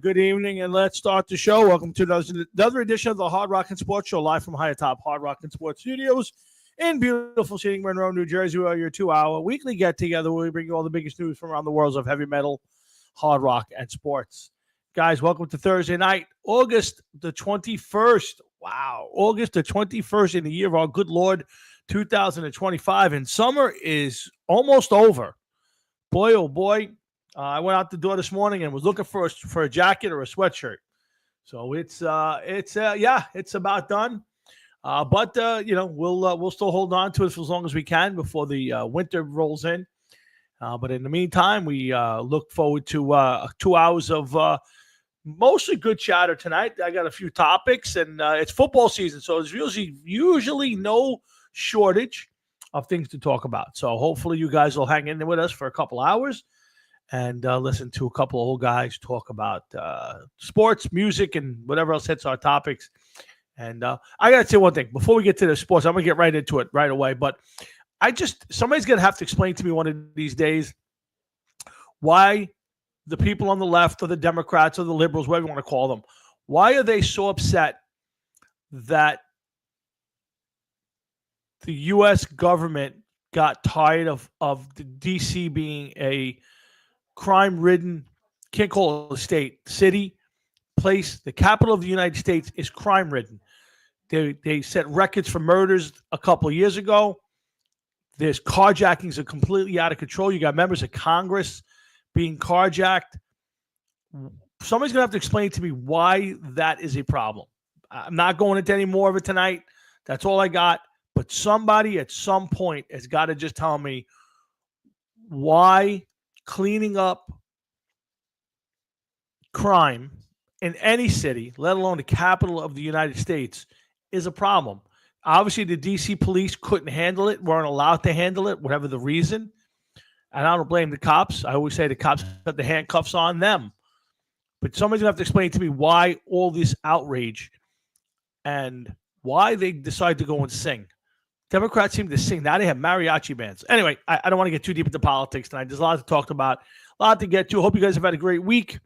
Good evening, and let's start the show. Welcome to another edition of the Hard Rock and Sports Show, live from high atop Hard Rock and Sports Studios in beautiful city Monroe, New Jersey. We are your 2-hour weekly get-together where we bring you all the biggest news from around the world of heavy metal, hard rock, and sports. Guys, welcome to Thursday night, August the 21st. Wow, August the 21st in the year of our good Lord, 2025, and summer is almost over. Boy, oh boy. I went out the door this morning and was looking for a jacket or a sweatshirt. So it's about done. But we'll still hold on to it for as long as we can before the winter rolls in. But in the meantime, we look forward to 2 hours of mostly good chatter tonight. I got a few topics, and it's football season, so there's usually no shortage of things to talk about. So hopefully you guys will hang in there with us for a couple hours and listen to a couple of old guys talk about sports, music, and whatever else hits our topics. And I got to say one thing. Before we get to the sports, I'm going to get right into it right away. But somebody's going to have to explain to me one of these days why the people on the left or the Democrats or the liberals, whatever you want to call them, why are they so upset that the U.S. government got tired of the D.C. being a crime-ridden, can't call it a state, city, place. The capital of the United States is crime-ridden. They set records for murders a couple of years ago. There's carjackings are completely out of control. You got members of Congress being carjacked. Somebody's going to have to explain to me why that is a problem. I'm not going into any more of it tonight. That's all I got. But somebody at some point has got to just tell me why cleaning up crime in any city, let alone the capital of the United States, is a problem. Obviously, the D.C. police couldn't handle it, weren't allowed to handle it, whatever the reason. And I don't blame the cops. I always say the cops have the handcuffs on them. But somebody's going to have to explain to me why all this outrage and why they decide to go and sing. Democrats seem to sing. Now they have mariachi bands. Anyway, I don't want to get too deep into politics tonight. There's a lot to talk about, a lot to get to. Hope you guys have had a great week.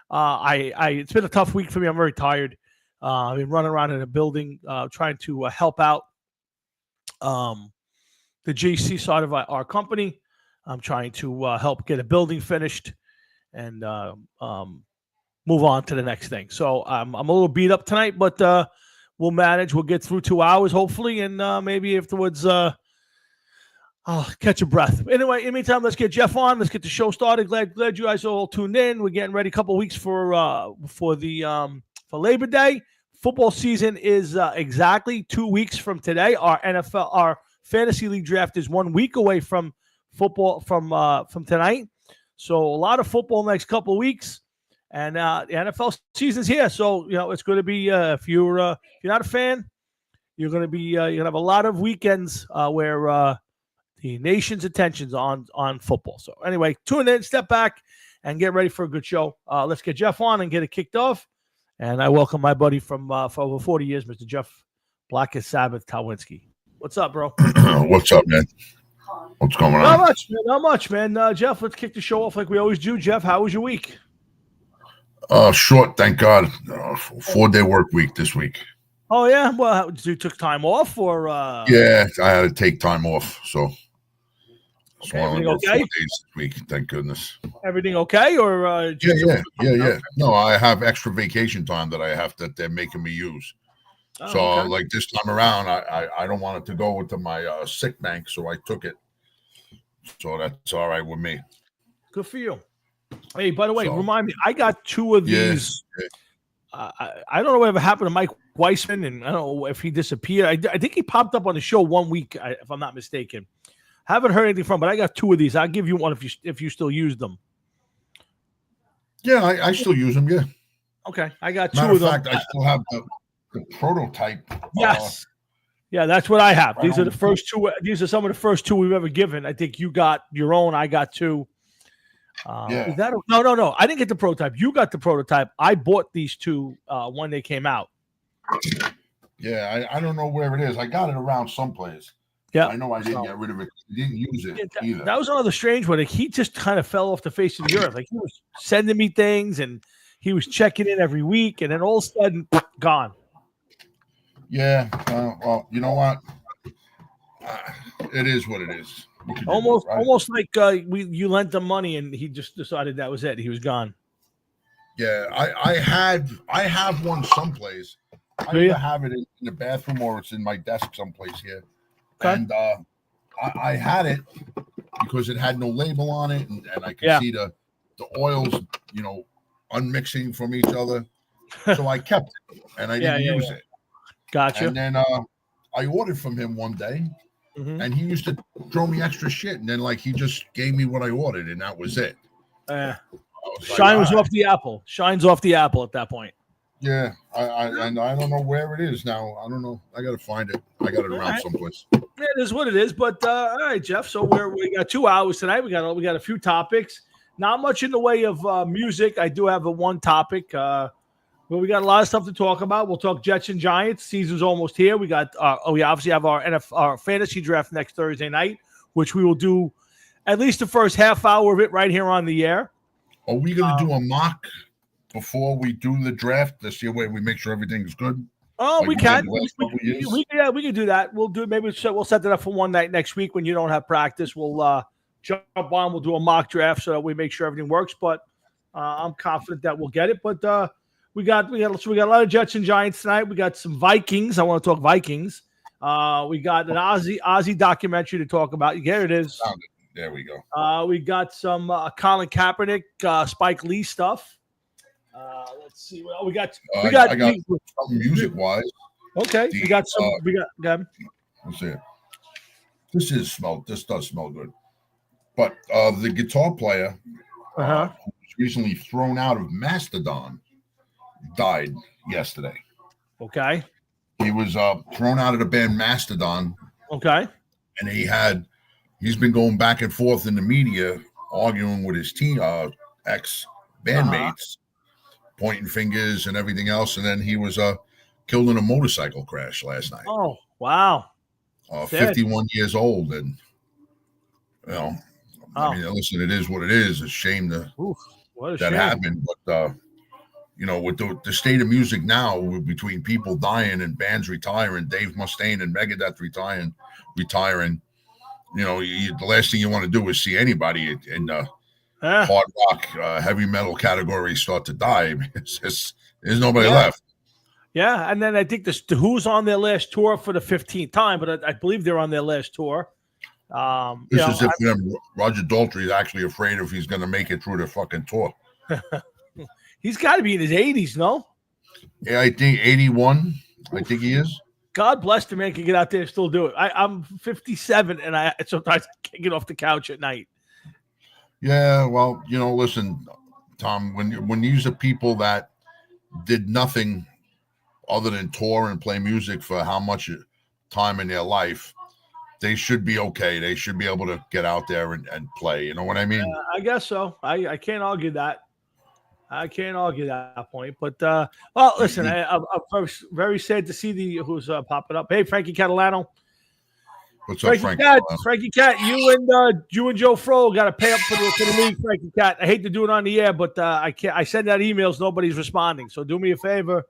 It's been a tough week for me. I'm very tired. I've been running around in a building trying to help out the GC side of our company. I'm trying to help get a building finished and move on to the next thing. So I'm a little beat up tonight, but we'll manage. We'll get through 2 hours, hopefully, and maybe afterwards I'll catch a breath. Anyway, in the meantime, let's get Jeff on. Let's get the show started. Glad you guys all tuned in. We're getting ready a couple of weeks for Labor Day. Football season is exactly 2 weeks from today. Our fantasy league draft is 1 week away from football from tonight. So a lot of football next couple of weeks. And the NFL season's here, so it's going to be. If you're not a fan, you're going to be. You're going to have a lot of weekends where the nation's attention's on football. So anyway, tune in, step back, and get ready for a good show. Let's get Jeff on and get it kicked off. And I welcome my buddy from for over 40 years, Mr. Jeff Blackest Sabbath Tawinski. What's up, bro? What's up, man? What's going on? Not much, man. Jeff, let's kick the show off like we always do. Jeff, how was your week? Short, thank God. 4-day work week this week. Oh yeah, well, you took time off, or yeah, I had to take time off, so everything okay? 4 days this week, thank goodness. Everything okay, or yeah. No, I have extra vacation time that they're making me use. Oh, so okay. like this time around, I don't want it to go into my sick bank, so I took it. So that's all right with me. Good for you. Hey, by the way, remind me, I got 2 of these. Yeah. I don't know whatever happened to Mike Weissman, and I don't know if he disappeared. I think he popped up on the show 1 week, if I'm not mistaken. Haven't heard anything from him, but I got 2 of these. I'll give you one if you still use them. Yeah, I still use them, yeah. Okay, I got 2 Matter of them. fact, I still have the prototype. Yes. Yeah, that's what I have. These are the first 2. These are some of the first 2 we've ever given. I think you got your own. I got 2. Yeah. No. I didn't get the prototype. You got the prototype. I bought these 2 when they came out. Yeah, I don't know where it is. I got it around someplace. Yeah, I know I didn't get rid of it. I didn't use it either. That was another strange one. Like, he just kind of fell off the face of the earth. Like, he was sending me things, and He was checking in every week, and then all of a sudden, gone. Yeah. Well, you know what? It is what it is. Almost like you lent him money, and he just decided that was it. He was gone. Yeah, I have one someplace. I either have it in the bathroom or it's in my desk someplace here. Okay. And I had it because it had no label on it, and I could see the oils, unmixing from each other. So I kept it, and I didn't use it. Gotcha. And then I ordered from him one day, and he used to throw me extra shit, and then he just gave me what I ordered, and that was it. Shine was off the apple. Shine's off the apple at that point. Yeah, and I don't know where it is now. I don't know. I got to find it. I got it around someplace. It is what it is. But all right, Jeff. So we got 2 hours tonight. We got a few topics. Not much in the way of music. I do have one topic. But we got a lot of stuff to talk about. We'll talk Jets and Giants. Season's almost here. We got. We obviously have our fantasy draft next Thursday night, which we will do at least the first half hour of it right here on the air. Are we going to do a mock before we do the draft this year, where we make sure everything's good? Oh, we can. We can do that. We'll do. Maybe we'll set that up for one night next week when you don't have practice. We'll jump on. We'll do a mock draft so that we make sure everything works. But I'm confident that we'll get it. But we got a lot of Jets and Giants tonight. We got some Vikings. I want to talk Vikings. We got an Ozzy documentary to talk about. Here it is. There we go. We got some Colin Kaepernick, Spike Lee stuff. Let's see. Well, we got music wise. Okay, we got some. Let's see. This does smell good. But the guitar player who was recently thrown out of Mastodon died yesterday. Okay. He was thrown out of the band Mastodon. Okay. And he's been going back and forth in the media, arguing with his ex bandmates, pointing fingers and everything else. And then he was killed in a motorcycle crash last night. Oh, wow. 51 years old. And, I mean, listen, it is what it is. It's a shame that happened. But, with the state of music now, between people dying and bands retiring, Dave Mustaine and Megadeth retiring, the last thing you want to do is see anybody in hard rock, heavy metal category start to die. There's nobody left. Yeah, and then I think the Who's on their last tour for the 15th time, but I believe they're on their last tour. This is if Roger Daltrey is actually afraid if he's going to make it through the fucking tour. He's got to be in his 80s, no? Yeah, I think 81. I think he is. God bless the man can get out there and still do it. I'm 57, and sometimes I can't get off the couch at night. Yeah, well, listen, Tom, when these are people that did nothing other than tour and play music for how much time in their life, they should be okay. They should be able to get out there and play. You know what I mean? I guess so. I can't argue that. I can't argue that point. But, listen, I'm very sad to see who's popping up. Hey, Frankie Catalano. What's up, Frankie? Frankie Cat, you and Joe Fro got to pay up for the league, Frankie Cat. I hate to do it on the air, but I can't. I send out emails, nobody's responding. So do me a favor.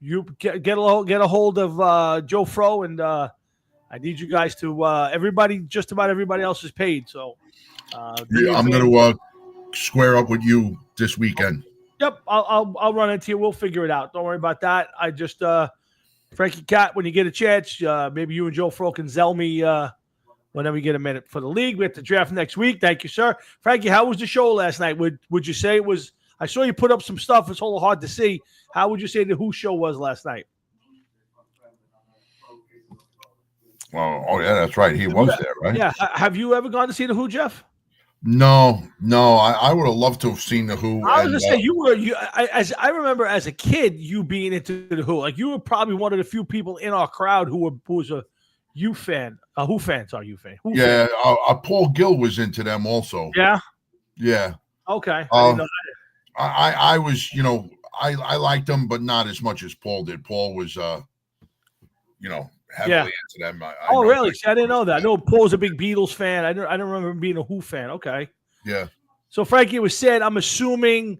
You get a hold of Joe Fro, and I need you guys to just about everybody else is paid. So I'm going to square up with you this weekend. Yep, I'll run into you. We'll figure it out. Don't worry about that. I just Frankie Cat, when you get a chance, maybe you and Joe Fro can zell me whenever you get a minute for the league. We have to draft next week. Thank you, sir. Frankie, how was the show last night? Would you say it was? I saw you put up some stuff. It's a little hard to see. How would you say the Who show was last night? Well, yeah, that's right. He was there, right? Yeah. Have you ever gone to see the Who, Jeff? No. I would have loved to have seen the Who. I was gonna say I remember as a kid you being into the Who. Like you were probably one of the few people in our crowd who was a U fan. Who fan? Sorry, U fan. Yeah, Paul Gill was into them also. Yeah. Yeah. Okay. I was, I liked them, but not as much as Paul did. Paul was, heavily into them. Really? I didn't know that. I know Paul was a big Beatles fan. I don't remember him being a Who fan. Okay. Yeah. So Frankie was said, I'm assuming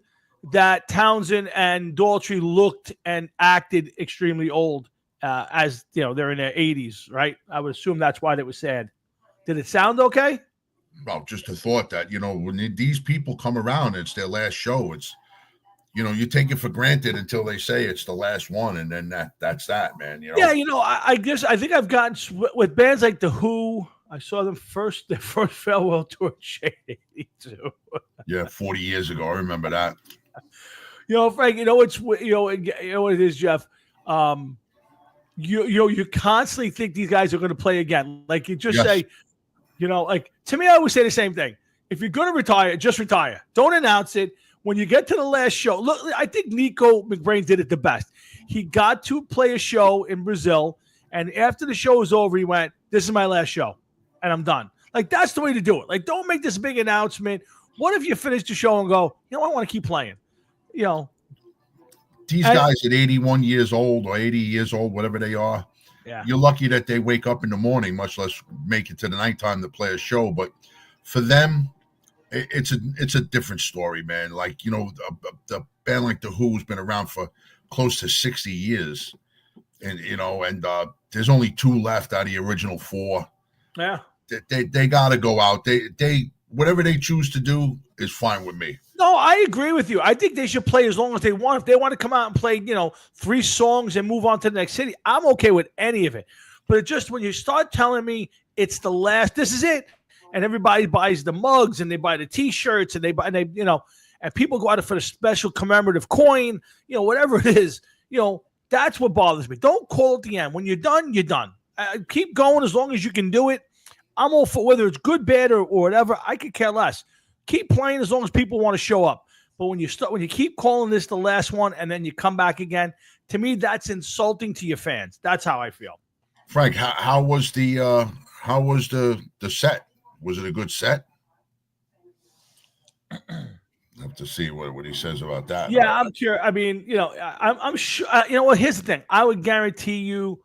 that Townsend and Daltrey looked and acted extremely old, as you know, they're in their 80s, right? I would assume that's why they were sad. Did it sound okay? Well, just a thought that, when these people come around, it's their last show. It's, you take it for granted until they say it's the last one, and then that's that, man. Yeah, I guess I think I've gotten with bands like The Who. I saw them their first farewell tour in 82. Yeah, 40 years ago. I remember that. Frank, you know what it is, Jeff. You constantly think these guys are going to play again. Like you just say, like to me, I always say the same thing. If you're going to retire, just retire. Don't announce it. When you get to the last show, look, I think Nico McBrain did it the best. He got to play a show in Brazil, and after the show was over, he went, "This is my last show, and I'm done." Like that's the way to do it. Like don't make this big announcement. What if you finish the show and go, I want to keep playing? These guys at 81 years old or 80 years old, whatever they are, you're lucky that they wake up in the morning, much less make it to the nighttime to play a show. But for them, it's a different story, man. Like, the band like The Who's been around for close to 60 years. And, there's only 2 left out of the original 4. Yeah. They got to go out. They whatever they choose to do is fine with me. No, I agree with you. I think they should play as long as they want. If they want to come out and play, 3 songs and move on to the next city, I'm okay with any of it. But just when you start telling me it's the last, this is it, and everybody buys the mugs and they buy the T-shirts and and people go out for the special commemorative coin, whatever it is, that's what bothers me. Don't call it the end. When you're done, you're done. Keep going as long as you can do it. I'm all for whether it's good, bad, or whatever. I could care less. Keep playing as long as people want to show up. But when you keep calling this the last one and then you come back again, to me that's insulting to your fans. That's how I feel. Frank, how was the set? Was it a good set? I have to see what he says about that. Yeah, I'm sure. I mean, I'm sure. Well, here's the thing. I would guarantee you.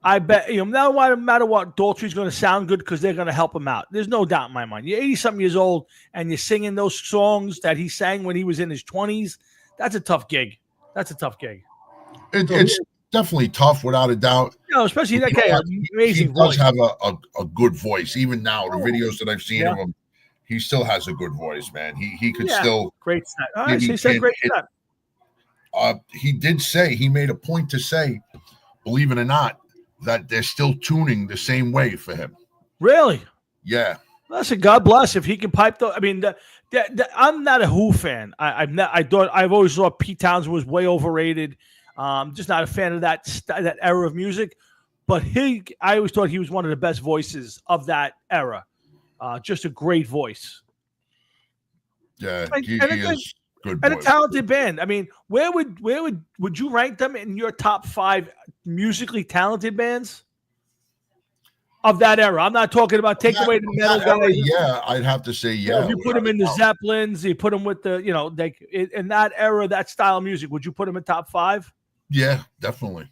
I bet no matter what, Daltrey's going to sound good because they're going to help him out. There's no doubt in my mind. You're 80-something years old and you're singing those songs that he sang when he was in his 20s. That's a tough gig. It's definitely tough, without a doubt. Especially that guy. Amazing he does voice. have a good voice. Even now, the videos that I've seen of him, he still has a good voice, man. He could still great set. All right, so he said great set. He did say, he made a point to say, believe it or not, that they're still tuning the same way for him. Really? Yeah. Listen, God bless if he can pipe the. I mean, I'm not a Who fan. I've always thought Pete Townsend was way overrated. Just not a fan of that era of music. But I always thought he was one of the best voices of that era. Just a great voice. Yeah, he is good. And a talented band. I mean, where would you rank them in your top 5 musically talented bands of that era? I'm not talking about take away the metal guys. Yeah, I'd have to say yeah. You put them in the Zeppelins. You put them with the in that era, that style of music. Would you put them in top 5? Yeah, definitely.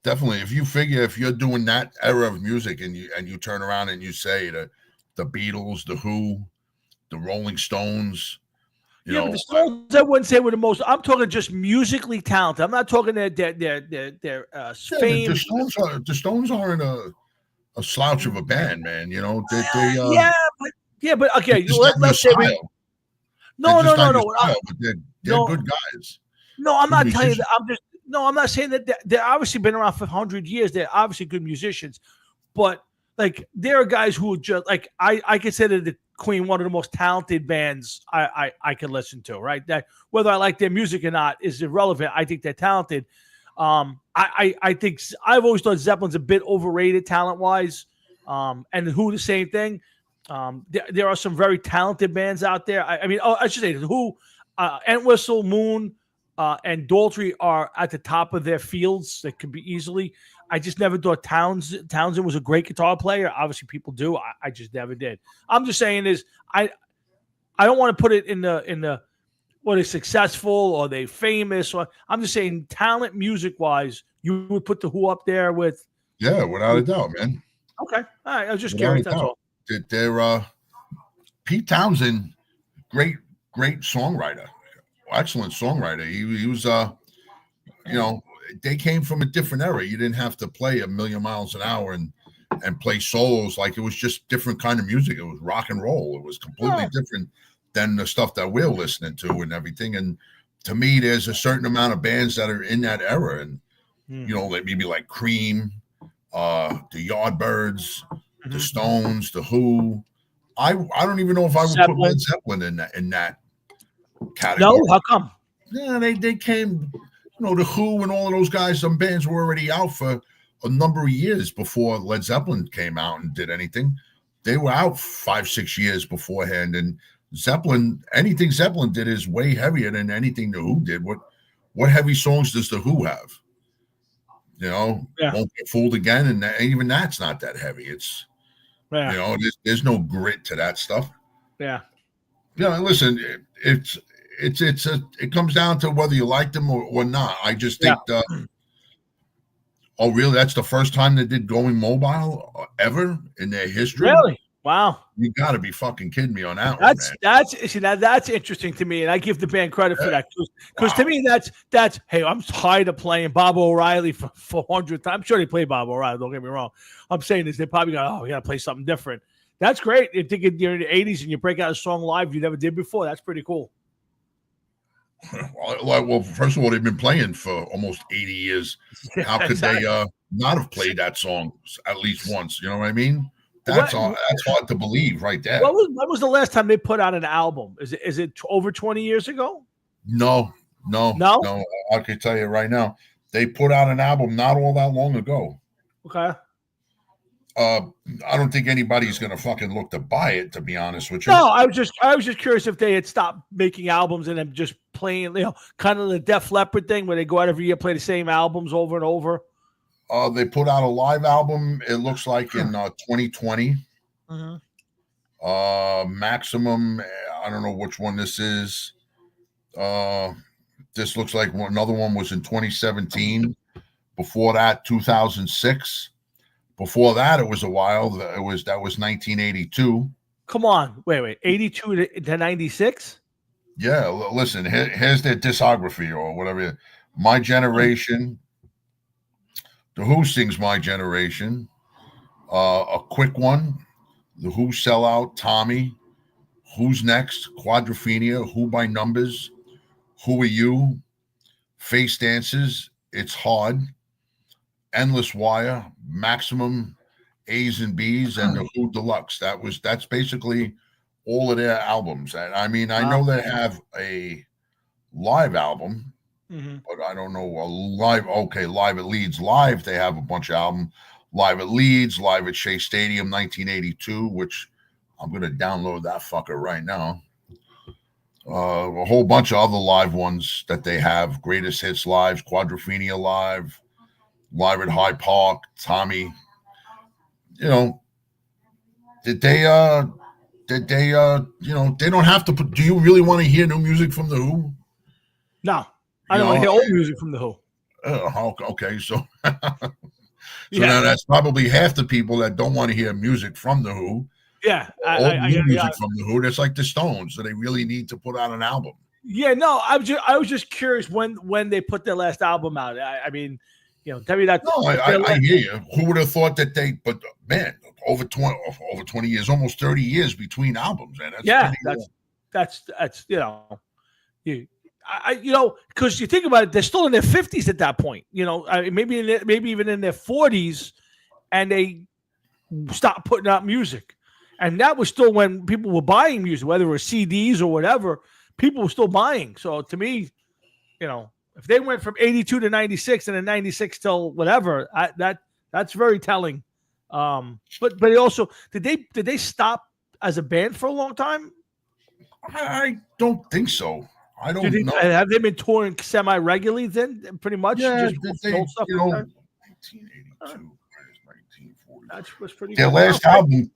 If you figure if you're doing that era of music and you turn around and you say the Beatles, the Who, the Rolling Stones. But the Stones, I wouldn't say were the most. I'm talking just musically talented. I'm not talking their fame. The Stones aren't a slouch of a band, man. But okay. Let's say no. They're good guys. No, I'm not telling you that. I'm not saying that they're obviously been around for 100 years. They're obviously good musicians, but like there are guys who are just like I consider the Queen one of the most talented bands I can listen to, right? That whether I like their music or not is irrelevant. I think they're talented. I think I've always thought Zeppelin's a bit overrated talent-wise. And Who the same thing. There are some very talented bands out there. I should say Who, Entwistle, Moon, and Daltrey are at the top of their fields. That could be easily. I just never thought Townsend was a great guitar player. Obviously, people do. I just never did. I'm just saying is I don't want to put it in the what is successful or they famous. Or I'm just saying talent music wise, you would put the Who up there with. Yeah, without a doubt, man. Okay, all right. I was just curious. That's all. They're Pete Townsend, great songwriter. excellent songwriter. He was you know, they came from a different era. You didn't have to play a million miles an hour and play solos. Like, it was just different kind of music. It was rock and roll. It was completely different than the stuff that we're listening to and everything. And to me, there's a certain amount of bands that are in that era, and you know, like maybe like Cream, the Yardbirds, the Stones, the Who. I don't even know if I would put Led Zeppelin in that category. No, how come? Yeah, they came, you know, the Who and all of those guys. Some bands were already out for a number of years before Led Zeppelin came out and did anything. They were out 5-6 years beforehand, and Zeppelin, anything Zeppelin did is way heavier than anything the Who did. What heavy songs does the Who have? You know, Won't Get Fooled Again, and even that's not that heavy. It's you know, there's no grit to that stuff. Yeah. You know, listen, it comes down to whether you like them or not. I just think oh, really? That's the first time they did Going Mobile ever in their history? Really? Wow. You got to be fucking kidding me on that one, man. That's interesting to me, and I give the band credit for that because to me that's hey, I'm tired of playing Bob O'Reilly for 400 times. I'm sure they play Bob O'Reilly. Don't get me wrong. I'm saying is they probably go, we got to play something different. That's great. If you're in the 80s and you break out a song live you never did before, that's pretty cool. Well, first of all, they've been playing for almost 80 years. How could they not have played that song at least once? You know what I mean? That's hard to believe right there. When was the last time they put out an album? Is it over 20 years ago? No. I can tell you right now, they put out an album not all that long ago. Okay. I don't think anybody's gonna fucking look to buy it, to be honest with you. No, I was just curious if they had stopped making albums and then just playing, you know, kind of the Def Leppard thing where they go out every year, play the same albums over and over. They put out a live album, it looks like in 2020. Maximum, I don't know which one this is. This looks like another one was in 2017. Before that, 2006. Before that, it was a while. That was 1982. Come on, wait, 82 to 96. Yeah, listen. Here's their discography or whatever. My Generation. The Who sings My Generation. A quick one. The Who Sell Out. Tommy. Who's Next? Quadrophenia. Who by Numbers. Who Are You? Face Dances. It's Hard. Endless Wire, Maximum, A's and B's, and the Who Deluxe. That's basically all of their albums. And I mean, I know they have a live album, but I don't know a live. Okay, Live at Leeds. Live, they have a bunch of albums. Live at Leeds, Live at Shea Stadium, 1982, which I'm gonna download that fucker right now. A whole bunch of other live ones that they have. Greatest Hits Live, Quadrophenia Live. Live at Hyde Park, Tommy. You know, did they you know, they don't have to put, do you really want to hear new music from the Who? No, I don't want to hear old music from the Who. Okay, so now that's probably half the people that don't want to hear music from the Who. Yeah, music from the Who. That's like the Stones. So they really need to put out an album. Yeah, no, I was just curious when they put their last album out. I mean, you know, tell me that. No, I hear you. Who would have thought that but man, over 20 years, almost 30 years between albums, man. That's you know, you know, because you think about it, they're still in their 50s at that point. You know, maybe even in their 40s, and they stopped putting out music, and that was still when people were buying music, whether it was CDs or whatever. People were still buying. So to me, you know, if they went from 82 to 96 and then 96 till whatever, that's very telling. But also, did they stop as a band for a long time? I don't think so. I don't know. Have they been touring semi-regularly then? Pretty much. Yeah, just you know, 1982. That was pretty. Their last album,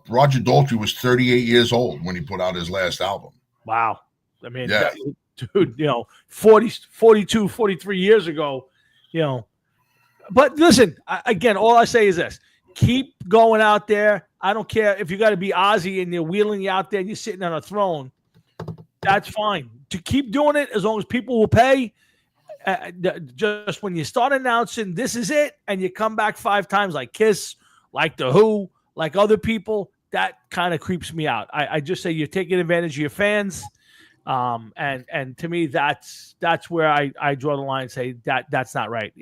Roger Daltrey was 38 years old when he put out his last album. Wow. I mean, dude, you know, 42, 43 years ago, you know. But listen, again, all I say is this. Keep going out there. I don't care if you got to be Ozzy and they're wheeling you out there and you're sitting on a throne. That's fine. to keep doing it as long as people will pay. Just when you start announcing this is it, and you come back 5 times like Kiss, like The Who, like other people, that kind of creeps me out. I just say you're taking advantage of your fans, and to me that's where I draw the line and say that's not right.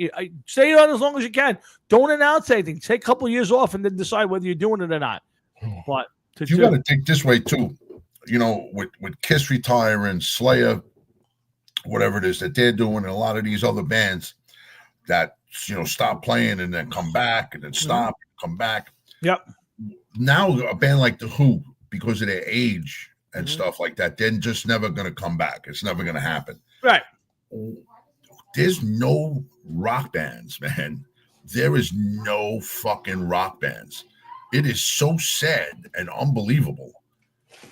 Stay on as long as you can. Don't announce anything. Take a couple of years off and then decide whether you're doing it or not. But you got to think this way too. With Kiss retiring, Slayer, whatever it is that they're doing, and a lot of these other bands that stop playing and then come back and then stop and come back. Yep. Now a band like The Who, because of their age and stuff like that, they're just never going to come back. It's never going to happen. Right. There's no rock bands, man. There is no fucking rock bands. It is so sad and unbelievable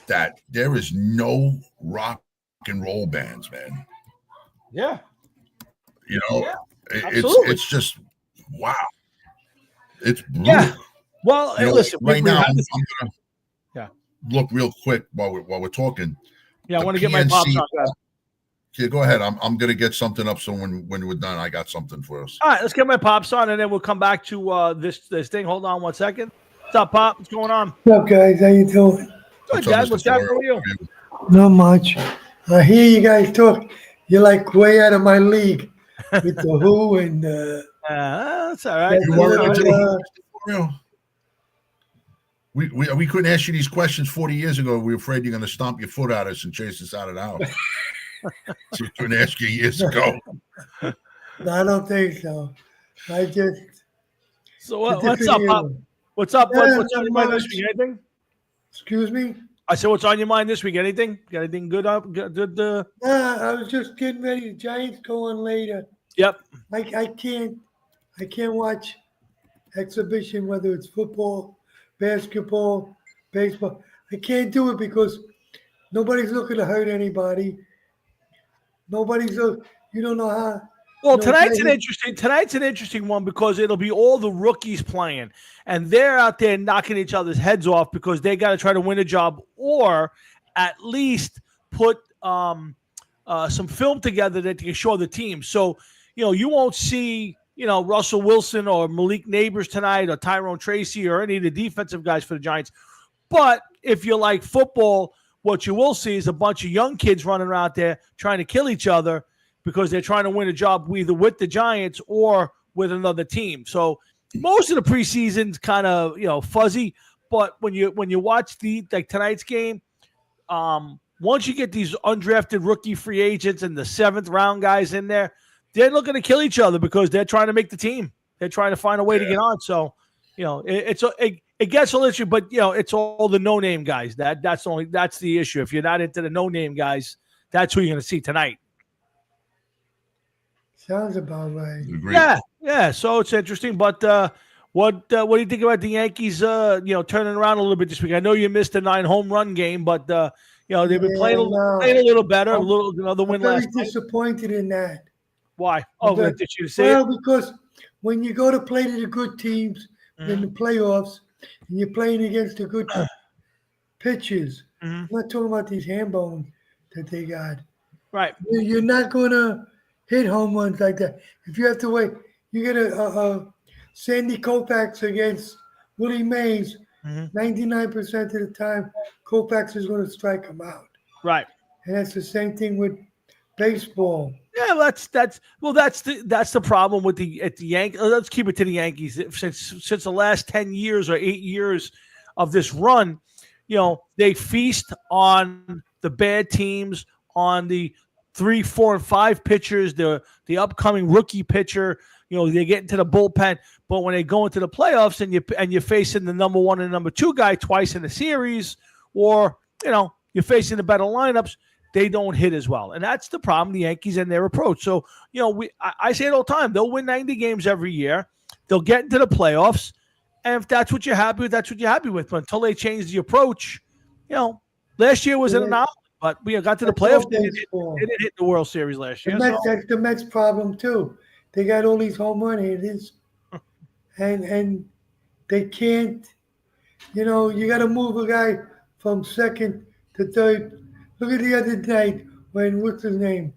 that there is no rock and roll bands, man. Yeah. It's just wow. It's brutal. Yeah. Well, listen. Right now, I'm gonna look real quick while we're talking. Yeah, I want to get my pops on that. Yeah, go ahead. I'm gonna get something up. So when we're done, I got something for us. All right, let's get my pops on, and then we'll come back to this thing. Hold on 1 second. What's up, Pop? What's going on? What's up, guys? How you doing? Good, Dad. What's happening with you? Not much. I hear you guys talk. You're like way out of my league with The Who and. That's all right. We couldn't ask you these questions 40 years ago. We were afraid you're going to stomp your foot at us and chase us out of the house. So we couldn't ask you years ago. No, I don't think so. I just. So what's up, Pop? What's up? What's on your mind this week? Anything? Excuse me? I said, what's on your mind this week? Anything? Got anything good up? Good. I was just getting ready. The Giants go on later. Yep. I can't watch exhibition, whether it's football, basketball, baseball. I can't do it because nobody's looking to hurt anybody. You don't know how. Well, tonight's an interesting one because it'll be all the rookies playing, and they're out there knocking each other's heads off because they got to try to win a job or at least put some film together that can show the team. So, you won't see, Russell Wilson or Malik Neighbors tonight or Tyrone Tracy or any of the defensive guys for the Giants. But if you like football, what you will see is a bunch of young kids running around there trying to kill each other because they're trying to win a job either with the Giants or with another team. So most of the preseason's kind of, fuzzy. But when you watch tonight's game, once you get these undrafted rookie free agents and the 7th round guys in there, they're looking to kill each other because they're trying to make the team. They're trying to find a way to get on. So, it gets a little issue, but it's all the no-name guys. That's the issue. If you're not into the no-name guys, that's who you're going to see tonight. Sounds about right. Agreed. Yeah. So it's interesting, but what do you think about the Yankees? Turning around a little bit this week. I know you missed the 9 home run game, but they've been playing a little better. Another win last night. I'm very disappointed in that. Why? Did you say? Well, because when you go to play to the good teams in the playoffs, and you're playing against the good pitchers, I'm not talking about these hand bones that they got. Right. You're not going to hit home runs like that. If you have to wait, you get a Sandy Koufax against Willie Mays. 99% of the time, Koufax is going to strike him out. Right. And that's the same thing with baseball. Yeah, that's the problem with the Yankees. Let's keep it to the Yankees. Since the last 10 years or 8 years of this run, they feast on the bad teams, on the 3, 4, and 5 pitchers, the upcoming rookie pitcher. They get into the bullpen, but when they go into the playoffs and you're facing the number 1 and number 2 guy twice in a series, or you're facing the better lineups, they don't hit as well. And that's the problem, the Yankees and their approach. So, I say it all the time. They'll win 90 games every year. They'll get into the playoffs. And if that's what you're happy with, that's what you're happy with. But until they change the approach, last year was an anomaly. But we got to the playoffs. They didn't hit the World Series last year. That's the Mets' problem, too. They got all these home run hitters. and they can't, you got to move a guy from second to third. Look at the other night when what's his name,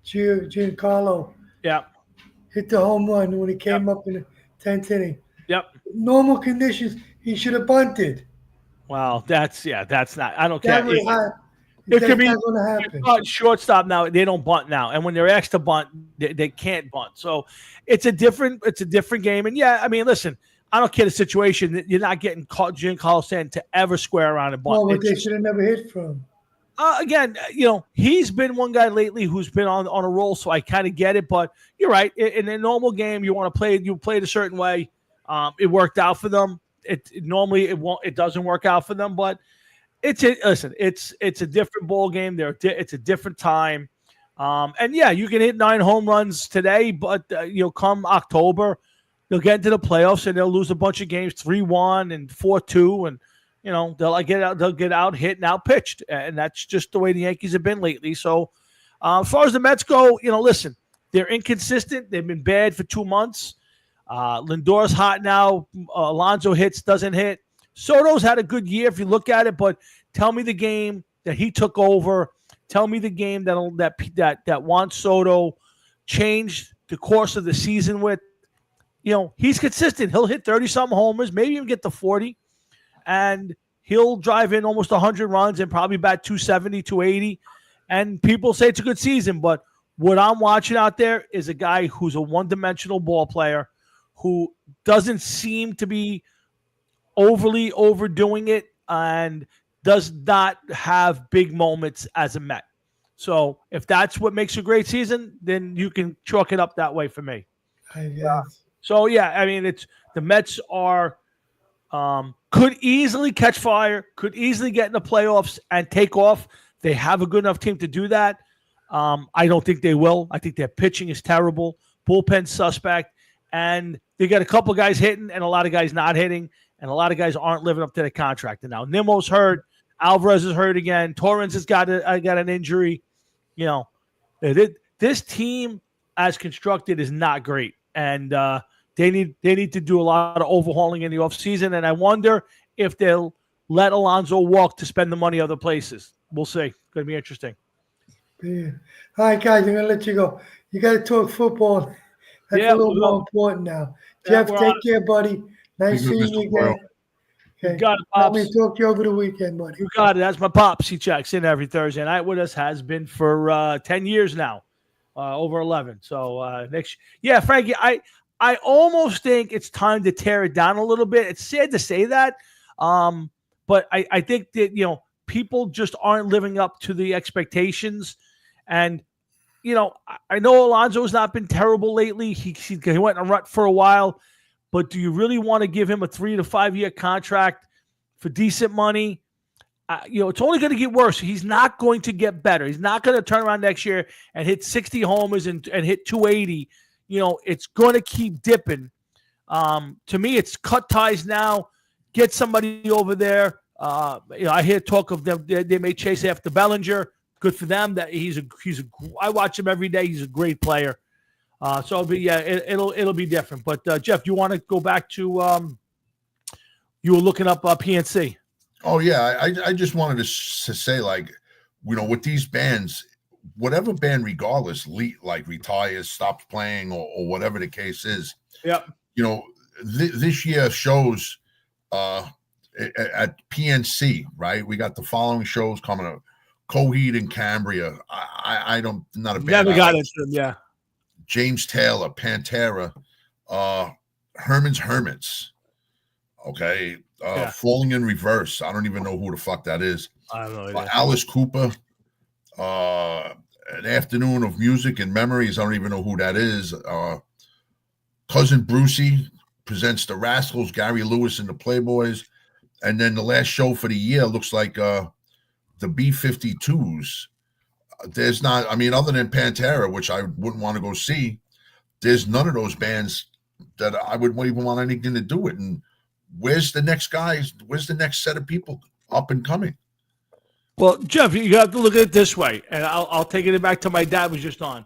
Giancarlo Yeah. hit the home run when he came up in the 10th inning. Yep. Normal conditions, he should have bunted. Well, that's not. I don't That care. would It could that's be not going to happen. shortstop now. They don't bunt now, and when they're asked to bunt, they can't bunt. So it's a different game. And yeah, I mean, listen, I don't care the situation. You're not getting Giancarlo Stanton to ever square around and bunt. Well, but they should have never hit from. Again, he's been one guy lately who's been on a roll, so I kind of get it. But you're right. In a normal game, you want to play. You play it a certain way. It worked out for them. Normally it won't. It doesn't work out for them, but. It's a different ball game. It's a different time, and yeah, you can hit 9 home runs today, but come October, they'll get into the playoffs and they'll lose a bunch of games, 3-1 and 4-2, and they'll get out hit and out pitched, and that's just the way the Yankees have been lately. So, as far as the Mets go, listen, they're inconsistent. They've been bad for 2 months. Lindor's hot now. Alonso doesn't hit. Soto's had a good year if you look at it, but tell me the game that he took over. Tell me the game that Juan Soto changed the course of the season with. He's consistent. He'll hit 30-something homers, maybe even get to 40, and he'll drive in almost 100 runs and probably bat 270, 280. And people say it's a good season, but what I'm watching out there is a guy who's a one-dimensional ball player who doesn't seem to be overly overdoing it and does not have big moments as a Met. So if that's what makes a great season, then you can chalk it up that way for me. I guess. So yeah, I mean, the Mets are could easily catch fire, could easily get in the playoffs and take off. They have a good enough team to do that. I don't think they will. I think their pitching is terrible, bullpen suspect, and they got a couple guys hitting and a lot of guys not hitting. And a lot of guys aren't living up to the contract. And now Nimmo's hurt. Alvarez is hurt again. Torrens has got an injury. This team as constructed is not great. And they need to do a lot of overhauling in the offseason. And I wonder if they'll let Alonso walk to spend the money other places. We'll see. Going to be interesting. Yeah. All right, guys, I'm going to let you go. You got to talk football. That's a little more important now. Jeff, take care, buddy. Nice seeing you again. Okay. You got it, Let Pops. me talk to you over the weekend, buddy. You got it. That's my Pops. He checks in every Thursday night with us. Has been for 10 years now, over 11. So Frankie, I almost think it's time to tear it down a little bit. It's sad to say that, but I think that people just aren't living up to the expectations, and I know Alonso's not been terrible lately. He went in a rut for a while. But do you really want to give him a 3 to 5 year contract for decent money? It's only going to get worse. He's not going to get better. He's not going to turn around next year and hit 60 homers and hit 280. It's going to keep dipping. To me, it's cut ties now. Get somebody over there. I hear talk of them. They may chase after Bellinger. Good for them. That I watch him every day. He's a great player. So it'll be different. But Jeff, you want to go back to you were looking up PNC? Oh yeah, I just wanted to say, like, with these bands, whatever band, regardless, retires, stops playing, or whatever the case is. Yep. This year shows at PNC, right? We got the following shows coming up: Coheed and Cambria. I don't, not a band. Never got into them. Yeah. James Taylor, Pantera, Herman's Hermits, okay, Falling in Reverse. I don't even know who the fuck that is. I don't know. Alice Cooper, An Afternoon of Music and Memories. I don't even know who that is. Cousin Brucey presents the Rascals, Gary Lewis and the Playboys. And then the last show for the year looks like the B-52s. There's not, other than Pantera, which I wouldn't want to go see, there's none of those bands that I would even want anything to do with. And where's the next guys? Where's the next set of people up and coming? Well, Jeff, you have to look at it this way, and I'll take it back to my dad was just on.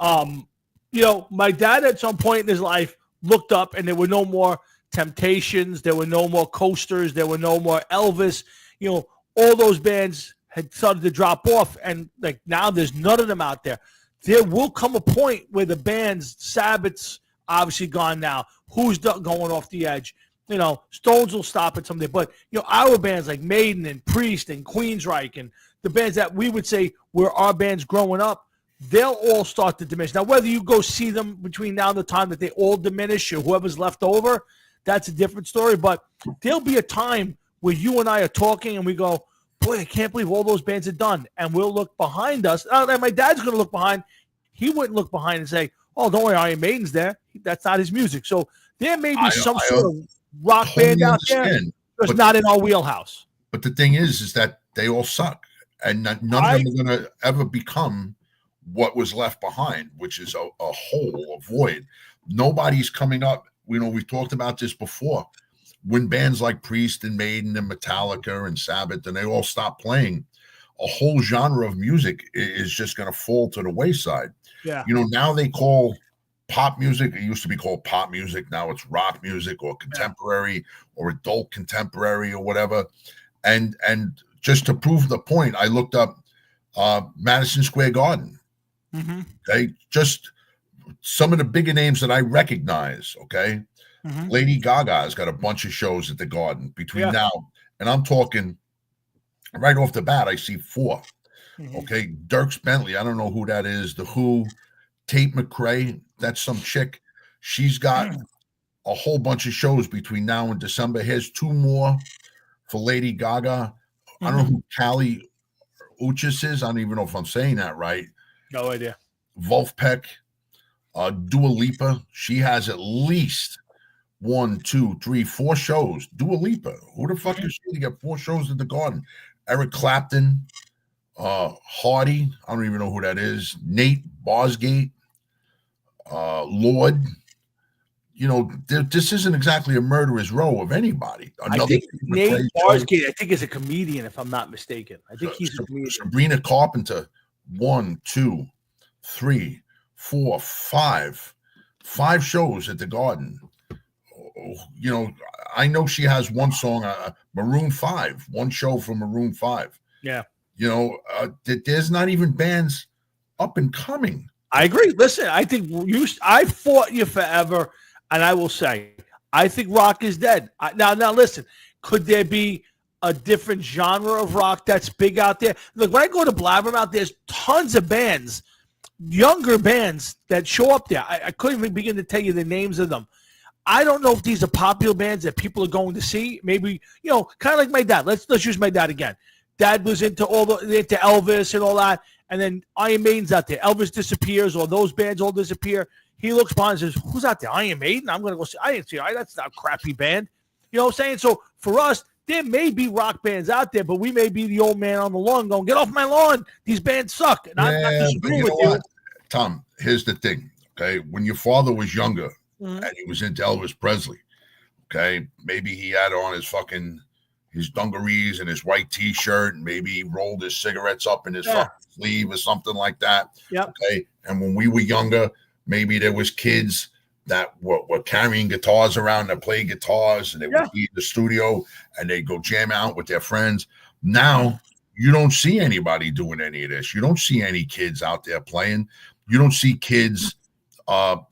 My dad at some point in his life looked up, and there were no more Temptations, there were no more Coasters, there were no more Elvis. All those bands had started to drop off, and like now there's none of them out there. There will come a point where the bands, Sabbath's obviously gone now. Who's going off the edge? You know, Stones will stop it someday. But, you know, our bands like Maiden and Priest and Queensryche and the bands that we would say were our bands growing up, they'll all start to diminish. Now, whether you go see them between now and the time that they all diminish or whoever's left over, that's a different story. But there'll be a time where you and I are talking and we go, boy, I can't believe all those bands are done. And we'll look behind us. And my dad's going to look behind. He wouldn't look behind and say, oh, don't worry, Iron Maiden's there. That's not his music. So there may be some sort of rock band out there, but not in our wheelhouse. But the thing is that they all suck. And none of them are going to ever become what was left behind, which is a hole, a void. Nobody's coming up. You know, we've talked about this before. When bands like Priest and Maiden and Metallica and Sabbath, and they all stop playing, a whole genre of music is just going to fall to the wayside. Yeah. You know, now they call pop music, it used to be called pop music. Now it's rock music or contemporary or adult contemporary or whatever. And just to prove the point, I looked up Madison Square Garden. Mm-hmm. Okay. Just some of the bigger names that I recognize. Okay. Mm-hmm. Lady Gaga's got a bunch of shows at the Garden between now, and I'm talking right off the bat, I see 4. Mm-hmm. Okay. Dierks Bentley, I don't know who that is. The Who, Tate McRae, that's some chick. She's got a whole bunch of shows between now and December. Here's 2 more for Lady Gaga. I don't know who Kali Uchis is. I don't even know if I'm saying that right. No idea. Wolfpack, Dua Lipa. She has at least 1, 2, 3, 4 shows. Dua Lipa. Who the fuck is she to get 4 shows at the Garden? Eric Clapton, Hardy. I don't even know who that is. Nate Bosgate, Lord. You know, this isn't exactly a murderer's row of anybody. I think Nate Bosgate, I think, is a comedian, if I'm not mistaken. I think he's a comedian. Sabrina Carpenter, 1, 2, 3, 4, 5 shows at the Garden. You know, I know she has one song, Maroon 5, one show from Maroon 5. Yeah. You know, there's not even bands up and coming. I agree. Listen, I think I fought you forever, and I will say, I think rock is dead. Now, listen, could there be a different genre of rock that's big out there? Look, when I go to Blabbermouth, there's tons of bands, younger bands that show up there. I couldn't even begin to tell you the names of them. I don't know if these are popular bands that people are going to see. Maybe, you know, kind of like my dad. Let's use my dad again. Dad was into Elvis and all that, and then Iron Maiden's out there. Elvis disappears, or those bands all disappear. He looks behind and says, "Who's out there? Iron Maiden? I'm going to go see. I didn't see. That's not a crappy band." You know what I'm saying? So for us, there may be rock bands out there, but we may be the old man on the lawn going, "Get off my lawn! These bands suck." And I'm not disagreeing with you. Tom, here's the thing. Okay, when your father was younger and he was into Elvis Presley, okay, maybe he had on his dungarees and his white T-shirt, and maybe he rolled his cigarettes up in his fucking sleeve or something like that. Yep. Okay, and when we were younger, maybe there was kids that were carrying guitars around that played guitars, and they would be in the studio and they go jam out with their friends. Now you don't see anybody doing any of this. You don't see any kids out there playing. You don't see kids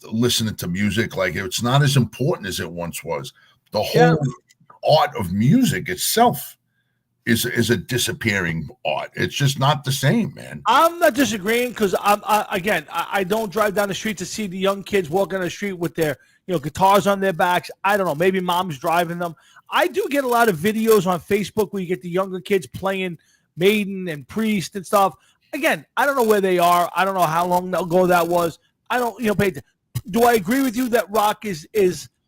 listening to music. Like, it's not as important as it once was. The whole art of music itself is a disappearing art. It's just not the same, man. I'm not disagreeing, because I don't drive down the street to see the young kids walking on the street with their, you know, guitars on their backs. I don't know. Maybe mom's driving them. I do get a lot of videos on Facebook where you get the younger kids playing Maiden and Priest and stuff. Again, I don't know where they are. I don't know how long ago that was. I don't, you know, do I agree with you that rock is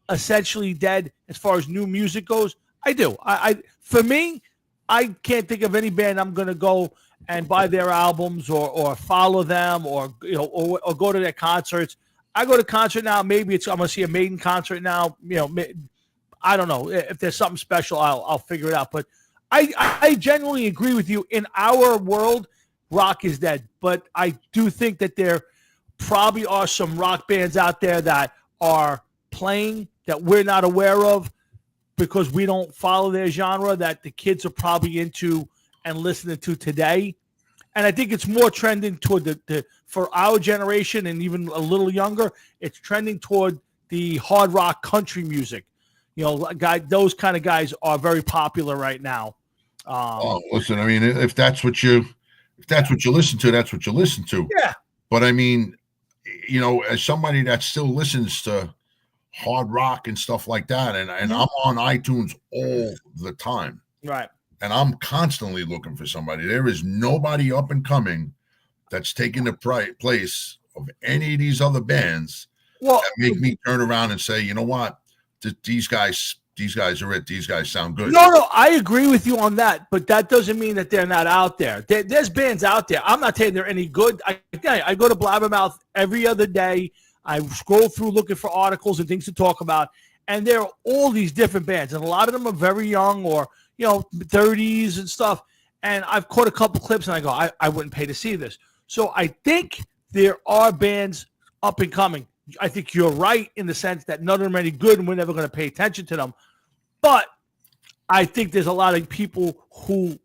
essentially dead as far as new music goes? I do. For me, I can't think of any band I'm going to go and buy their albums or follow them or, you know, or go to their concerts. I go to concert now. Maybe I'm going to see a Maiden concert now. You know, I don't know if there's something special. I'll figure it out. But I genuinely agree with you. In our world, rock is dead. But I do think that there probably are some rock bands out there that are playing that we're not aware of, because we don't follow their genre, that the kids are probably into, and listening to today. And I think it's more trending toward the for our generation and even a little younger, it's trending toward the hard rock country music. Those kind of guys are very popular right now. Listen, I mean, if that's what you listen to, that's what you listen to. Yeah. But I mean, as somebody that still listens to hard rock and stuff like that, and I'm on iTunes all the time. Right. And I'm constantly looking for somebody. There is nobody up and coming that's taking the place of any of these other bands that make me turn around and say, you know what, these guys are it. These guys sound good. No, I agree with you on that, but that doesn't mean that they're not out there. There's bands out there. I'm not saying they're any good. I go to Blabbermouth every other day. I scroll through looking for articles and things to talk about, and there are all these different bands, and a lot of them are very young or 30s and stuff. And I've caught a couple clips, and I go, I wouldn't pay to see this. So I think there are bands up and coming. I think you're right in the sense that none of them are any good, and we're never going to pay attention to them. But I think there's a lot of people who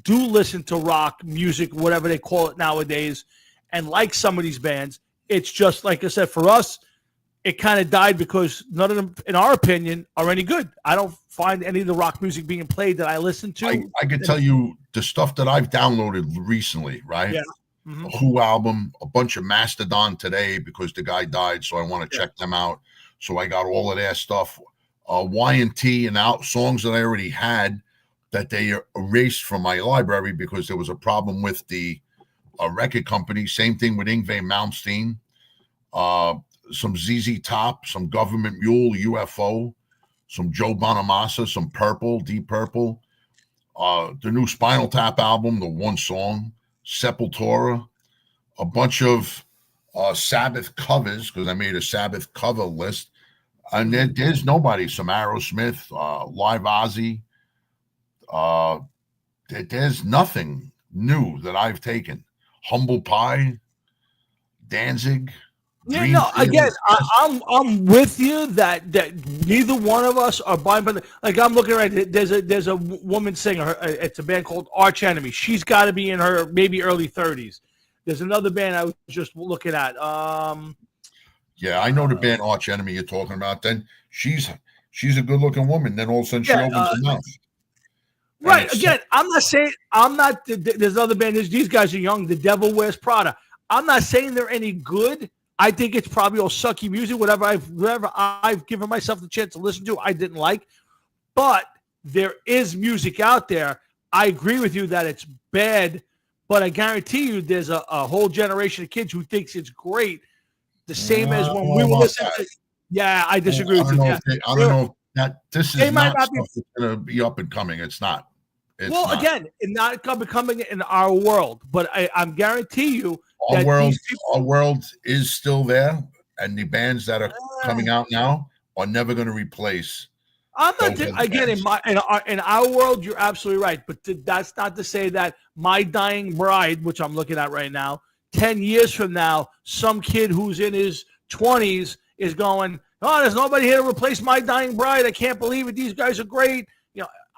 do listen to rock music, whatever they call it nowadays, and like some of these bands. It's just, like I said, for us, it kind of died because none of them, in our opinion, are any good. I don't find any of the rock music being played that I listen to. I could tell you the stuff that I've downloaded recently, right? Yeah. A Who album, a bunch of Mastodon today because the guy died, so I want to check them out. So I got all of their stuff. Y&T and out songs that I already had that they erased from my library because there was a problem with the record company. Same thing with Yngwie Malmsteen. Some ZZ Top, some Government Mule, UFO, some Joe Bonamassa, some Purple, Deep Purple, the new Spinal Tap album, the one song, Sepultura, a bunch of Sabbath covers because I made a Sabbath cover list, and there's nobody. Some Aerosmith, Live Ozzy. There's nothing new that I've taken. Humble Pie, Danzig. Yeah, again, I'm with you that neither one of us are buying. But like I'm looking right, there's a woman singer. It's a band called Arch Enemy. She's got to be in her maybe early 30s. There's another band I was just looking at. Yeah, I know the band Arch Enemy you're talking about. Then she's a good looking woman. Then all of a sudden she opens her mouth. Right. Again, I'm not saying There's another band. These guys are young. The Devil Wears Prada. I'm not saying they're any good. I think it's probably all sucky music. Whatever I've given myself the chance to listen to, I didn't like. But there is music out there. I agree with you that it's bad, but I guarantee you there's a whole generation of kids who thinks it's great. The same as when we were listening to. Yeah, I disagree with you. I don't know that this is not stuff that's going to be up and coming. It's not. Again, it's not coming in our world, but I'm guarantee you our world is still there, and the bands that are coming out now are never going to replace. I'm not again in our world. You're absolutely right, but that's not to say that My Dying Bride, which I'm looking at right now, 10 years from now, some kid who's in his 20s is going, "Oh, there's nobody here to replace My Dying Bride. I can't believe it. These guys are great."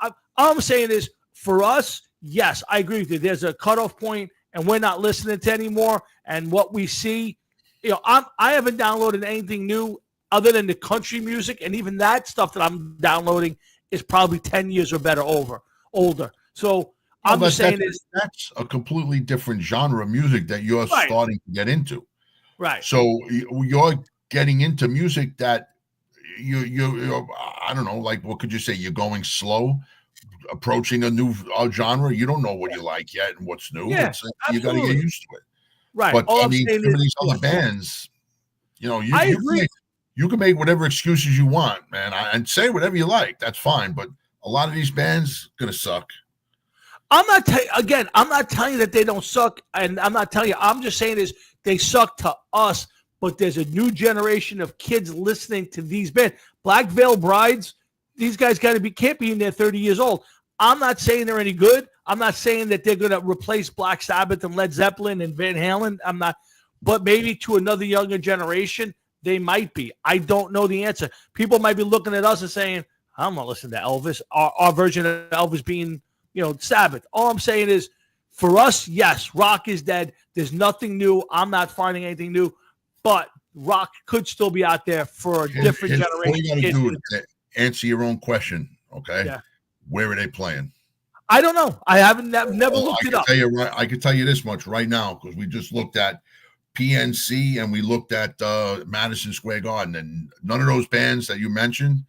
All I'm saying is, for us, yes, I agree with you. There's a cutoff point, and we're not listening to anymore. And what we see, I haven't downloaded anything new other than the country music, and even that stuff that I'm downloading is probably 10 years or better older. So I'm just saying that's a completely different genre of music that you're starting to get into. Right. So you're getting into music that you I don't know, like what could you say? You're going slow, approaching a new genre. You don't know what you like yet and what's new. Yeah, you got to get used to it. Right. But I mean, some of these other bands, I agree. You can make whatever excuses you want, man, and say whatever you like. That's fine. But a lot of these bands gonna suck. I'm not telling you that they don't suck, and I'm not telling you. I'm just saying is they suck to us. But there's a new generation of kids listening to these bands. Black Veil Brides. These guys can't be in their 30 years old. I'm not saying they're any good. I'm not saying that they're going to replace Black Sabbath and Led Zeppelin and Van Halen. I'm not, but maybe to another younger generation, they might be. I don't know the answer. People might be looking at us and saying, I'm not listening to Elvis. Our version of Elvis being, Sabbath. All I'm saying is, for us, yes, rock is dead. There's nothing new. I'm not finding anything new, but rock could still be out there for a different generation. All you got to do is to answer your own question, okay? Yeah. Where are they playing? I don't know. I haven't never looked it up. I can tell you this much right now because we just looked at PNC and we looked at Madison Square Garden, and none of those bands that you mentioned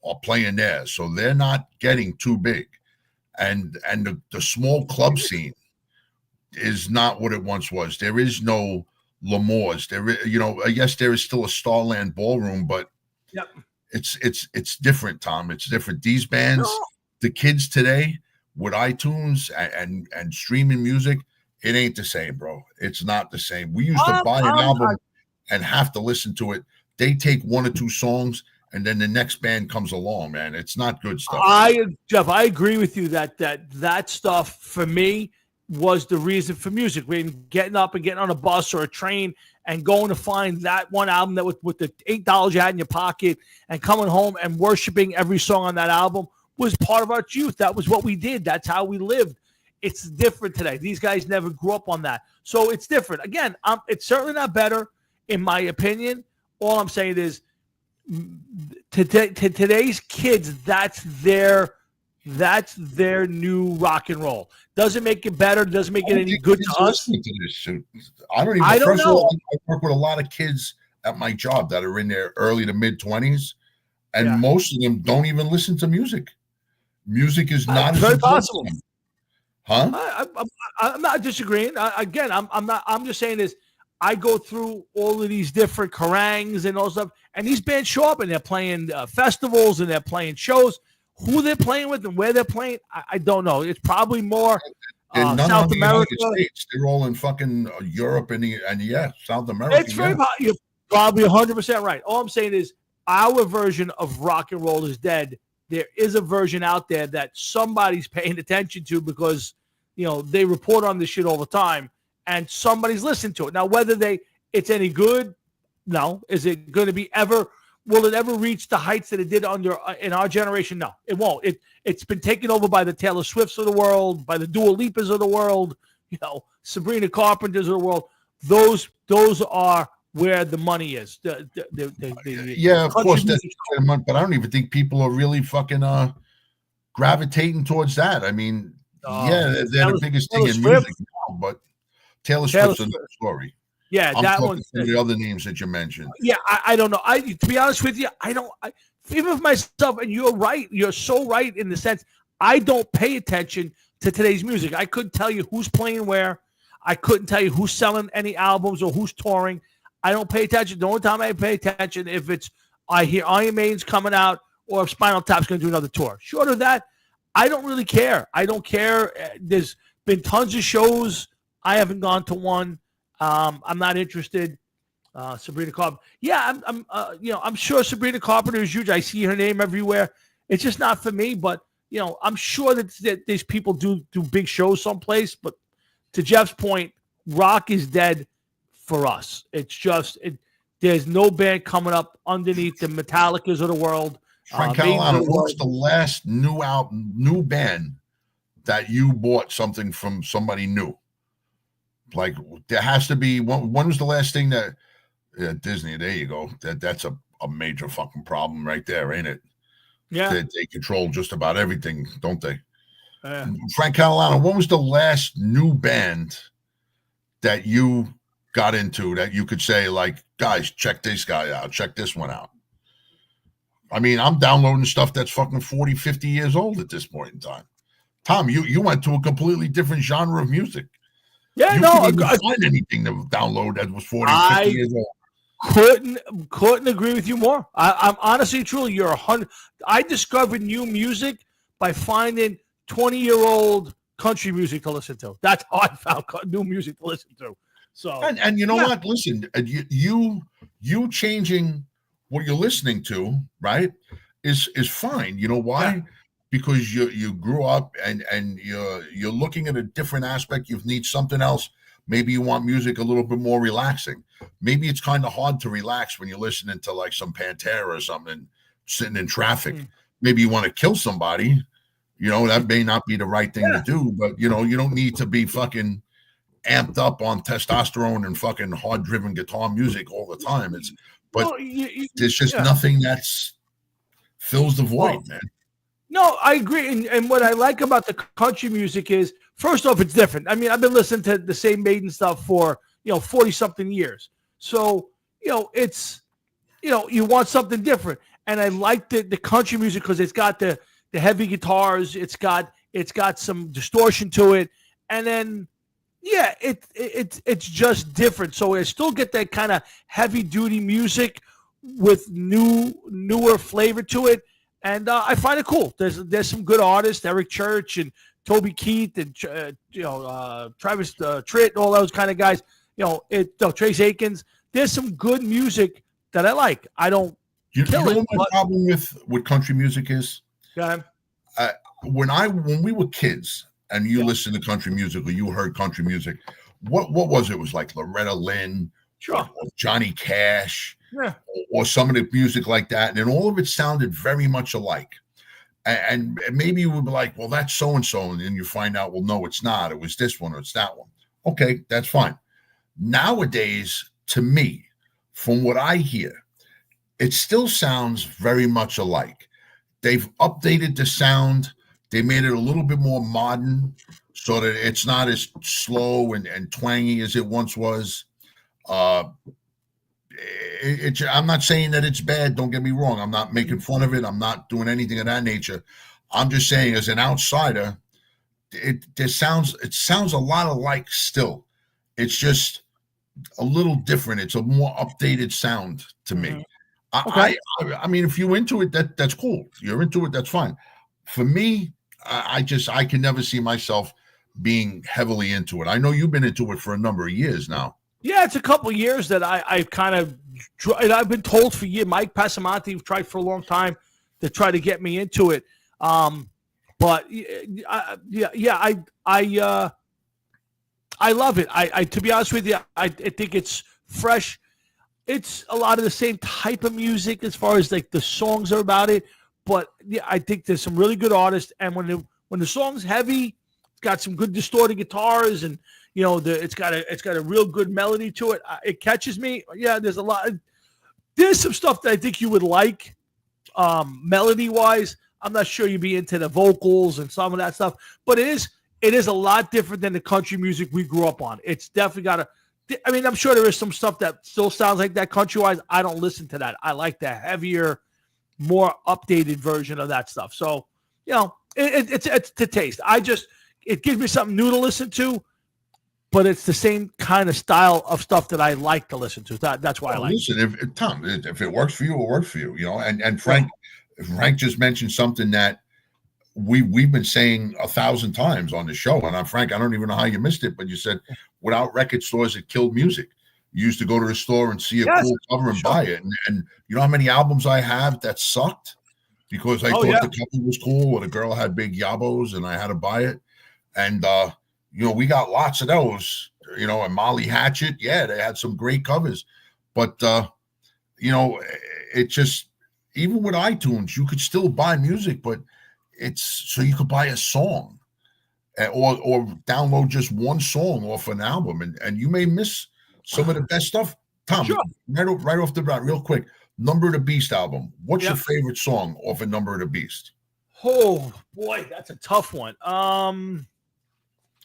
are playing there, so they're not getting too big, and the small club scene is not what it once was. There is no L'Amour's. Yes, there is still a Starland Ballroom, but yep. It's different, Tom. It's different. These bands, the kids today with iTunes and streaming music, it ain't the same, bro. It's not the same. We used to buy an album and have to listen to it. They take one or two songs and then the next band comes along, man. It's not good stuff. Jeff, I agree with you that stuff for me was the reason for music. When getting up and getting on a bus or a train and going to find that one album that with the $8 you had in your pocket and coming home and worshiping every song on that album was part of our youth. That was what we did. That's how we lived. It's different today. These guys never grew up on that. So it's different. Again, it's certainly not better, in my opinion. All I'm saying is to today's kids, that's their new rock and roll. Doesn't make it better. Doesn't make it any good to us. I don't even. First of all, I work with a lot of kids at my job that are in their early to mid 20s, and most of them don't even listen to music. Music is not very possible. Huh? I'm not disagreeing. I'm not. I'm just saying is I go through all of these different Kerrangs and all stuff, and these bands show up and they're playing festivals and they're playing shows. Who they're playing with and where they're playing, I don't know. It's probably more South America. They're all in fucking Europe and South America. It's very you're probably 100% right. All I'm saying is our version of rock and roll is dead. There is a version out there that somebody's paying attention to because they report on this shit all the time, and somebody's listening to it. Now, whether it's any good, no. Is it going to be ever? Will it ever reach the heights that it did in our generation? No, it won't. It's been taken over by the Taylor Swifts of the world, by the Dua Lipas of the world, Sabrina Carpenters of the world. Those are where the money is. Of course, but I don't even think people are really fucking gravitating towards that. I mean, they're the biggest thing in music now, but Taylor Swift's another story. Yeah, I'm that one. The other names that you mentioned. Yeah, I don't know. To be honest with you, I don't. Even for myself, and you're right. You're so right in the sense I don't pay attention to today's music. I couldn't tell you who's playing where. I couldn't tell you who's selling any albums or who's touring. I don't pay attention. The only time I pay attention if I hear Iron Maiden's coming out or if Spinal Tap's going to do another tour. Short of that, I don't really care. I don't care. There's been tons of shows. I haven't gone to one. I'm not interested. Sabrina Carpenter. Yeah, I'm sure Sabrina Carpenter is huge. I see her name everywhere. It's just not for me. But I'm sure that these people do big shows someplace. But to Jeff's point, rock is dead for us. It's just there's no band coming up underneath the Metallicas of the world. Frank Carolina, what's the last new band that you bought something from somebody new? Like there has to be when was the last thing that Disney? There you go. That's a major fucking problem right there, ain't it? Yeah, they control just about everything, don't they? Yeah. Frank Carolina, when was the last new band that you got into that you could say like, guys, check this guy out, check this one out? I mean, I'm downloading stuff that's fucking 40, 50 years old at this point in time. Tom, you went to a completely different genre of music. Yeah, you no, couldn't find anything to download that was 40, 50 years old. Couldn't agree with you more. I'm honestly, truly, you're 100. I discovered new music by finding 20-year-old country music to listen to. That's how I found new music to listen to. So, and you know what? Listen, you changing what you're listening to, right? Is fine. You know why? Yeah. Because you grew up and you're looking at a different aspect. You need something else. Maybe you want music a little bit more relaxing. Maybe it's kind of hard to relax when you're listening to like some Pantera or something, sitting in traffic. Maybe you want to kill somebody. That may not be the right thing to do, but you don't need to be fucking amped up on testosterone and fucking hard driven guitar music all the time. There's just nothing that's fills the void, man. No, I agree. And what I like about the country music is, first off, it's different. I mean, I've been listening to the same Maiden stuff for 40 something years. So, it's, you want something different. And I like the country music because it's got the heavy guitars. It's got some distortion to it. And then, it's just different. So I still get that kind of heavy duty music with newer flavor to it. And I find it cool. There's some good artists, Eric Church and Toby Keith and Travis Tritt, all those kind of guys. Trace Aikens. There's some good music that I like. I don't. You know what my problem with country music is? When we were kids and you listened to country music or you heard country music, what was it? It was like Loretta Lynn, or Johnny Cash, or some of the music like that, and all of it sounded very much alike. And maybe you would be like, well, that's so and so, and then you find out, well, no, it's not. It was this one or it's that one. Okay, that's fine. Nowadays, to me, from what I hear, it still sounds very much alike. They've updated the sound. They made it a little bit more modern so that it's not as slow and twangy as it once was. I'm not saying that it's bad. Don't get me wrong. I'm not making fun of it. I'm not doing anything of that nature. I'm just saying, as an outsider, it sounds a lot alike still. It's just a little different. It's a more updated sound to me. I mean, if you're into it, that's cool. If you're into it, that's fine. For me, I can never see myself being heavily into it. I know you've been into it for a number of years now. Yeah, it's a couple of years that I've kind of tried. I've been told for years. Mike Passamonte tried for a long time to try to get me into it. But I love it. I to be honest with you, I think it's fresh. It's a lot of the same type of music as far as like the songs are about it. But yeah, I think there's some really good artists, and when the song's heavy, it's got some good distorted guitars, and it's got a real good melody to it. It catches me. Yeah, there's some stuff that I think you would like, melody wise. I'm not sure you'd be into the vocals and some of that stuff, but it is a lot different than the country music we grew up on. It's definitely I'm sure there is some stuff that still sounds like that country wise. I don't listen to that. I like the heavier, more updated version of that stuff. So, it's to taste. It gives me something new to listen to, but it's the same kind of style of stuff that I like to listen to. That's why I like it. Listen, Tom, if it works for you, it works for you. And Frank just mentioned something that we've been saying 1,000 times on the show. And Frank, I don't even know how you missed it, but you said without record stores, it killed music. You used to go to the store and see a cool cover and buy it. And you know how many albums I have that sucked because I thought the cover was cool or the girl had big yabos and I had to buy it. And, we got lots of those, and Molly Hatchet. Yeah, they had some great covers. But, it just, even with iTunes, you could still buy music, but it's so you could buy a song or download just one song off an album. And you may miss some of the best stuff. Tom, right off the bat, real quick, Number of the Beast album. What's your favorite song off of Number of the Beast? Oh boy, that's a tough one.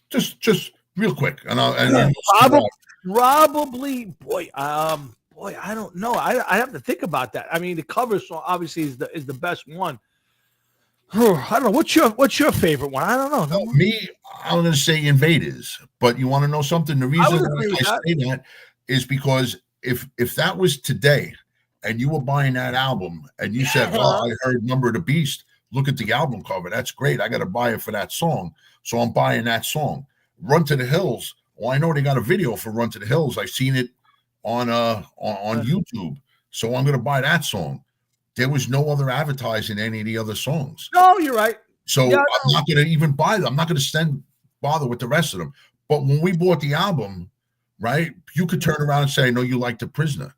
Just real quick, probably, boy, I don't know. I have to think about that. I mean, the cover song obviously is the best one. I don't know. What's your favorite one? I don't know. No, me, I'm going to say Invaders. But you want to know something? The reason I say that is because if that was today, and you were buying that album, and you said, "Well, I heard Number of the Beast. Look at the album cover. That's great. I got to buy it for that song." So I'm buying that song. Run to the Hills. Well, I know they got a video for Run to the Hills. I've seen it on YouTube. So I'm going to buy that song. There was no other advertising any of the other songs. No, you're right. So I'm not going to even buy them. I'm not going to bother with the rest of them. But when we bought the album, right, you could turn around and say, "I know you like The Prisoner.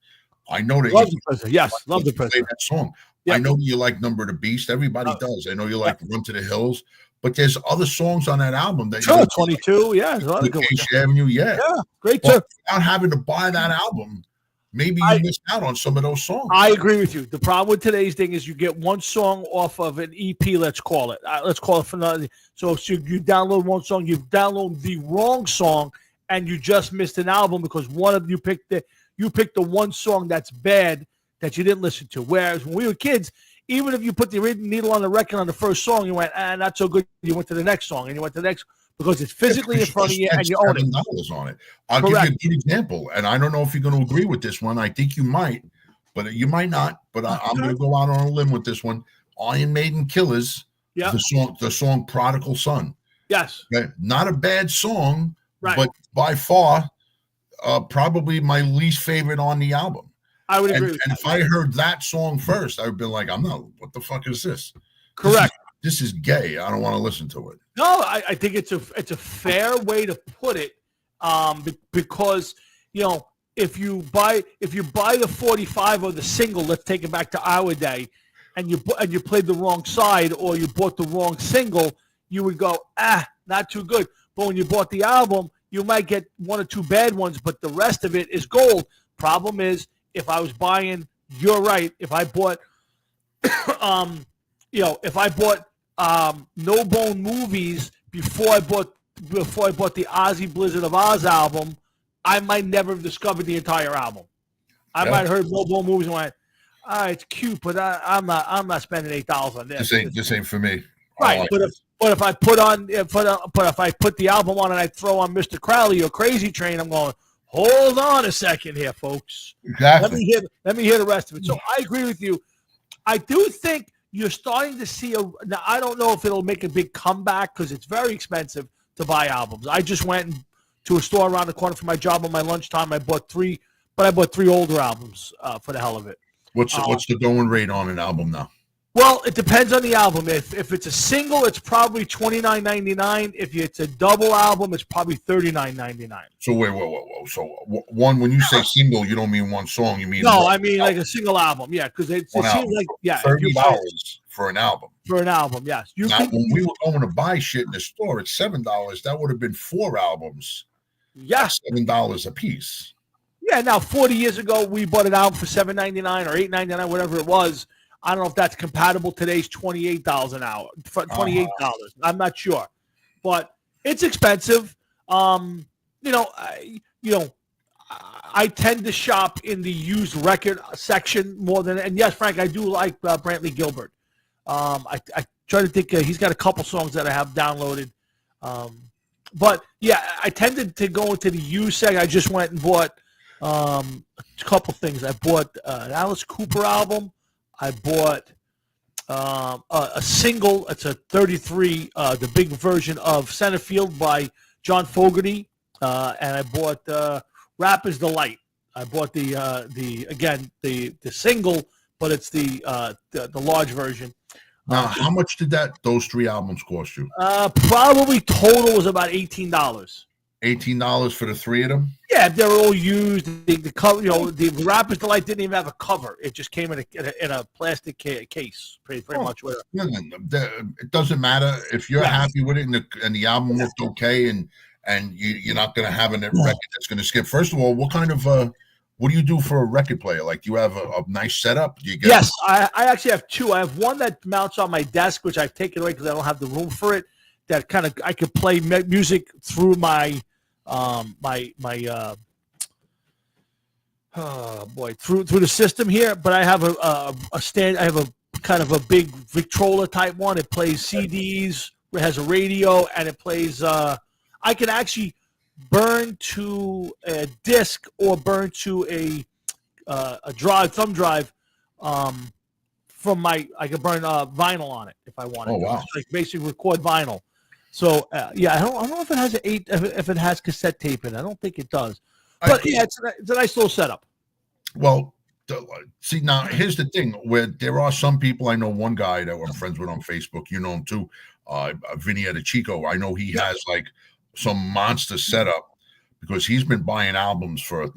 I know that love The Prisoner. Yes, love The Prisoner. That song. Yep. I know you like Number of the Beast. Everybody does. I know you like Run to the Hills. but there's other songs on that album that Sure, 22. Yeah, there's a lot of good ones. Acacia Avenue, yeah. Yeah, great Well, too. without having to buy that album, maybe you missed out on some of those songs. I agree with you. The problem with today's thing is you get one song off of an EP. Let's call it. Let's call it for nothing. So you download one song, you download the wrong song, and you just missed an album because one of you picked the one song that's bad that you didn't listen to. Whereas when we were kids, even if you put the needle on the record on the first song, you went, not so good. You went to the next song, and you went to the next because it's physically in front of you and you own it. On it. I'll give you a good example, and I don't know if you're going to agree with this one. I think you might, but you might not. But I'm going to go out on a limb with this one. Iron Maiden Killers, the song "Prodigal Son." Yes, okay? Not a bad song, right. But by far, probably my least favorite on the album. I would agree with that. And if I heard that song first, I would be like, what the fuck is this? Correct. This is gay. I don't want to listen to it. No, I think it's a fair way to put it, because if you buy the 45 or the single, let's take it back to our day, and you played the wrong side or you bought the wrong single, you would go not too good. But when you bought the album, you might get one or two bad ones, but the rest of it is gold. Problem is, if I was buying, you're right. If I bought, No Bone Movies before I bought the Ozzy Blizzard of Oz album, I might never have discovered the entire album. I might have heard No Bone Movies and went, it's cute, but I'm not spending $8 on this. This ain't for me. Right, but if I put if I put the album on and I throw on Mr. Crowley or Crazy Train, I'm going, hold on a second here, folks. Exactly. Let me hear the rest of it. So I agree with you. I do think you're starting to see now, I don't know if it'll make a big comeback because it's very expensive to buy albums. I just went to a store around the corner from my job on my lunchtime. I bought three older albums for the hell of it. What's the going rate on an album now? Well, it depends on the album. If it's a single, it's probably $29.99. If it's a double album, it's probably $39.99. So wait. So when you say single, you don't mean one song. You mean I mean like a single album. Yeah, because it seems like $30 for an album. For an album, yes. When we were going to buy shit in the store at $7, that would have been 4 albums. Yes, $7 a piece. Yeah. Now, 40 years ago, we bought an album for $7.99 or $8.99, whatever it was. I don't know if that's compatible today's $28 an hour. $28. I'm not sure, but it's expensive. I tend to shop in the used record section more than. And yes, Frank, I do like Brantley Gilbert. I try to think. He's got a couple songs that I have downloaded. But yeah, I tended to go into the used section. I just went and bought a couple things. I bought an Alice Cooper album. I bought a single. It's a 33, the big version of Centerfield by John Fogerty, and I bought Rapper's Delight. I bought the single, but it's the large version. Now, how much did those 3 albums cost you? Probably total was about $18. $18 for the 3 of them? Yeah, they're all used. The cover, the Rapper's Delight didn't even have a cover. It just came in a plastic case, pretty much. It doesn't matter if you're happy with it and the album looked okay, and you're not going to have a record that's going to skip. First of all, what do you do for a record player? Like, do you have a nice setup? Do you get yes, I actually have 2. I have one that mounts on my desk, which I've taken away because I don't have the room for it. That kind of I could play music through my through the system here. But I have a stand. I have a kind of a big Victrola type one. It plays CDs. It has a radio, and it plays. I can actually burn to a disc or burn to a thumb drive. From I can burn vinyl on it if I wanted. Oh wow! Like basically record vinyl. So I don't know if it has if it has cassette tape in it. I don't think it does. But it's a nice little setup. Well, see now here's the thing: where there are some people. I know one guy that I'm friends with on Facebook. You know him too, Vinny Chico. I know he has like some monster setup because he's been buying albums for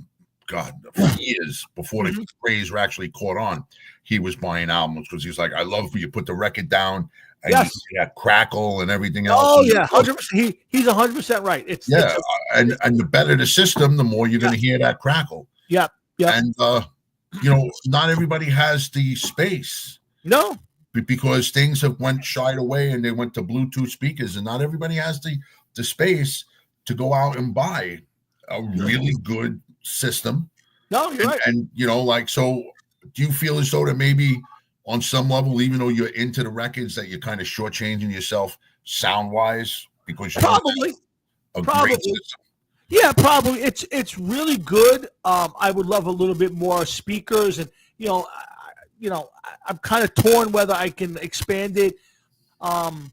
years before the craze actually caught on. He was buying albums because he's like, I love when you put the record down And Yes. you got Crackle and everything else. Oh And yeah, 100%. He's 100% right. It's yeah, and the better the system, the more you're going to hear that crackle. Yeah. And not everybody has the space. No. Because things have went shied away and they went to Bluetooth speakers, and not everybody has the space to go out and buy a really good system. No, you're right. And so do you feel as though that maybe on some level, even though you're into the records, that you're kind of shortchanging yourself sound wise because you Probably. a Probably. great system? Yeah, probably. It's really good. I would love a little bit more speakers, and I'm kind of torn whether I can expand it. I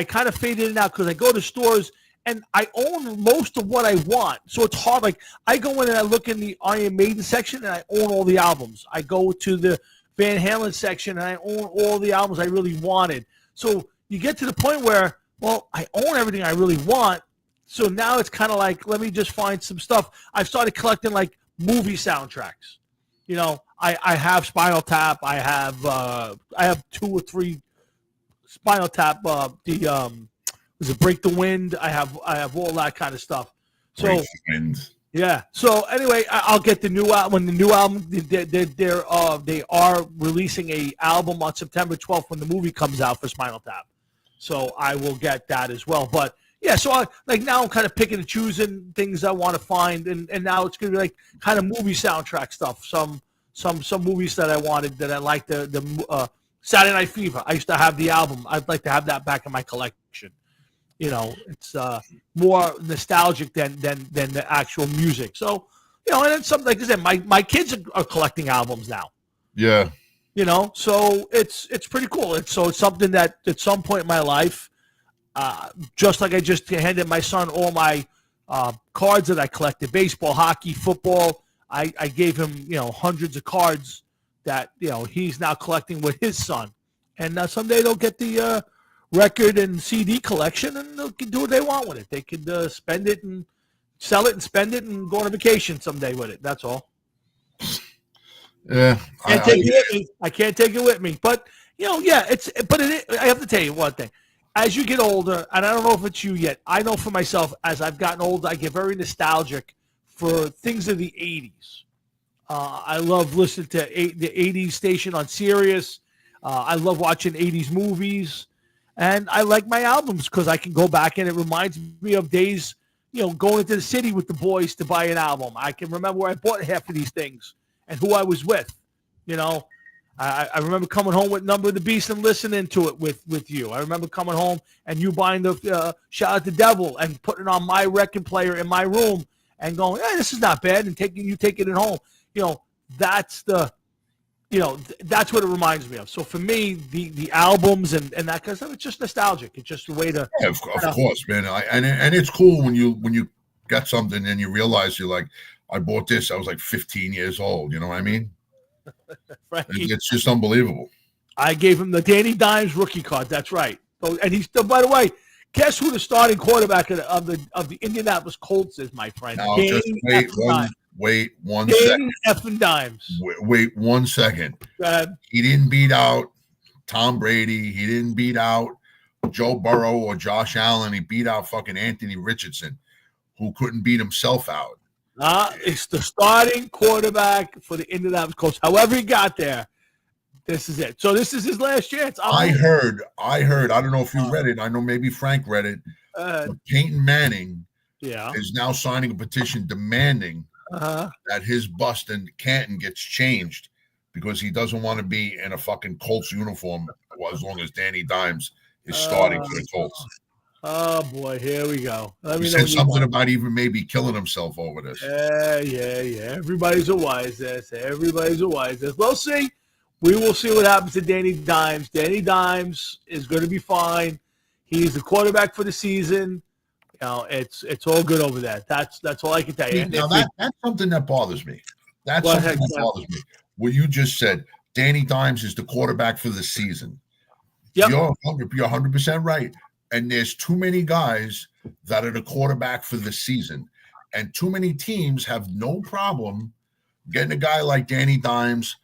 kind of fade in and out because I go to stores and I own most of what I want, so it's hard. Like I go in and I look in the Iron Maiden section and I own all the albums. I go to the Van Halen section and I own all the albums I really wanted. So you get to the point where, well, I own everything I really want. So now it's kind of like, let me just find some stuff. I've started collecting like movie soundtracks. I have Spinal Tap. I have 2 or 3 Spinal Tap. Was it Break the Wind? I have all that kind of stuff. So Break the Wind. Yeah. So anyway, I'll get the new album. When the new album, they are releasing a album on September 12th when the movie comes out for Spinal Tap. So I will get that as well. But yeah, so now I'm kind of picking and choosing things I want to find, and now it's gonna be like kind of movie soundtrack stuff. Some movies that I wanted that I like the Saturday Night Fever. I used to have the album. I'd like to have that back in my collection. It's more nostalgic than the actual music. So, and then something like I said, my kids are collecting albums now. Yeah. So it's pretty cool. It's something that at some point in my life, just like I just handed my son all my cards that I collected, baseball, hockey, football. I gave him, hundreds of cards that, he's now collecting with his son. And someday they'll get the record and CD collection, and they can do what they want with it. They could spend it and sell it and spend it and go on a vacation someday with it. That's all. Yeah, I can't take it with me. But I have to tell you one thing. As you get older, and I don't know if it's you yet, I know for myself, as I've gotten older, I get very nostalgic for things of the 80s. I love listening to the 80s station on Sirius. I love watching 80s movies. And I like my albums because I can go back and it reminds me of days, going into the city with the boys to buy an album. I can remember where I bought half of these things and who I was with. I remember coming home with Number of the Beast and listening to it with you. I remember coming home and you buying the Shout Out the Devil and putting it on my record player in my room and going, hey, this is not bad, and taking it home. That's that's what it reminds me of. So for me, the albums and that kind of stuff, it's just nostalgic. It's just a way to. Yeah, of course, man. And it's cool when you get something and you realize you're like, I bought this. I was like 15 years old. You know what I mean? Right. It's just unbelievable. I gave him the Danny Dimes rookie card. That's right. So, and he's still. By the way, guess who the starting quarterback of the Indianapolis Colts is, my friend? Now, Danny just wait one Danny second. effing Dimes. Wait 1 second. He didn't beat out Tom Brady. He didn't beat out Joe Burrow or Josh Allen. He beat out fucking Anthony Richardson, who couldn't beat himself out. It's the starting quarterback for the Indianapolis Colts. However he got there, this is it. So this is his last chance. I heard. I don't know if you read it. I know maybe Frank read it. Peyton Manning is now signing a petition demanding that his bust in Canton gets changed because he doesn't want to be in a fucking Colts uniform as long as Danny Dimes is starting for the Colts. Oh boy, here we go. He said something about even maybe killing himself over this. Yeah. Everybody's a wise ass. We'll see. We will see what happens to Danny Dimes. Danny Dimes is going to be fine. He's the quarterback for the season. It's all good over there. That's all I can tell you. Now that's something that bothers me. That's something that bothers me. What you just said, Danny Dimes is the quarterback for the season. Yep. You're 100% right. And there's too many guys that are the quarterback for the season. And too many teams have no problem getting a guy like Danny Dimes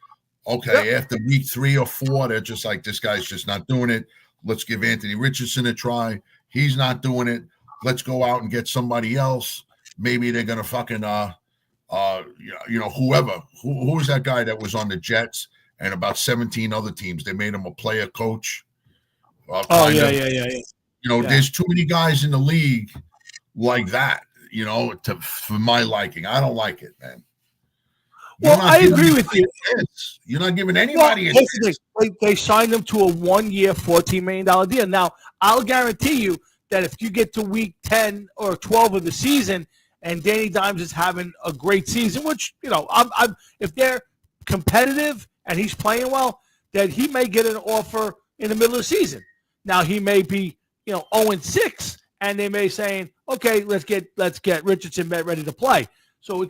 Okay, after week 3 or 4, they're just like, this guy's just not doing it. Let's give Anthony Richardson a try. He's not doing it. Let's go out and get somebody else. Maybe they're gonna fucking whoever. Who was that guy that was on the Jets and about 17 other teams? They made him a player coach. Yeah. There's too many guys in the league like that. For my liking, I don't like it, man. Well, I agree with you. You're not giving anybody a chance. They signed him to a 1-year, $14 million deal. Now, I'll guarantee you that if you get to week 10 or 12 of the season and Danny Dimes is having a great season, which, if they're competitive and he's playing well, that he may get an offer in the middle of the season. Now, he may be, 0-6, and they may saying, okay, let's get Richardson ready to play. So it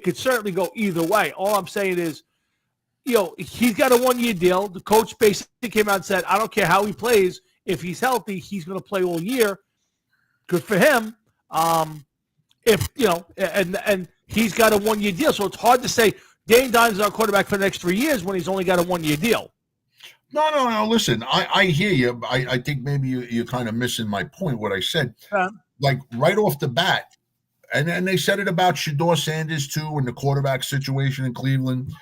could certainly go either way. All I'm saying is, he's got a 1-year deal. The coach basically came out and said, I don't care how he plays. If he's healthy, he's going to play all year. Good for him. And he's got a 1-year deal. So it's hard to say Danny Dimes is our quarterback for the next 3 years when he's only got a 1-year deal. No. Listen, I hear you. I think maybe you're kind of missing my point, what I said. Like right off the bat, and they said it about Shedeur Sanders too, and the quarterback situation in Cleveland.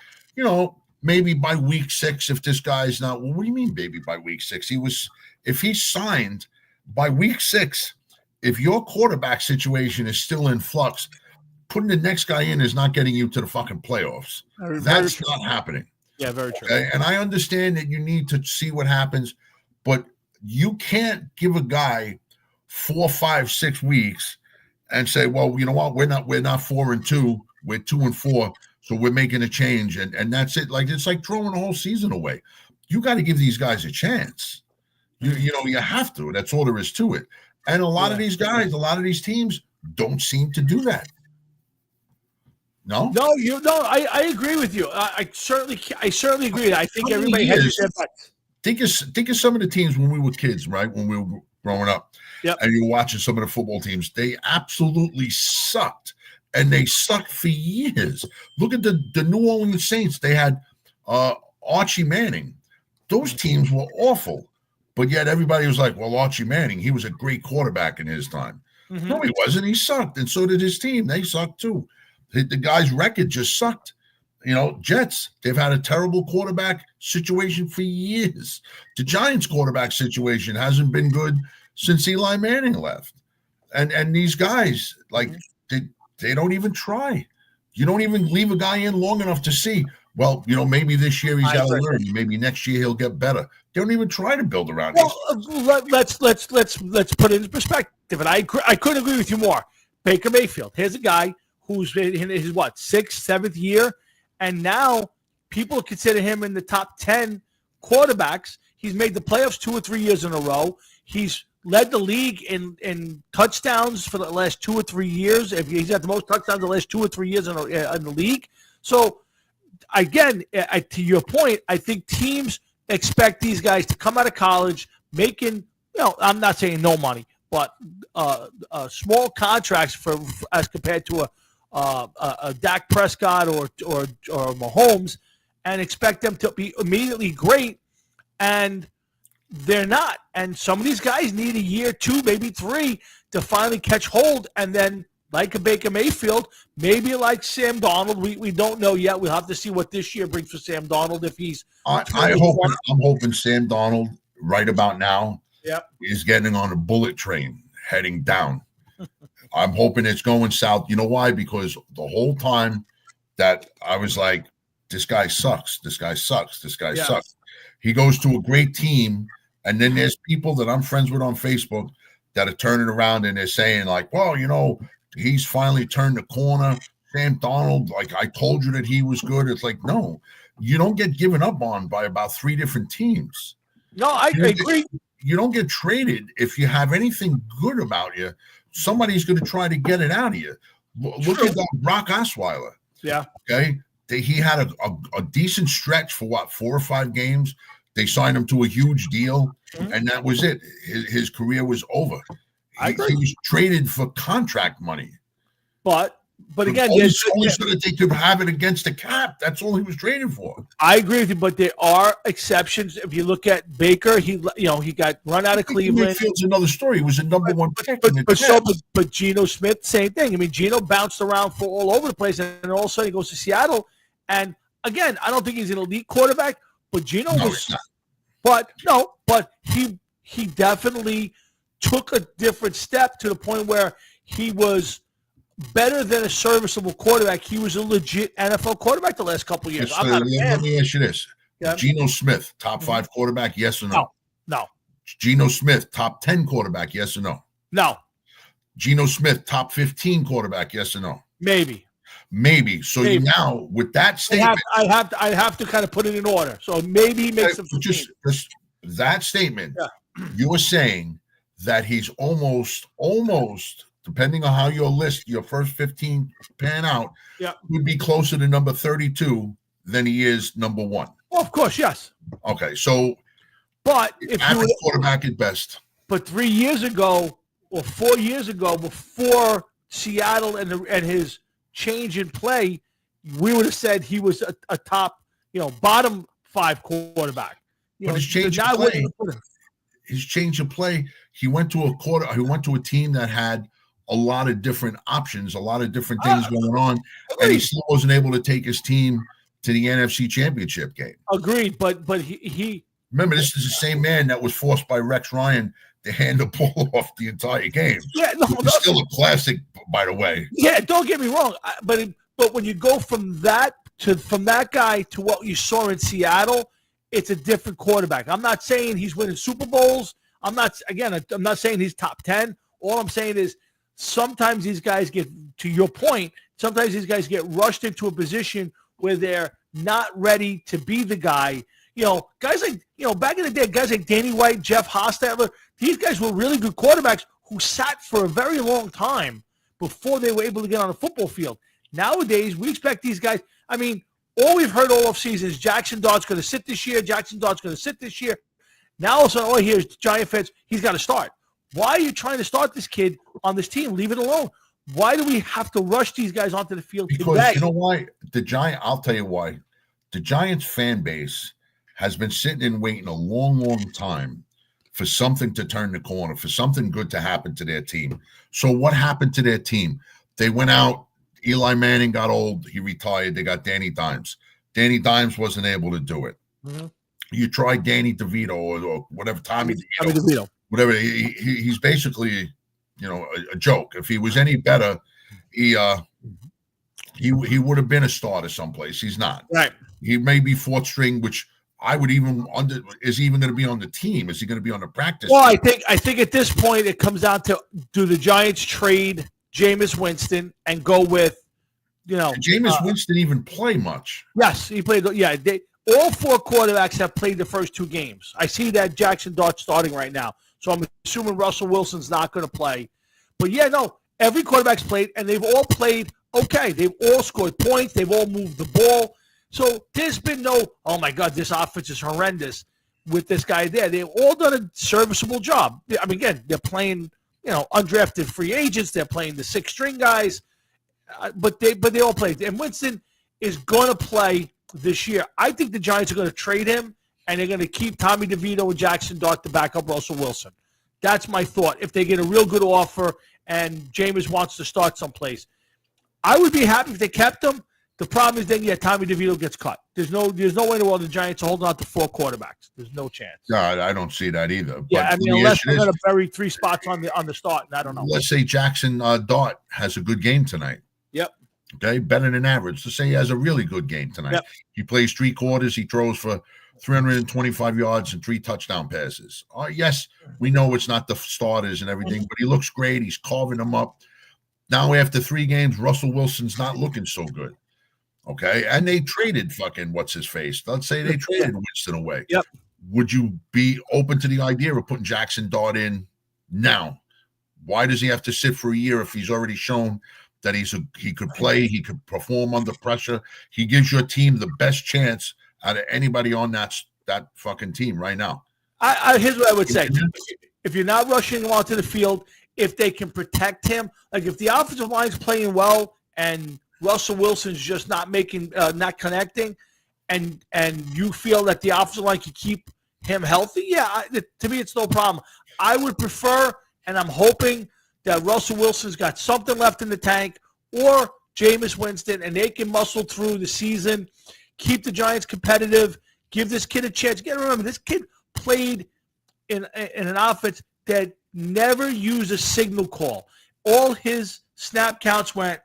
Maybe by week 6, if this guy's not. Well, what do you mean, maybe by week 6? If he's signed by week 6, if your quarterback situation is still in flux, putting the next guy in is not getting you to the fucking playoffs. That's not happening. Yeah, very true. Okay? And I understand that you need to see what happens, but you can't give a guy 4, 5, 6 weeks and say, well, you know what, we're not 4-2, we're 2-4, so we're making a change, and that's it. Like, it's like throwing the whole season away. You got to give these guys a chance. You have to. That's all there is to it. And a lot of these guys, a lot of these teams don't seem to do that. No, I agree with you. I certainly agree. I think everybody has their butts. Think of some of the teams when we were kids, right? When we were growing up, and you were watching some of the football teams. They absolutely sucked, and they sucked for years. Look at the New Orleans Saints. They had Archie Manning. Those teams were awful, but yet everybody was like, "Well, Archie Manning, he was a great quarterback in his time." Mm-hmm. No, he wasn't. He sucked, and so did his team. They sucked too. The guy's record just sucked. Jets, they've had a terrible quarterback situation for years. The Giants quarterback situation hasn't been good since Eli Manning left. And these guys, like, they don't even try. You don't even leave a guy in long enough to see, well, maybe this year he's got to learn. Maybe next year he'll get better. They don't even try to build around him. Well, let's put it into perspective. And I couldn't agree with you more. Baker Mayfield, here's a guy who's in his 6th, 7th year, and now people consider him in the top 10 quarterbacks. He's made the playoffs 2 or 3 years in a row. He's led the league in touchdowns for the last 2 or 3 years. If he's got the most touchdowns the last 2 or 3 years in the league. So, again, to your point, I think teams expect these guys to come out of college making, I'm not saying no money, but small contracts as compared to a Dak Prescott or Mahomes, and expect them to be immediately great, and they're not. And some of these guys need a year, 2, maybe 3 to finally catch hold, and then like a Baker Mayfield, maybe like Sam Darnold. We don't know yet. We'll have to see what this year brings for Sam Darnold if he's. I'm hoping Sam Darnold right about now. Yep. Is getting on a bullet train heading down. I'm hoping it's going south. You know why? Because the whole time that I was like, this guy sucks. This guy sucks. This guy sucks. He goes to a great team, and then there's people that I'm friends with on Facebook that are turning around and they're saying like, well, he's finally turned the corner. Sam Darnold, like I told you that he was good. It's like, no, you don't get given up on by about 3 different teams. No, I agree. You don't get traded if you have anything good about you. Somebody's going to try to get it out of you. Look at that Brock Osweiler. Yeah. Okay. He had a decent stretch for 4 or 5 games. They signed him to a huge deal, and that was it. His career was over. He was traded for contract money. But But again, only so that they could have it against the cap. That's all he was training for. I agree with you, but there are exceptions. If you look at Baker, he got run out of Cleveland. Mayfield's another story. He was a number one pick. But Geno Smith, same thing. I mean, Geno bounced around for all over the place, and all of a sudden he goes to Seattle. And again, I don't think he's an elite quarterback, but Geno was. But he definitely took a different step to the point where he was better than a serviceable quarterback. He was a legit NFL quarterback the last couple of years. Let me ask you this. Yeah. Geno Smith, top 5 quarterback, yes or no? No. Geno Smith, top 10 quarterback, yes or no? No. Geno Smith, top 15 quarterback, yes or no? Maybe. So maybe. Now, with that statement. I have to kind of put it in order. So maybe he makes just that statement, you were saying that he's almost, depending on how your first 15 pan out, would be closer to number 32 than he is number 1. Well, of course, yes. Okay, so but if average quarterback at best. But 3 years ago or 4 years ago, before Seattle and his change in play, we would have said he was a top, bottom 5 quarterback. But his change of play, he went to a team that had a lot of different options, a lot of different things going on, and he still wasn't able to take his team to the NFC Championship game. Agreed, but he remember, this is the same man that was forced by Rex Ryan to hand the ball off the entire game. Yeah, still a classic, by the way. Yeah, don't get me wrong, but when you go from that guy to what you saw in Seattle, it's a different quarterback. I'm not saying he's winning Super Bowls. I'm not saying he's top 10. All I'm saying is sometimes these guys get, to your point, sometimes these guys get rushed into a position where they're not ready to be the guy. Guys like, back in the day, guys like Danny White, Jeff Hostetler, these guys were really good quarterbacks who sat for a very long time before they were able to get on the football field. Nowadays, we expect these guys, all we've heard all offseason is Jackson Dart's going to sit this year. Now all of a sudden, all I hear is Giant fans, he's got to start. Why are you trying to start this kid on this team? Leave it alone. Why do we have to rush these guys onto the field because today? You know why? I'll tell you why. The Giants fan base has been sitting and waiting a long, long time for something to turn the corner, for something good to happen to their team. So what happened to their team? They went out. Eli Manning got old. He retired. They got Danny Dimes. Danny Dimes wasn't able to do it. Mm-hmm. You tried Danny DeVito or whatever, Tommy DeVito. Whatever. He's basically, a joke. If he was any better, he would have been a starter someplace. He's not. Right. He may be 4th string, which I would is even going to be on the team. Is he going to be on the practice team? I think at this point it comes down to, do the Giants trade Jameis Winston and go with, Jameis Winston even play much. Yes, he played. Yeah, all 4 quarterbacks have played the first 2 games. I see that Jackson Dart starting right now, so I'm assuming Russell Wilson's not going to play. But every quarterback's played, and they've all played okay. They've all scored points. They've all moved the ball. So there's been no, oh my God, this offense is horrendous with this guy there. They've all done a serviceable job. Again, they're playing, undrafted free agents. They're playing the 6th-string guys, but they all played. And Winston is going to play this year. I think the Giants are going to trade him, and they're going to keep Tommy DeVito and Jackson Dart to back up Russell Wilson. That's my thought. If they get a real good offer and Jameis wants to start someplace, I would be happy if they kept him. The problem is then, Tommy DeVito gets cut. There's no way in the world the Giants are holding on to 4 quarterbacks. There's no chance. No, I don't see that either. Yeah, but unless they're going to bury 3 spots on the start, and I don't know. Let's say Jackson Dart has a good game tonight. Yep. Okay, better than average. Let's say he has a really good game tonight. Yep. He plays 3 quarters. He throws for 325 yards and 3 touchdown passes. Yes, we know it's not the starters and everything, but he looks great. He's carving them up. Now, after 3 games, Russell Wilson's not looking so good. Okay, and they traded fucking what's-his-face. Let's say they traded Winston away. Yep. Would you be open to the idea of putting Jackson Dart in now? Why does he have to sit for a year if he's already shown that he could play, he could perform under pressure? He gives your team the best chance out of anybody on that fucking team right now. Here's what I would say. If you're not rushing him onto the field, if they can protect him, like if the offensive line's playing well and Russell Wilson's just not not connecting, and you feel that the offensive line can keep him healthy, to me it's no problem. I would prefer, and I'm hoping that Russell Wilson's got something left in the tank, or Jameis Winston, and they can muscle through the season, keep the Giants competitive, give this kid a chance. Again, remember, this kid played in an offense that never used a signal call. All his snap counts went,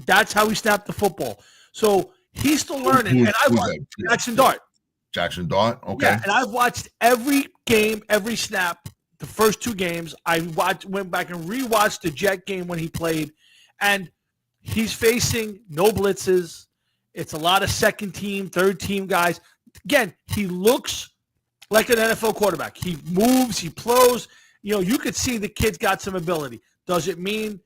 that's how he snapped the football. So he's still learning. And I watched Jackson Dart. Jackson Dart, okay. Yeah, and I've watched every game, every snap, the first 2 games. Went back and rewatched the Jet game when he played, and he's facing no blitzes. It's a lot of second team, third team guys. Again, he looks like an NFL quarterback. He moves, he flows. You could see the kid's got some ability. Does it mean,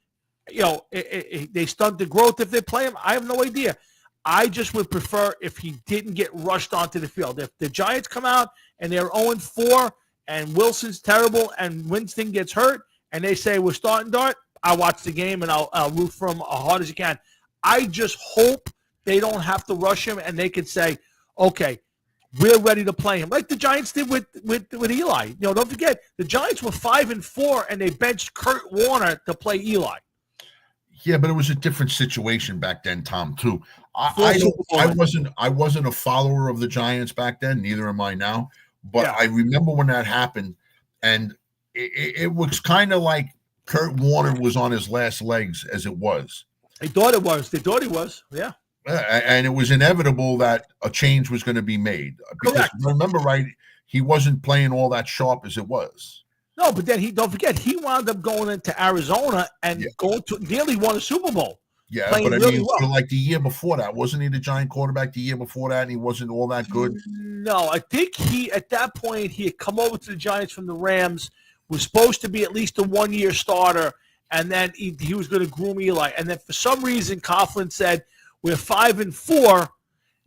they stunt the growth if they play him? I have no idea. I just would prefer if he didn't get rushed onto the field. If the Giants come out and they're 0-4 and Wilson's terrible and Winston gets hurt and they say we're starting Dart, I'll watch the game and I'll root for him as hard as you can. I just hope they don't have to rush him and they can say, okay, we're ready to play him, like the Giants did with Eli. Don't forget, the Giants were 5-4 and they benched Kurt Warner to play Eli. Yeah, but it was a different situation back then, Tom, too. I wasn't a follower of the Giants back then, neither am I now. But I remember when that happened, and it was kind of like Kurt Warner was on his last legs, as it was. They thought it was. They thought he was. Yeah. And it was inevitable that a change was going to be made. Because correct. Remember, right? He wasn't playing all that sharp as it was. No, but then don't forget, he wound up going into Arizona and going to nearly won a Super Bowl. Yeah, but I mean, for like the year before that, wasn't he the Giant quarterback the year before that, and he wasn't all that good? No, I think at that point, he had come over to the Giants from the Rams, was supposed to be at least a 1-year starter, and then he was going to groom Eli. And then for some reason, Coughlin said, we're 5-4.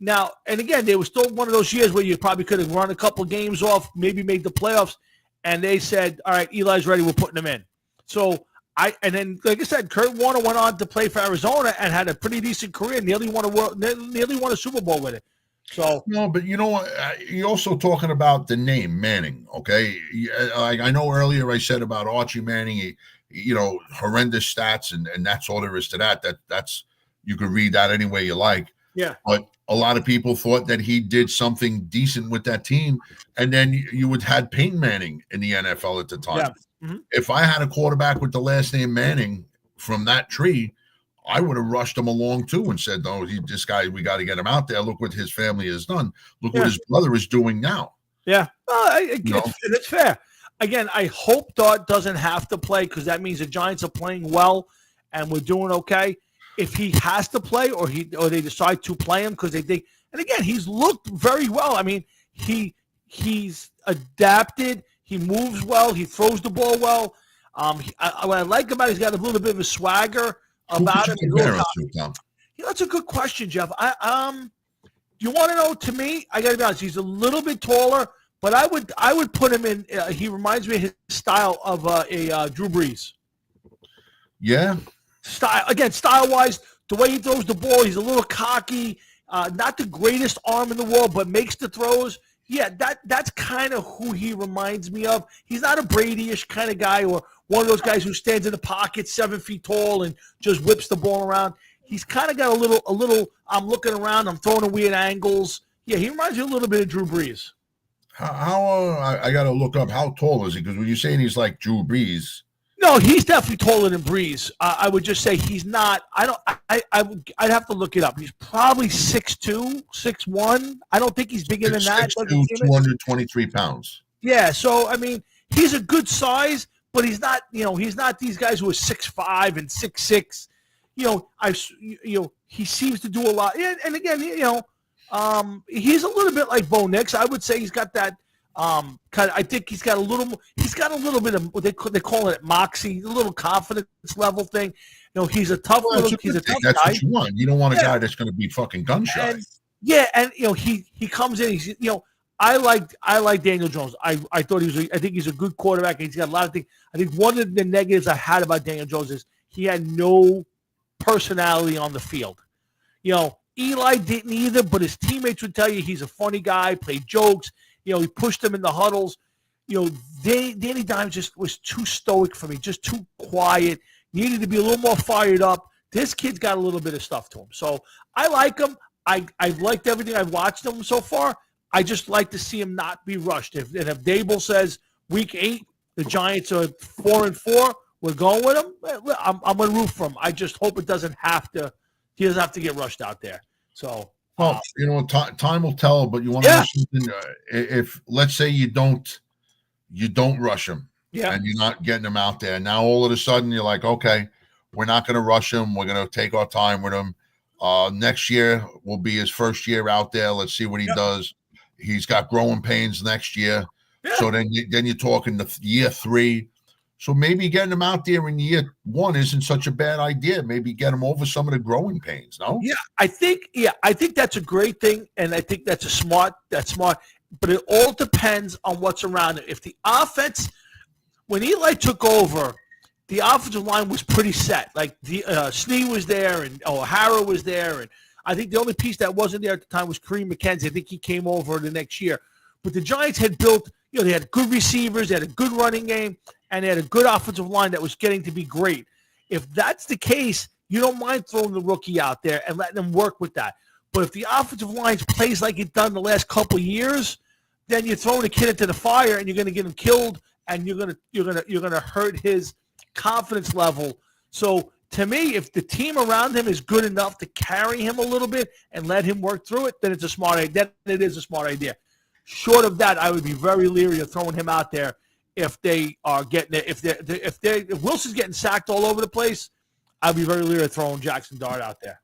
Now, and again, there was still one of those years where you probably could have run a couple games off, maybe made the playoffs, and they said, all right, Eli's ready, we're putting him in. So and then, like I said, Kurt Warner went on to play for Arizona and had a pretty decent career, nearly won a Super Bowl with it. So no, but you know what? You're also talking about the name Manning, okay? I know earlier I said about Archie Manning, horrendous stats, and that's all there is to that. That's you could read that any way you like. Yeah. But a lot of people thought that he did something decent with that team, and then you would had Peyton Manning in the NFL at the time. Yeah. Mm-hmm. If I had a quarterback with the last name Manning from that tree, I would have rushed him along too and said, "No, this guy, we got to get him out there. Look what his family has done. Look what his brother is doing now." Yeah, it's fair. Again, I hope Dart doesn't have to play because that means the Giants are playing well and we're doing okay. If he has to play or they decide to play him because they think, and again, he's looked very well. I mean, he's adapted. He moves well. He throws the ball well. What I like about it, he's got a little bit of a swagger about him. That's a good question, Jeff. You want to know? To me, I got to be honest. He's a little bit taller, but I would put him in. He reminds me of his style of a Drew Brees. Yeah. Style-wise, the way he throws the ball, he's a little cocky. Not the greatest arm in the world, but makes the throws. Yeah, that's kind of who he reminds me of. He's not a Brady-ish kind of guy or one of those guys who stands in the pocket 7 feet tall and just whips the ball around. He's kind of got a little, I'm looking around, I'm throwing at weird angles. Yeah, he reminds me a little bit of Drew Brees. I got to look up, how tall is he? Because when you're saying he's like Drew Brees. No, he's definitely taller than Brees. I would just say he's not. I'd have to look it up. He's probably 6'2", 6'1". I don't think he's bigger than that. 6'2", 223 pounds. Yeah, so I mean, he's a good size, but he's not. He's not these guys who are 6'5" and 6'6". He seems to do a lot. And again, he's a little bit like Bo Nix. I would say he's got that. I think he's got a little bit of what they call it moxie, a little confidence level thing. He's a tough tough guy. What you want. You don't want a guy that's going to be fucking gun shy. And he comes in. He's I like Daniel Jones. I thought I think he's a good quarterback. He's got a lot of things. I think one of the negatives I had about Daniel Jones is he had no personality on the field. Eli didn't either, but his teammates would tell you he's a funny guy, played jokes. He pushed them in the huddles. Danny Dimes just was too stoic for me, just too quiet. Needed to be a little more fired up. This kid's got a little bit of stuff to him. So I like him. I've liked everything I've watched him so far. I just like to see him not be rushed. If Dable says week 8, the Giants are 4-4, we're going with him, I'm going to root for him. I just hope it doesn't have to. He doesn't have to get rushed out there. So, time will tell. But you want to know something? If let's say you don't rush him, and you're not getting him out there. Now all of a sudden you're like, okay, we're not going to rush him. We're going to take our time with him. Next year will be his first year out there. Let's see what he does. He's got growing pains next year. Yeah. So then you're talking the year 3. So maybe getting him out there in year 1 isn't such a bad idea. Maybe get him over some of the growing pains. No? Yeah, I think that's a great thing, and I think that's smart. But it all depends on what's around it. If the offense, when Eli took over, the offensive line was pretty set. Like Snee was there, and O'Hara was there, and I think the only piece that wasn't there at the time was Kareem McKenzie. I think he came over the next year. But the Giants had built, they had good receivers, they had a good running game, and they had a good offensive line that was getting to be great. If that's the case, you don't mind throwing the rookie out there and letting them work with that. But if the offensive line plays like it's done the last couple of years, then you're throwing a kid into the fire and you're going to get him killed, and you're going to hurt his confidence level. So to me, if the team around him is good enough to carry him a little bit and let him work through it, then it's a smart idea. Then it is a smart idea. Short of that, I would be very leery of throwing him out there if they are getting it. If Wilson's getting sacked all over the place, I'd be very leery of throwing Jackson Dart out there.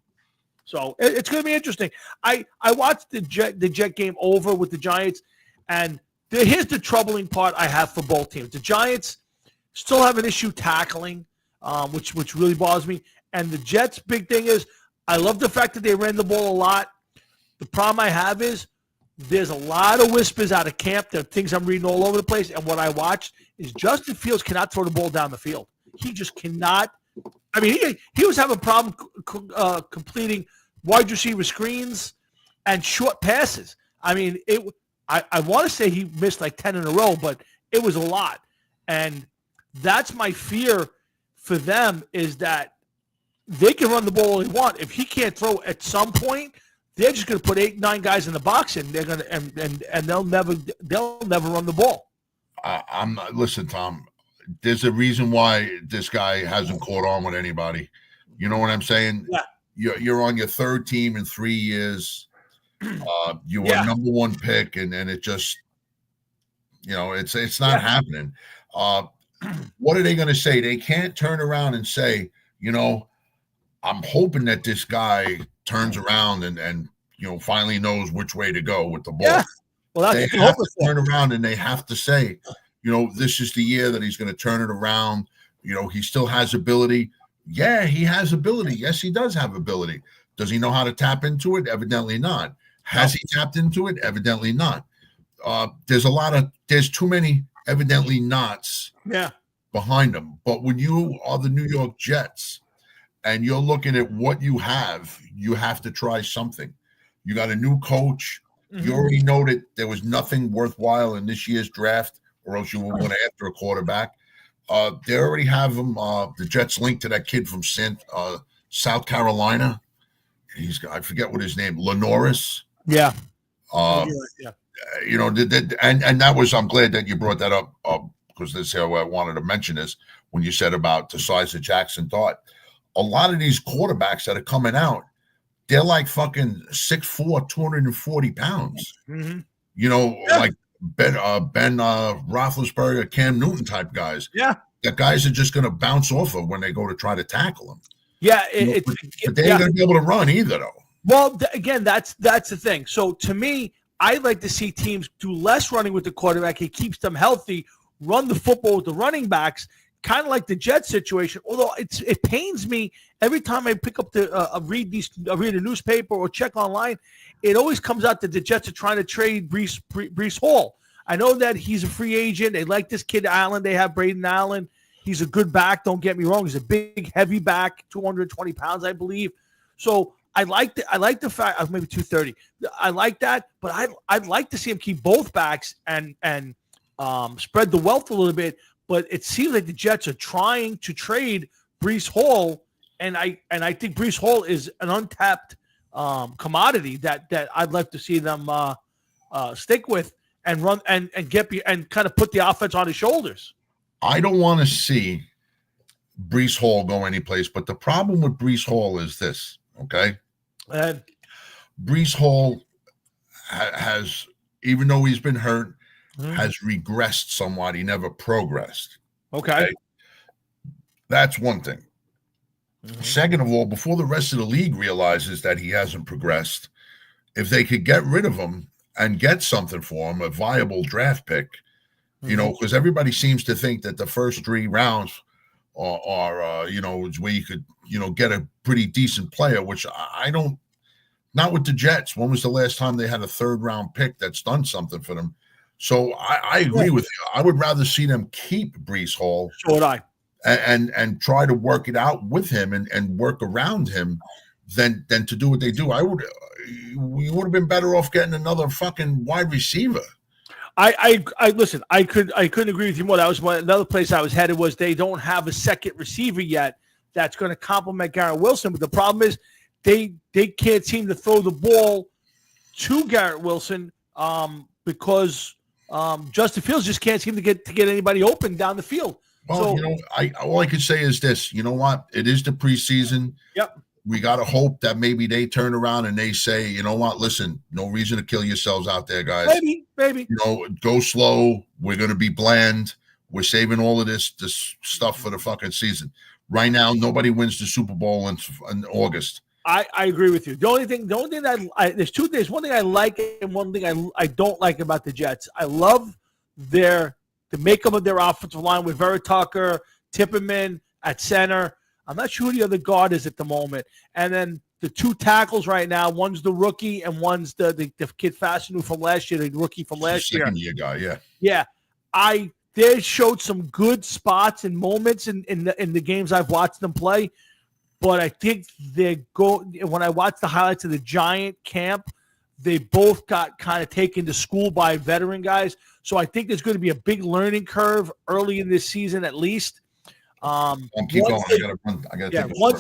So it's going to be interesting. I watched the Jet game over with the Giants, and here's the troubling part I have for both teams. The Giants still have an issue tackling, which really bothers me. And the Jets' big thing is, I love the fact that they ran the ball a lot. The problem I have is there's a lot of whispers out of camp. There are things I'm reading all over the place. And what I watched is Justin Fields cannot throw the ball down the field. He just cannot. I mean, he was having a problem completing wide receiver screens and short passes. I mean, I want to say he missed like 10 in a row, but it was a lot. And that's my fear for them, is that they can run the ball all they want. If he can't throw at some point, they're just going to put 8-9 guys in the box, and they're going to and they'll never run the ball. Listen, Tom. There's a reason why this guy hasn't caught on with anybody. You know what I'm saying? Yeah. You're on your 3rd team in 3 years. You were number 1 pick, and it just, it's not happening. What are they going to say? They can't turn around and say, I'm hoping that this guy turns around and finally knows which way to go with the ball. Yeah. Well, they have to turn around and they have to say, this is the year that he's going to turn it around. He still has ability. Yeah, he has ability. Yes, he does have ability. Does he know how to tap into it? Evidently not. Has he tapped into it? Evidently not. There's too many evidently nots behind him. But when you are the New York Jets and you're looking at what you have to try something. You got a new coach. Mm-hmm. You already know that there was nothing worthwhile in this year's draft, or else you were going after a quarterback. They already have him. The Jets linked to that kid from South Carolina. I forget what his name, Lenoris. Yeah. And that was, I'm glad that you brought that up because this is how I wanted to mention this when you said about the size of Jackson Dart. A lot of these quarterbacks that are coming out, they're like fucking 6'4", 240 pounds. Mm-hmm. Like Ben Roethlisberger, Cam Newton type guys. Yeah. That guys are just going to bounce off of when they go to try to tackle them. Yeah. But they ain't going to be able to run either, though. Well, again, that's the thing. So to me, I like to see teams do less running with the quarterback. It keeps them healthy, run the football with the running backs, kind of like the Jets situation. Although it pains me every time I pick up read a newspaper or check online, it always comes out that the Jets are trying to trade Breece Hall. I know that he's a free agent. They like this kid Allen. They have Braden Allen. He's a good back. Don't get me wrong. He's a big, heavy back, 220 pounds, I believe. So I like the fact maybe 230. I like that, but I'd like to see him keep both backs and spread the wealth a little bit. But it seems like the Jets are trying to trade Breece Hall, and I think Breece Hall is an untapped commodity that I'd like to see them stick with and run and kind of put the offense on his shoulders. I don't want to see Breece Hall go anyplace, but the problem with Breece Hall is this, okay? And Breece Hall has, even though he's been hurt, has regressed somewhat. He never progressed. Okay. That's one thing. Second of all, before the rest of the league realizes that he hasn't progressed, if they could get rid of him and get something for him, a viable draft pick, you know, because everybody seems to think that the first 3 rounds are you know, is where you could, you know, get a pretty decent player, which I don't, not with the Jets. When was the last time they had a 3rd round pick that's done something for them? So I agree with you. I would rather see them keep Breece Hall. So would I. And try to work it out with him and work around him than to do what they do. We would have been better off getting another fucking wide receiver. I listen. I couldn't agree with you more. That was another place I was headed. Was they don't have a second receiver yet that's going to complement Garrett Wilson. But the problem is they can't seem to throw the ball to Garrett Wilson because Justin Fields just can't seem to get anybody open down the field. Well, so, you know, all I could say is this. You know what? It is the preseason. Yep. We got to hope that maybe they turn around and they say, you know what? Listen, no reason to kill yourselves out there, guys. Maybe. You know, go slow. We're going to be bland. We're saving all of this stuff for the fucking season. Right now, nobody wins the Super Bowl in August. I agree with you. The only thing that there's 2 things. One thing I like and one thing I don't like about the Jets. I love the makeup of their offensive line with Vera Tucker, Tipperman at center. I'm not sure who the other guard is at the moment. And then the 2 tackles right now, one's the rookie and one's the kid Fassinu from last year, the rookie from last year. Second-year guy, yeah. Yeah. They showed some good spots and moments in the games I've watched them play. But I think when I watched the highlights of the Giant camp, they both got kind of taken to school by veteran guys. So I think there's going to be a big learning curve early in this season, at least. Keep going. I gotta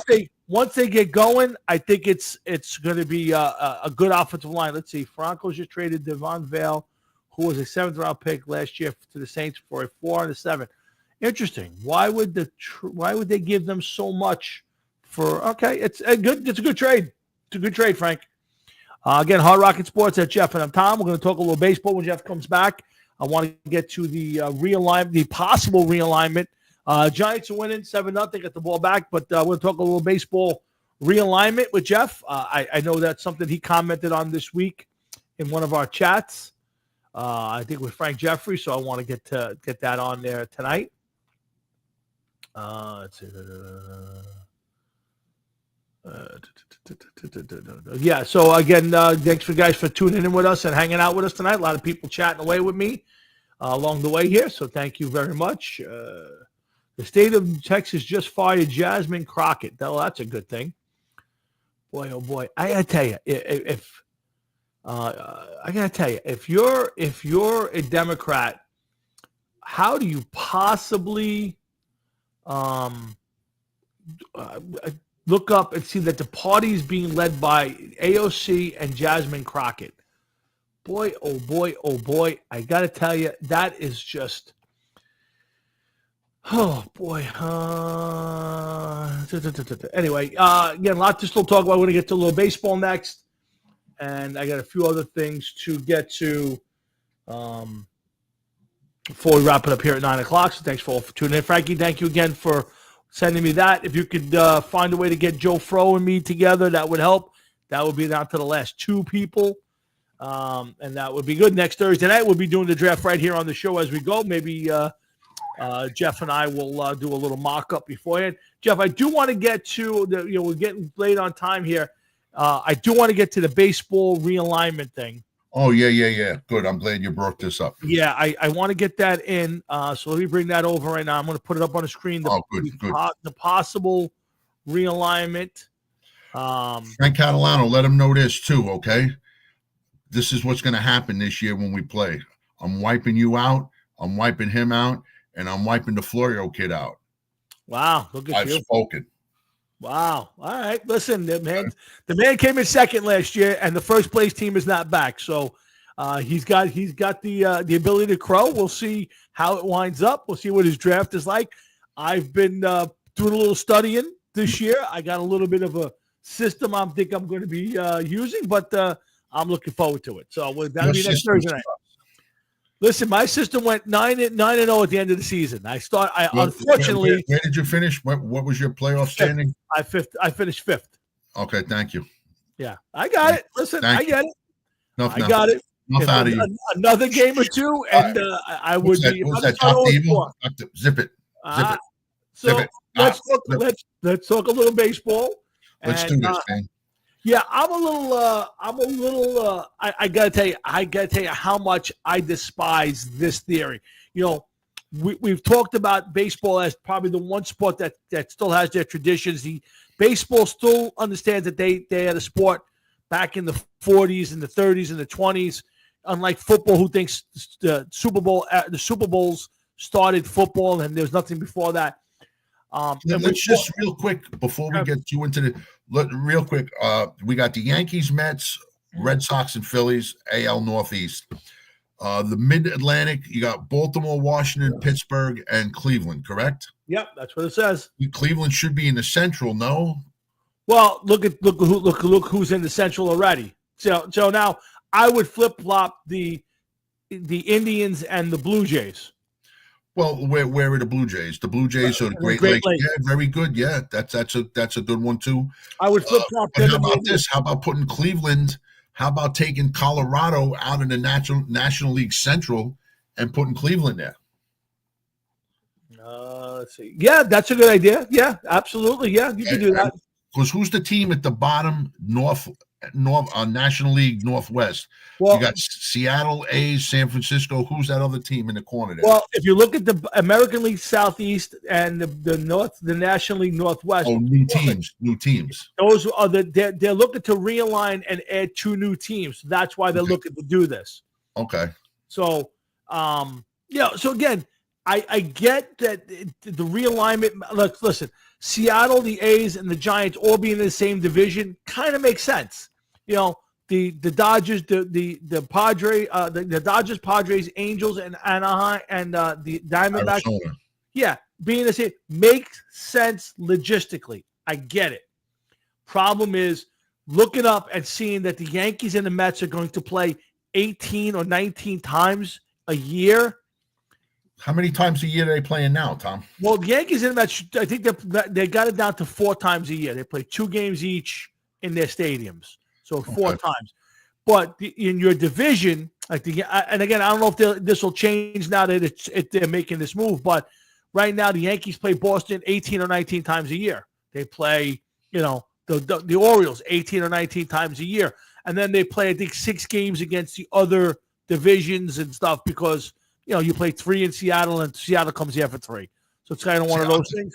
take once they get going, I think it's going to be a good offensive line. Let's see. Broncos just traded Devon Vale, who was a 7th round pick last year to the Saints for a 4 and a 7. Interesting. Why would they give them so much for? Okay, it's a good trade. It's a good trade, Frank. Again, Hard Rocket Sports at Jeff and I'm Tom. We're going to talk a little baseball when Jeff comes back. I want to get to the possible realignment. Giants are winning 7-0. Get the ball back, but we'll talk a little baseball realignment with Jeff. I know that's something he commented on this week in one of our chats. I think with Frank Jeffrey. So I want to get that on there tonight. Let's see. Yeah, so again, thanks for guys for tuning in with us and hanging out with us tonight. A lot of people chatting away with me along the way here, so thank you very much. The state of Texas just fired Jasmine Crockett. Well, that's a good thing. Boy, oh boy, I gotta tell you, if you're a Democrat, how do you possibly look up and see that the party is being led by AOC and Jasmine Crockett? Boy, oh boy, oh boy. I got to tell you, that is just, oh boy. Anyway, again, a lot to still talk about. We're going to get to a little baseball next. And I got a few other things to get to before we wrap it up here at 9 o'clock. So thanks for all for tuning in. Frankie, thank you again for sending me that. If you could find a way to get Joe Fro and me together, that would help. That would be down to the last 2 people. And that would be good. Next Thursday night, we'll be doing the draft right here on the show as we go. Maybe Jeff and I will do a little mock-up beforehand. Jeff, I do want to get to, we're getting late on time here. I do want to get to the baseball realignment thing. Oh, yeah. Good. I'm glad you brought this up. Yeah, I want to get that in. So let me bring that over right now. I'm going to put it up on the screen. The possible realignment. Frank Catalano, let him know this too, okay? This is what's going to happen this year when we play. I'm wiping you out. I'm wiping him out. And I'm wiping the Florio kid out. Wow, look at I've you. spoken. Wow. All right. Listen, the man came in second last year, and the first place team is not back. So he's got the ability to crow. We'll see how it winds up. We'll see what his draft is like. I've been doing a little studying this year. I got a little bit of a system I think I'm going to be using, but I'm looking forward to it. So that'll be next Thursday night. Listen, my system went 9-0 at the end of the season. Unfortunately, where did you finish? What was your playoff standing? I finished fifth. Okay, thank you. Yeah, I got it. Listen, I get it. I got it. Enough out of you. Another game or two, and I would be. Who's that? Top Evil? Zip it. So let's talk a little baseball. Let's do this, man. Yeah, I'm a little. I gotta tell you how much I despise this theory. You know, we've talked about baseball as probably the one sport that still has their traditions. The baseball still understands that they had a sport back in the 40s and the 30s and the 20s. Unlike football, who thinks the Super Bowls started football and there's nothing before that. Let's just real quick before we get too into real quick. We got the Yankees, Mets, Red Sox, and Phillies. AL Northeast. The Mid-Atlantic, you got Baltimore, Washington, Pittsburgh, and Cleveland. Correct? Yep, that's what it says. Cleveland should be in the Central. No. Well, look who's in the Central already. So now I would flip flop the Indians and the Blue Jays. Well, where are the Blue Jays? The Blue Jays are the Great Lakes. Yeah, very good. Yeah, that's a good one too. I would flip flop them. How about this? How about putting Cleveland? How about taking Colorado out of the National League Central and putting Cleveland there? Let's see. Yeah, that's a good idea. Yeah, absolutely. Yeah, you can do that. Because who's the team at the bottom North National League Northwest? Well, you got Seattle, A's, San Francisco. Who's that other team in the corner there? Well, if you look at the American League Southeast and the National League Northwest, new teams. Those are they're looking to realign and add two new teams. That's why they're looking to do this. Okay. So, so again, I get that the realignment. Listen, Seattle, the A's, and the Giants all being in the same division kind of makes sense. You know, the Dodgers, the Padres, the Dodgers, Padres, Angels, and Anaheim, and the Diamondbacks. Arizona. Yeah, being the same makes sense logistically. I get it. Problem is looking up and seeing that the Yankees and the Mets are going to play 18 or 19 times a year. How many times a year are they playing now, Tom? Well, the Yankees and the Mets, I think they got it down to 4 times a year. They play 2 games each in their stadiums, so 4 times. But in your division, and again, I don't know if this will change now that they're making this move. But right now, the Yankees play Boston 18 or 19 times a year. They play, the Orioles 18 or 19 times a year, and then they play, I think, 6 games against the other divisions and stuff because. You play 3 in Seattle, and Seattle comes here for 3. So it's kind of one of those things.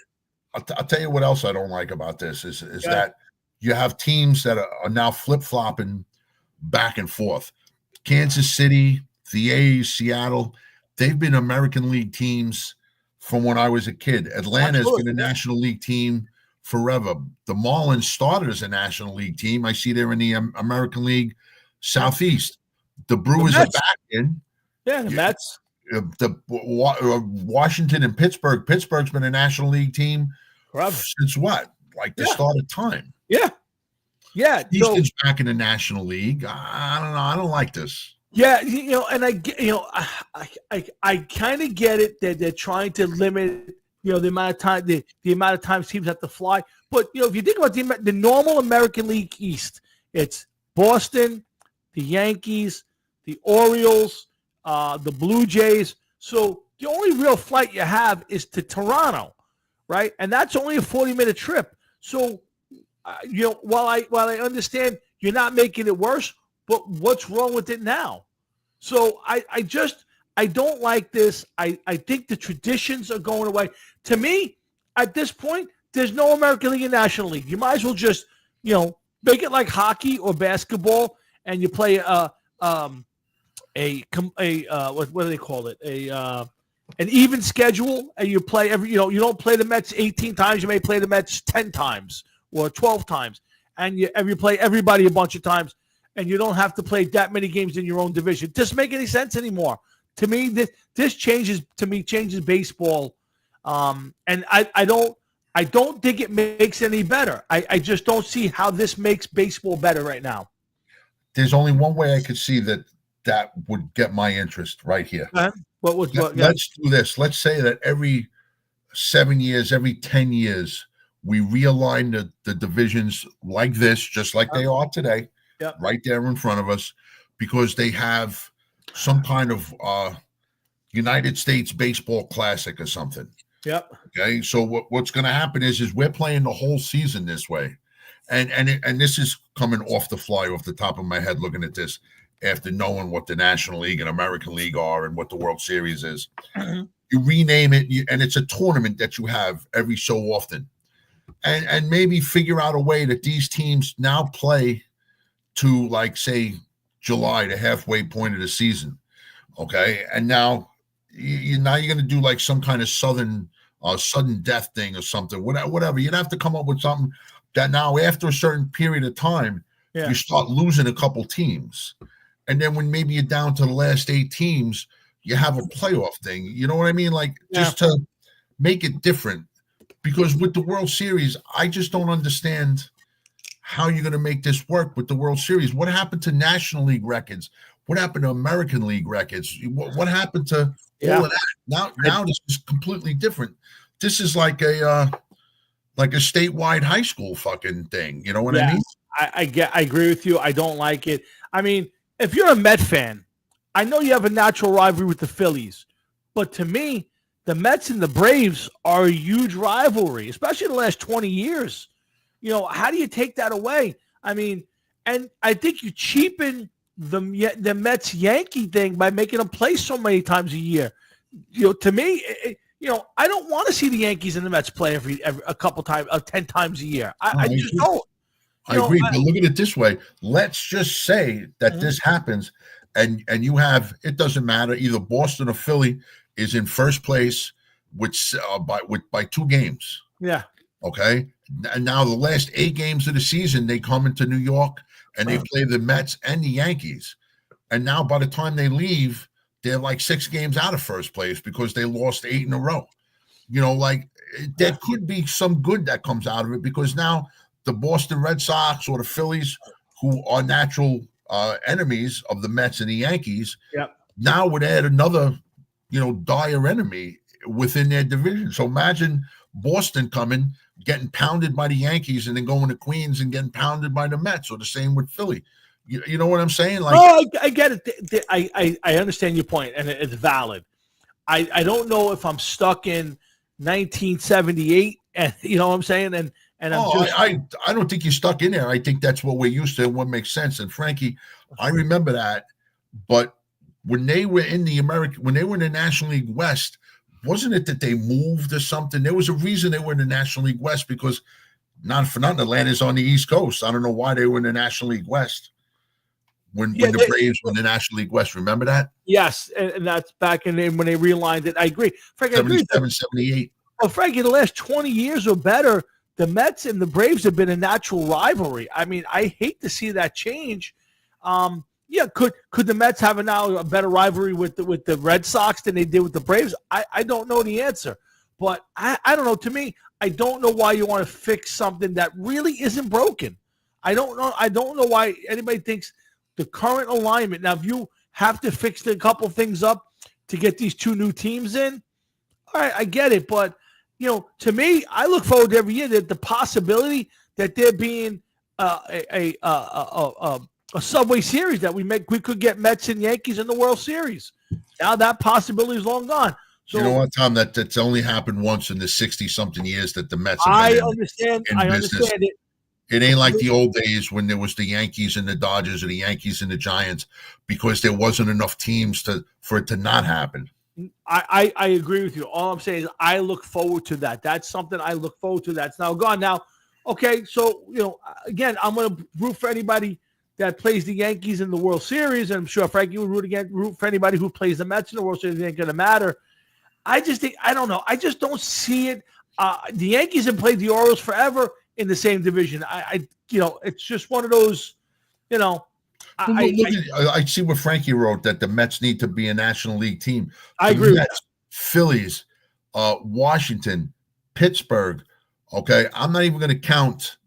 I'll tell you what else I don't like about this is that you have teams that are now flip-flopping back and forth. Kansas City, the A's, Seattle, they've been American League teams from when I was a kid. Atlanta has been a National League team forever. The Marlins started as a National League team. I see they're in the American League Southeast. The Brewers are back in. Yeah, the Mets. The Washington and Pittsburgh. Pittsburgh's been a National League team since what? Like the start of time. Yeah. Houston's back in the National League. I don't know. I don't like this. Yeah, and I kind of get it that they're trying to limit, the amount of time the amount of times teams have to fly. But if you think about the normal American League East, it's Boston, the Yankees, the Orioles. The Blue Jays. So the only real flight you have is to Toronto, right? And that's only a 40-minute trip. So, while I understand you're not making it worse, but what's wrong with it now? So I don't like this. I think the traditions are going away. To me, at this point, there's no American League and National League. You might as well just, make it like hockey or basketball, and you play what do they call it? An even schedule, and you play you don't play the Mets 18 times. You may play the Mets 10 times or 12 times, and you play everybody a bunch of times, and you don't have to play that many games in your own division. Doesn't make any sense anymore. To me, this changes baseball, and I don't think it makes any better. I just don't see how this makes baseball better right now. There's only one way I could see that would get my interest right here. Let's do this. Let's say that every 7 years, every 10 years, we realign the divisions like this, just like they are today, right there in front of us, because they have some kind of United States Baseball Classic or something. Yep. Okay. So what's going to happen is we're playing the whole season this way, and this is coming off the fly, off the top of my head, looking at this after knowing what the National League and American League are and what the World Series is. Mm-hmm. You rename it, and it's a tournament that you have every so often, and maybe figure out a way that these teams now play to, like, say, July, the halfway point of the season. Okay, and now you're going to do like some kind of sudden death thing or something, whatever. You'd have to come up with something that now, after a certain period of time, you start losing a couple teams, and then when maybe you're down to the last 8 teams, you have a playoff thing. You know what I mean? Like, just to make it different. Because with the World Series, I just don't understand how you're going to make this work with the World Series. What happened to National League records? What happened to American League records? What happened to all of that? Now this is completely different. This is like a statewide high school fucking thing. You know what I mean? I agree with you. I don't like it. I mean, if you're a Met fan, I know you have a natural rivalry with the Phillies, but to me, the Mets and the Braves are a huge rivalry, especially in the last 20 years. How do you take that away? I mean, and I think you cheapen the Mets Yankee thing by making them play so many times a year. To me, I don't want to see the Yankees and the Mets play every a couple times, 10 times a year. I just don't. I agree, but look at it this way. Let's just say that this happens, and you have, it doesn't matter, either Boston or Philly is in first place by 2 games. Yeah. Okay. And now the last 8 games of the season, they come into New York and they play the Mets and the Yankees. And now by the time they leave, they're like 6 games out of first place because they lost 8 in a row. There could be some good that comes out of it, because now the Boston Red Sox or the Phillies, who are natural enemies of the Mets and the Yankees, now would add another, dire enemy within their division. So imagine Boston coming, getting pounded by the Yankees, and then going to Queens and getting pounded by the Mets, or the same with Philly. You know what I'm saying? I get it. I understand your point, and it's valid. I don't know if I'm stuck in 1978, and you know what I'm saying, and I don't think you're stuck in there. I think that's what we're used to and what makes sense. And Frankie, I remember that, but when they were in the National League West, wasn't it that they moved or something? There was a reason they were in the National League West, because not for nothing, Atlanta's on the East Coast. I don't know why they were in the National League West when the Braves were in the National League West. Remember that? Yes, and that's back in when they realigned it. I agree. Frank, 77, 78. Well, Frankie, the last 20 years or better, the Mets and the Braves have been a natural rivalry. I mean, I hate to see that change. Could the Mets have now a better rivalry with the Red Sox than they did with the Braves? I don't know the answer, but I don't know. To me, I don't know why you want to fix something that really isn't broken. I don't know why anybody thinks the current alignment. Now, if you have to fix a couple things up to get these 2 new teams in, all right, I get it. But to me, I look forward to every year that the possibility that there being a Subway Series that we could get Mets and Yankees in the World Series. Now that possibility is long gone. So, you know what, Tom? That's only happened once in the 60-something years that the Mets have I been understand. in I business. understand it. It ain't like the old days when there was the Yankees and the Dodgers or the Yankees and the Giants, because there wasn't enough teams for it to not happen. I agree with you. All I'm saying is I look forward to that. That's something I look forward to. That's now gone. Now, okay, so again, I'm going to root for anybody that plays the Yankees in the World Series, and I'm sure Frankie would root for anybody who plays the Mets in the World Series. It ain't going to matter. I just think I don't know. I just don't see it. The Yankees have played the Orioles forever in the same division. It's just one of those, I see what Frankie wrote, that the Mets need to be a National League team. I agree with that. Phillies, Washington, Pittsburgh. Okay, I'm not even going to count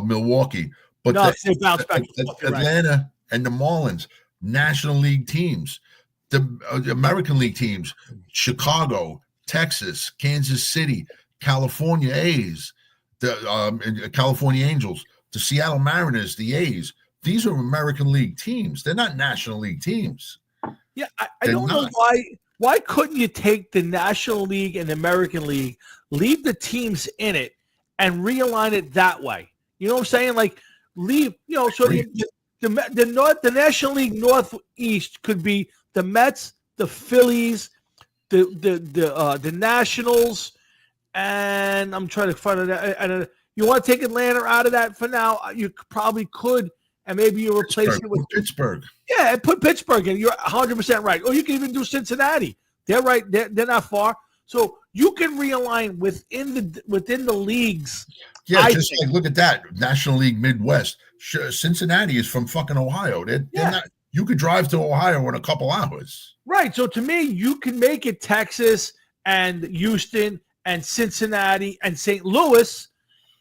Milwaukee, but they bounce back. Atlanta and the Marlins, National League teams. The American League teams: Chicago, Texas, Kansas City, California A's, the California Angels, the Seattle Mariners, the A's. These are American League teams. They're not National League teams. Yeah, I don't know why. Why couldn't you take the National League and the American League, leave the teams in it, and realign it that way? You know what I'm saying? Like leave. So the National League Northeast could be the Mets, the Phillies, the Nationals, and I'm trying to find it. You want to take Atlanta out of that for now? You probably could, and maybe you replace it with Pittsburgh. Yeah, and put Pittsburgh in. You're 100% right. Or you can even do Cincinnati. They're right. They're not far. So you can realign within the leagues. Yeah, like look at that National League Midwest. Cincinnati is from fucking Ohio. They're not. You could drive to Ohio in a couple hours. Right. So to me, you can make it Texas and Houston and Cincinnati and St. Louis,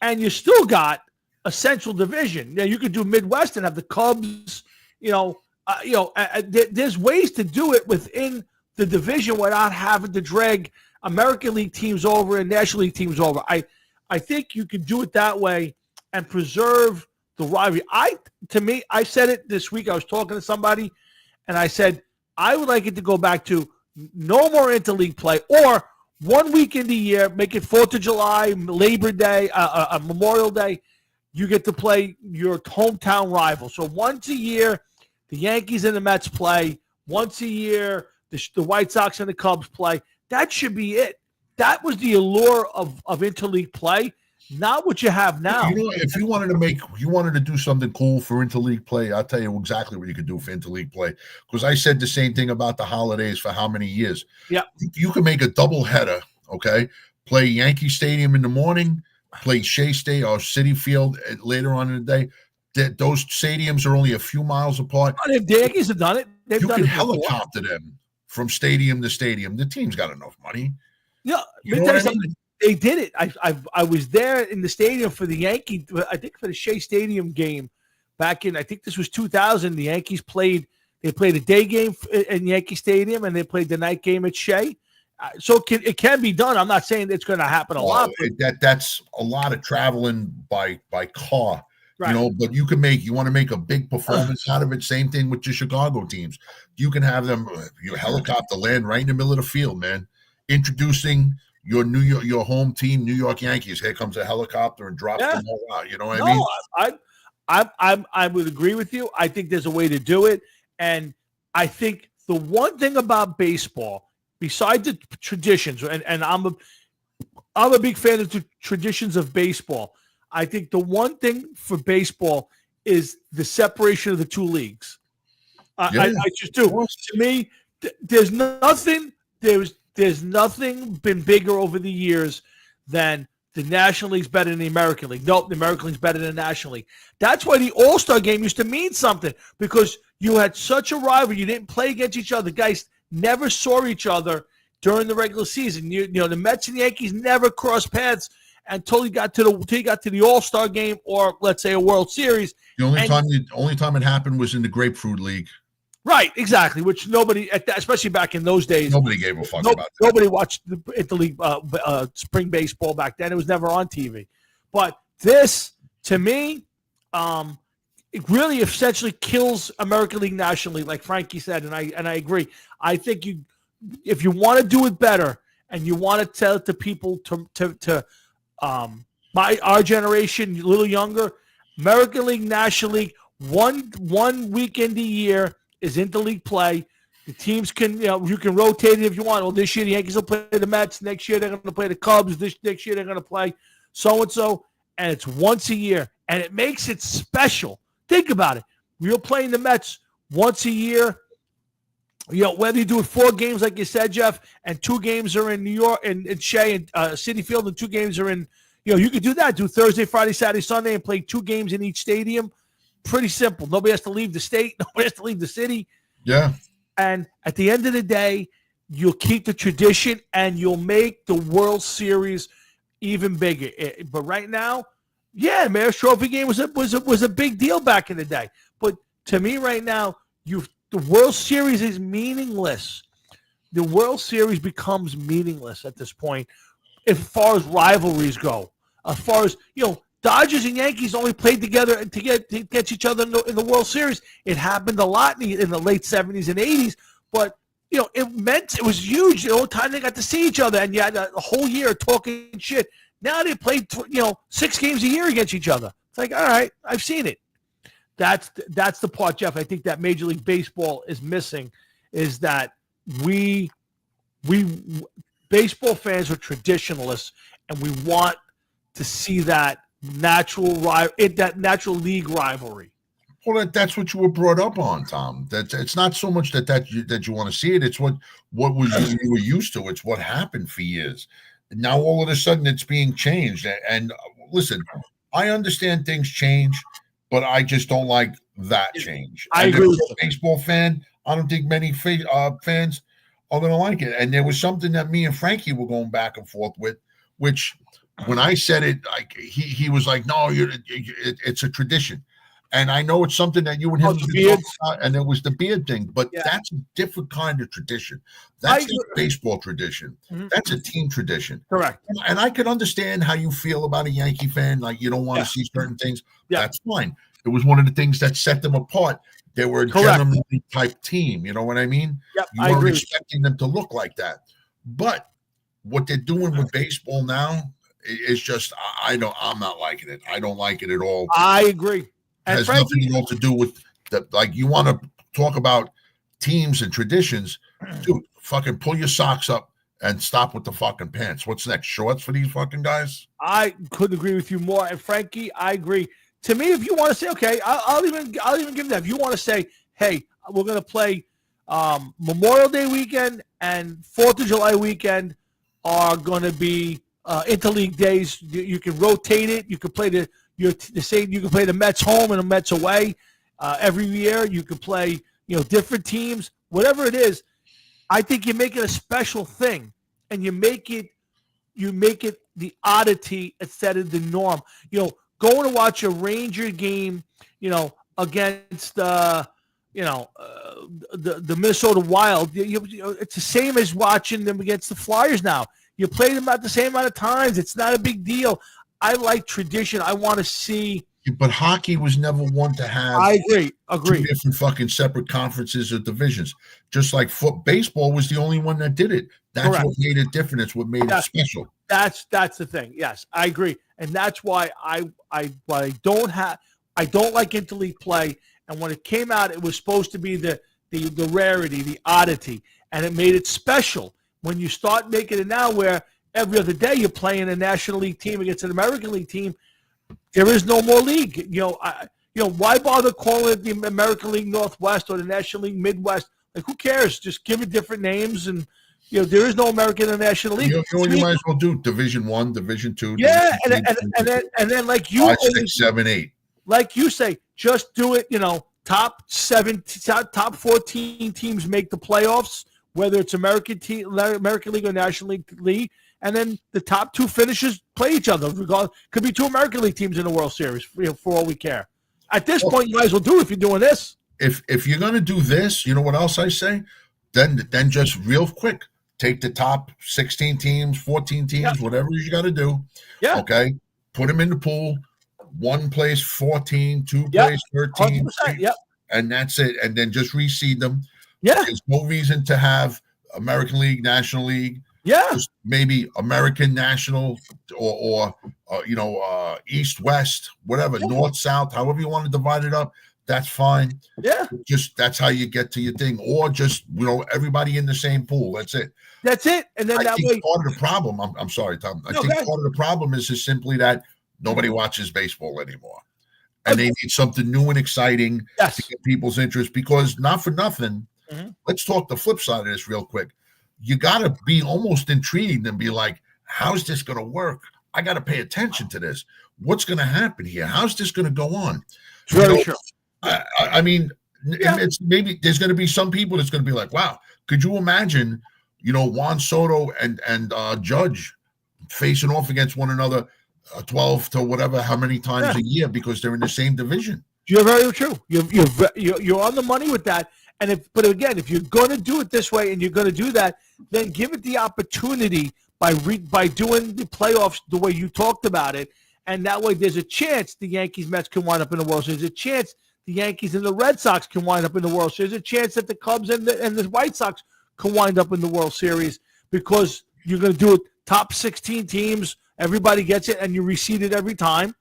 and you still got a Central Division. Yeah, you could do Midwest and have the Cubs. There's ways to do it within the division without having to drag American League teams over and National League teams over. I think you can do it that way and preserve the rivalry. I said it this week. I was talking to somebody, and I said I would like it to go back to no more interleague play, or 1 week in the year, make it 4th of July, Labor Day, Memorial Day. You get to play your hometown rival. So once a year, the Yankees and the Mets play. Once a year, the White Sox and the Cubs play. That should be it. That was the allure of interleague play, not what you have now. If you wanted to do something cool for interleague play, I'll tell you exactly what you could do for interleague play. Because I said the same thing about the holidays for how many years. Yeah. You can make a double header, okay? Play Yankee Stadium in the morning, play Shea State or Citi Field later on in the day. Those stadiums are only a few miles apart. The Yankees have done it. You can helicopter them from stadium to stadium. The team's got enough money. Yeah, they did it. I was there in the stadium for the Yankee. I think for the Shea Stadium game back in. I think this was 2000. The Yankees played. They played a day game in Yankee Stadium, and they played the night game at Shea. So it can be done. I'm not saying it's going to happen a lot. That's a lot of traveling by car. Right. But you want to make a big performance out of it. Same thing with your Chicago teams. You can have them, helicopter land right in the middle of the field, man. Introducing your home team, New York Yankees. Here comes a helicopter and drops them all out. You know what I mean? I would agree with you. I think there's a way to do it, and I think the one thing about baseball, besides the traditions, and I'm a big fan of the traditions of baseball. I think the one thing for baseball is the separation of the two leagues. I just do. To me, there's nothing been bigger over the years than the National League's better than the American League. Nope, the American League's better than the National League. That's why the All-Star game used to mean something, because you had such a rivalry. You didn't play against each other. Guys never saw each other during the regular season. The Mets and Yankees never crossed paths until you got to the All-Star game, or let's say a World Series. The only time it happened was in the Grapefruit League. Right, exactly. Which nobody, especially back in those days, nobody gave a fuck about that. Nobody watched the interleague spring baseball back then. It was never on TV. But this, to me, it really essentially kills American League, National League, like Frankie said, and I agree. I think if you want to do it better and you want to tell it to people to our generation, a little younger, American League, National League, one weekend a year is interleague play. The teams can, you can rotate it if you want. Well, this year the Yankees will play the Mets. Next year they're going to play the Cubs. Next year they're going to play so-and-so. And it's once a year. And it makes it special. Think about it. We're playing the Mets once a year. Whether you do it 4 games, like you said, Jeff, and 2 games are in New York and Shea and Citi Field, and 2 games are in, you could do that. Do Thursday, Friday, Saturday, Sunday, and play 2 games in each stadium. Pretty simple. Nobody has to leave the state. Nobody has to leave the city. Yeah. And at the end of the day, you'll keep the tradition and you'll make the World Series even bigger. But right now, yeah, Mayor's Trophy game was a big deal back in the day. But to me, right now, the World Series is meaningless. The World Series becomes meaningless at this point, as far as rivalries go. As far as Dodgers and Yankees only played together to get each other in the World Series. It happened a lot in the late 70s and 80s, but it was huge. The whole time they got to see each other, and you had a whole year talking shit. Now they played 6 games a year against each other. It's like, all right, I've seen it. That's the part, Jeff, I think that Major League Baseball is missing, is that we baseball fans are traditionalists, and we want to see that natural league rivalry. Well, that's what you were brought up on, Tom. That it's not so much that you want to see it. It's what you were used to. It's what happened for years. Now all of a sudden it's being changed. And listen, I understand things change, but I just don't like that change. I agree with you. Baseball fan, I don't think many fans are going to like it. And there was something that me and Frankie were going back and forth with, which when I said it, like he was like, "No, it's a tradition." And I know it's something that you and him talked about, and it was the beard thing, but that's a different kind of tradition. That's a baseball tradition. Mm-hmm. That's a team tradition. Correct. And I can understand how you feel about a Yankee fan, like you don't want to see certain things. Yeah. That's fine. It was one of the things that set them apart. They were a gentlemanly type team. You know what I mean? Yep, you weren't expecting them to look like that. But what they're doing with baseball now is just, I'm not liking it. I don't like it at all. I agree. It has nothing at all to do with that. Like, you want to talk about teams and traditions, dude, fucking pull your socks up and stop with the fucking pants. What's next? Shorts for these fucking guys? I couldn't agree with you more. And Frankie, I agree. To me, if you want to say, okay, I'll even give that. If you want to say, hey, we're going to play Memorial Day weekend and 4th of July weekend are going to be interleague days. You can rotate it. You can play you can play the Mets home and the Mets away every year. You can play, different teams, whatever it is. I think you make it a special thing, and you make it the oddity instead of the norm. Going to watch a Ranger game, against the Minnesota Wild. It's the same as watching them against the Flyers now. You play them about the same amount of times. It's not a big deal. I like tradition. I want to see. But hockey was never one to have. I agree. Two different fucking separate conferences or divisions. Just like baseball was the only one that did it. That's Correct. What made it different. It's what made it special. That's the thing. Yes, I agree, and that's why I don't like interleague play. And when it came out, it was supposed to be the rarity, the oddity, and it made it special. When you start making it now, where every other day you're playing a National League team against an American League team, there is no more league. Why bother calling it the American League Northwest or the National League Midwest? Like, who cares? Just give it different names, and there is no American and National League. You might as well do Division 1, Division 2. Yeah, and then like you 5, 6, 7, 8. Like you say, just do it. Top 14 teams make the playoffs, whether it's American League or National League, and then the top 2 finishers play each other. Could be 2 American League teams in the World Series, for all we care. At this point, you might as well do it if you're doing this. If you're going to do this, you know what else I say? Then just real quick, take the top 16 teams, 14 teams, whatever you got to do. Yeah. Okay. Put them in the pool. 1 plays 14, 2 plays 13. Yep. And that's it. And then just reseed them. Yeah. There's no reason to have American League, National League. Yeah. Just maybe American National or East West, whatever, North South, however you want to divide it up. That's fine. Yeah. Just that's how you get to your thing, or just everybody in the same pool. That's it. That's it. And then I that think way. part of the problem. I'm sorry, Tom. I think part of the problem is simply that nobody watches baseball anymore, and they need something new and exciting to get people's interest. Because not for nothing, let's talk the flip side of this real quick. You got to be almost intrigued and be like, "How's this going to work? I got to pay attention to this. What's going to happen here? How's this going to go on?" Very true. I mean, it's maybe there's going to be some people that's going to be like, "Wow, could you imagine, Juan Soto and Judge facing off against one another 12 to whatever, how many times a year because they're in the same division?" You're very true. You're on the money with that. But again, if you're going to do it this way and you're going to do that, then give it the opportunity by doing the playoffs the way you talked about it, and that way there's a chance the Yankees, Mets can wind up in the World Series. There's a chance the Yankees and the Red Sox can wind up in the World Series. There's a chance that the Cubs and the White Sox can wind up in the World Series because you're going to do it top 16 teams. Everybody gets it, and you reseed it every time.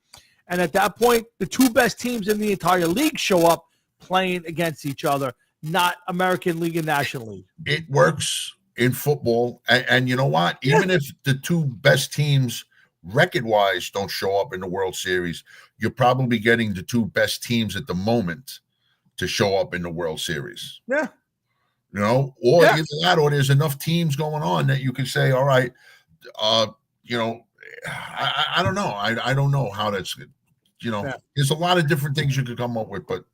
And at that point, the two best teams in the entire league show up playing against each other, not American League and National League. It works in football. And you know what? Even if the two best teams record-wise don't show up in the World Series, you're probably getting the two best teams at the moment to show up in the World Series. Yeah. Or either that, or there's enough teams going on that you can say, all right, I don't know. I don't know how that's good. There's a lot of different things you could come up with, but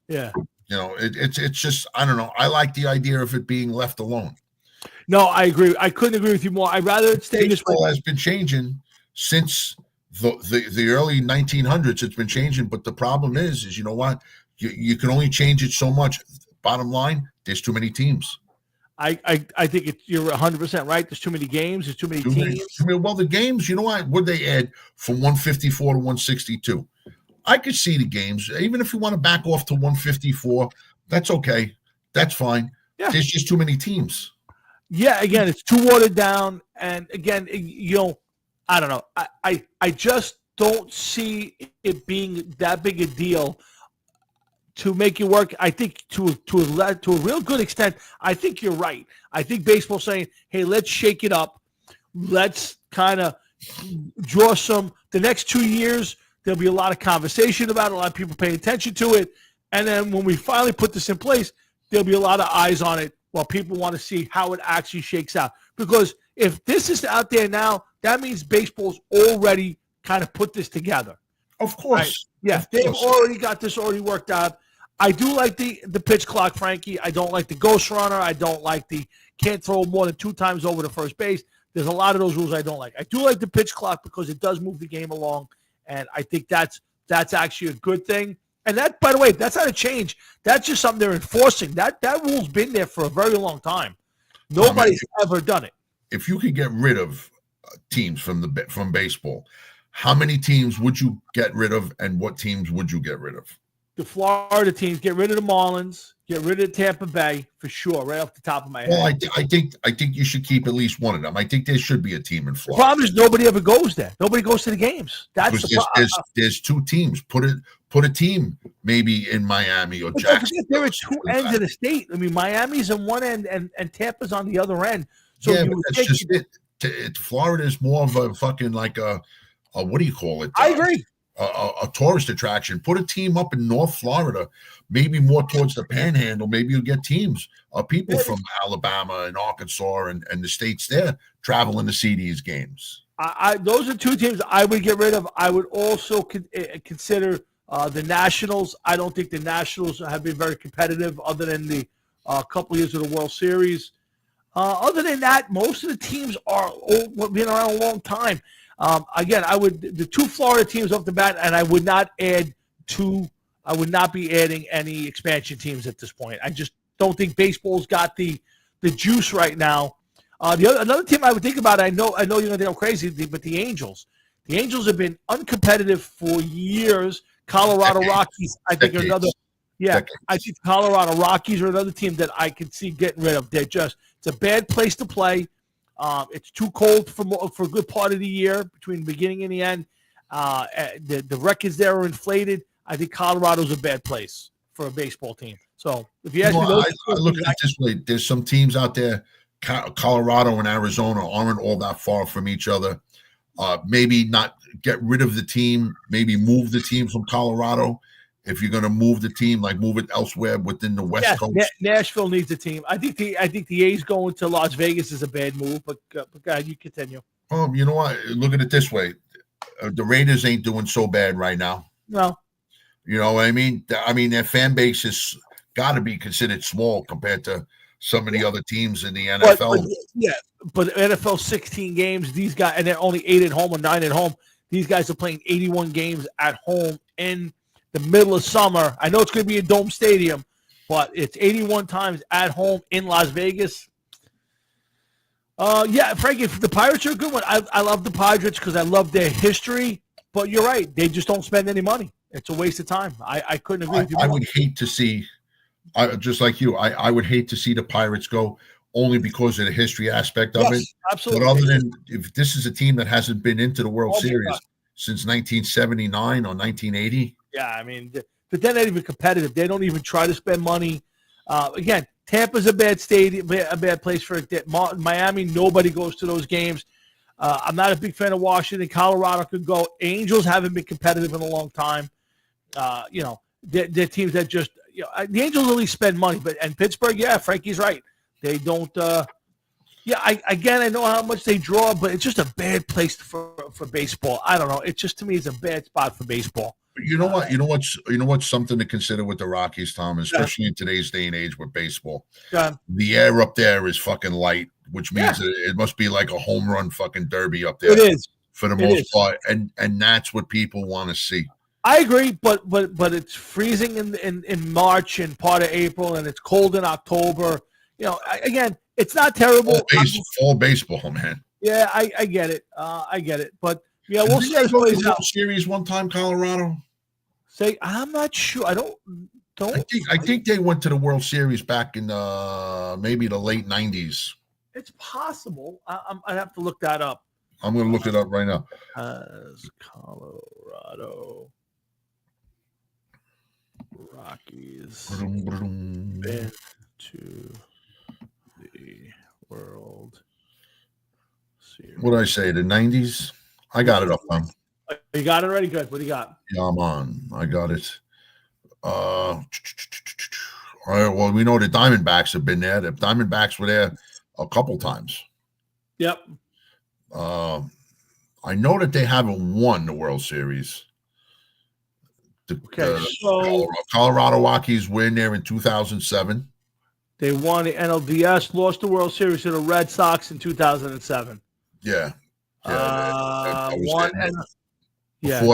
it's just, I don't know. I like the idea of it being left alone. No, I agree. I couldn't agree with you more. I'd rather it stay this way. Baseball has been changing since the early 1900s. It's been changing, but the problem is you know what? You can only change it so much. Bottom line, there's too many teams. I think you're 100% right. There's too many games. There's too many teams. Well, the games, you know what? Would they add from 154 to 162? I could see the games. Even if you want to back off to 154, that's okay. That's fine. Yeah. There's just too many teams. Yeah, again, it's too watered down. And again, I don't know. I just don't see it being that big a deal to make it work. I think to a real good extent, I think you're right. I think baseball's saying, hey, let's shake it up. Let's kind of draw the next 2 years, there'll be a lot of conversation about it, a lot of people paying attention to it. And then when we finally put this in place, there'll be a lot of eyes on it while people want to see how it actually shakes out. Because if this is out there now, that means baseball's already kind of put this together. Of course. Right? Yeah, they've already got this already worked out. I do like the pitch clock, Frankie. I don't like the ghost runner. I don't like the can't throw more than 2 times over the first base. There's a lot of those rules I don't like. I do like the pitch clock because it does move the game along, and I think that's actually a good thing. And that, by the way, that's not a change. That's just something they're enforcing. That rule's been there for a very long time. Nobody's ever done it. If you could get rid of teams from baseball, how many teams would you get rid of, and what teams would you get rid of? The Florida teams, get rid of the Marlins, get rid of Tampa Bay for sure, right off the top of my head. Well, I think you should keep at least one of them. I think there should be a team in Florida. The problem is nobody ever goes there. Nobody goes to the games. That's the problem. There's 2 teams. Put a team maybe in Miami or Jacksonville. There are 2 ends of the state. I mean, Miami's on one end and Tampa's on the other end. So yeah, but that's just it. Florida is more of a fucking like a what do you call it? I agree. A tourist attraction. Put a team up in North Florida, maybe more towards the Panhandle. Maybe you'll get teams of people from Alabama and Arkansas and the states there traveling to see these games. Those are 2 teams I would get rid of. I would also consider the Nationals. I don't think the Nationals have been very competitive other than the couple years of the World Series. Other than that, most of the teams are been around a long time. Again, the 2 Florida teams off the bat, and I would not be adding any expansion teams at this point. I just don't think baseball's got the juice right now. Another team I would think about, I know you're going to go crazy, but the Angels. The Angels have been uncompetitive for years. Colorado Rockies, I think, are another. Yeah, I think Colorado Rockies are another team that I could see getting rid of. It's a bad place to play. It's too cold for a good part of the year between the beginning and the end. The records there are inflated. I think Colorado's a bad place for a baseball team. So if you ask me, I look at it this way: there's some teams out there, Colorado and Arizona, aren't all that far from each other. Maybe not get rid of the team. Maybe move the team from Colorado. If you're going to move the team, like move it elsewhere within the West Coast. Nashville needs a team. I think the A's going to Las Vegas is a bad move. But go ahead, you continue. You know what? Look at it this way: the Raiders ain't doing so bad right now. No. You know what I mean? Their fan base has got to be considered small compared to some of the other teams in the NFL. But NFL 16 games, these guys, and they're only 8 at home or 9 at home. These guys are playing 81 games at home in the middle of summer. I know it's going to be a dome stadium, but it's 81 times at home in Las Vegas. Frankie, the Pirates are a good one. I love the Pirates because I love their history, but you're right. They just don't spend any money. It's a waste of time. I couldn't agree with you more. I would hate to see, just like you, I would hate to see the Pirates go only because of the history aspect of it. Absolutely. But other than, if this is a team that hasn't been into the World Series since 1979 or 1980. Yeah, but they're not even competitive. They don't even try to spend money. Again, Tampa's a bad stadium, a bad place for it. Miami, nobody goes to those games. I'm not a big fan of Washington. Colorado could go. Angels haven't been competitive in a long time. They're teams that just, the Angels at least spend money. And Pittsburgh, Frankie's right. They don't. I know how much they draw, but it's just a bad place for baseball. I don't know. It just, to me, is a bad spot for baseball. You know what? You know what's something to consider with the Rockies, Tom, especially in today's day and age with baseball. The air up there is fucking light, which means it must be like a home run fucking derby up there. It is for the most part, and that's what people want to see. I agree, but it's freezing in March and part of April, and it's cold in October. Again, it's not terrible. Fall baseball, man. Yeah, I get it. But we'll see how this plays out. Series one time, Colorado. I'm not sure. I don't. I think they went to the World Series back in maybe the late '90s. It's possible. I have to look that up. I'm going to look it up right now. Has Colorado Rockies been to the World Series? What did I say? The '90s? I got it up, Tom. You got it already? Good. What do you got? Yeah, I'm on. I got it. All right, well, we know the Diamondbacks have been there. The Diamondbacks were there a couple times. Yep. I know that they haven't won the World Series. So Colorado Rockies win there in 2007. They won the NLDS, lost the World Series to the Red Sox in 2007. Yeah. Before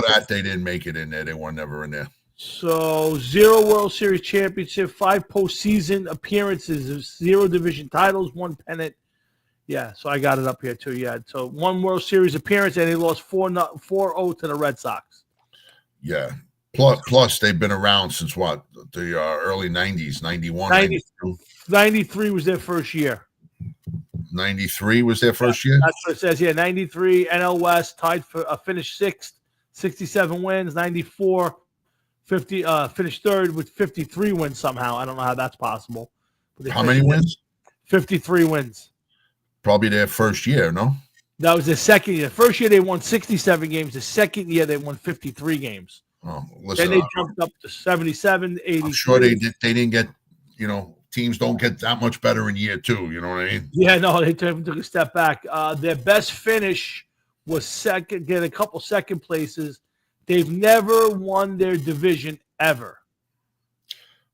that, they didn't make it in there. They were never in there. So 0 World Series championship, 5 postseason appearances, 0 division titles, 1 pennant. Yeah, so I got it up here too. Yeah, so 1 World Series appearance, and they lost 4-0 to the Red Sox. Yeah. Plus, they've been around since what? The early 90s, 91, 93 was their first year. 93 was their first year? That's what it says. Yeah, 93, NL West, tied for finished 6th, 67 wins. 94, 50, finished 3rd with 53 wins somehow. I don't know how that's possible. How many wins? 53 wins. Probably their first year, no? That was their second year. First year, they won 67 games. The second year, they won 53 games. Oh, listen. Then they jumped up to 77, 80. I'm sure they didn't get, teams don't get that much better in year 2. You know what I mean? Yeah, no, they took a step back. Their best finish was second, get a couple second places. They've never won their division ever.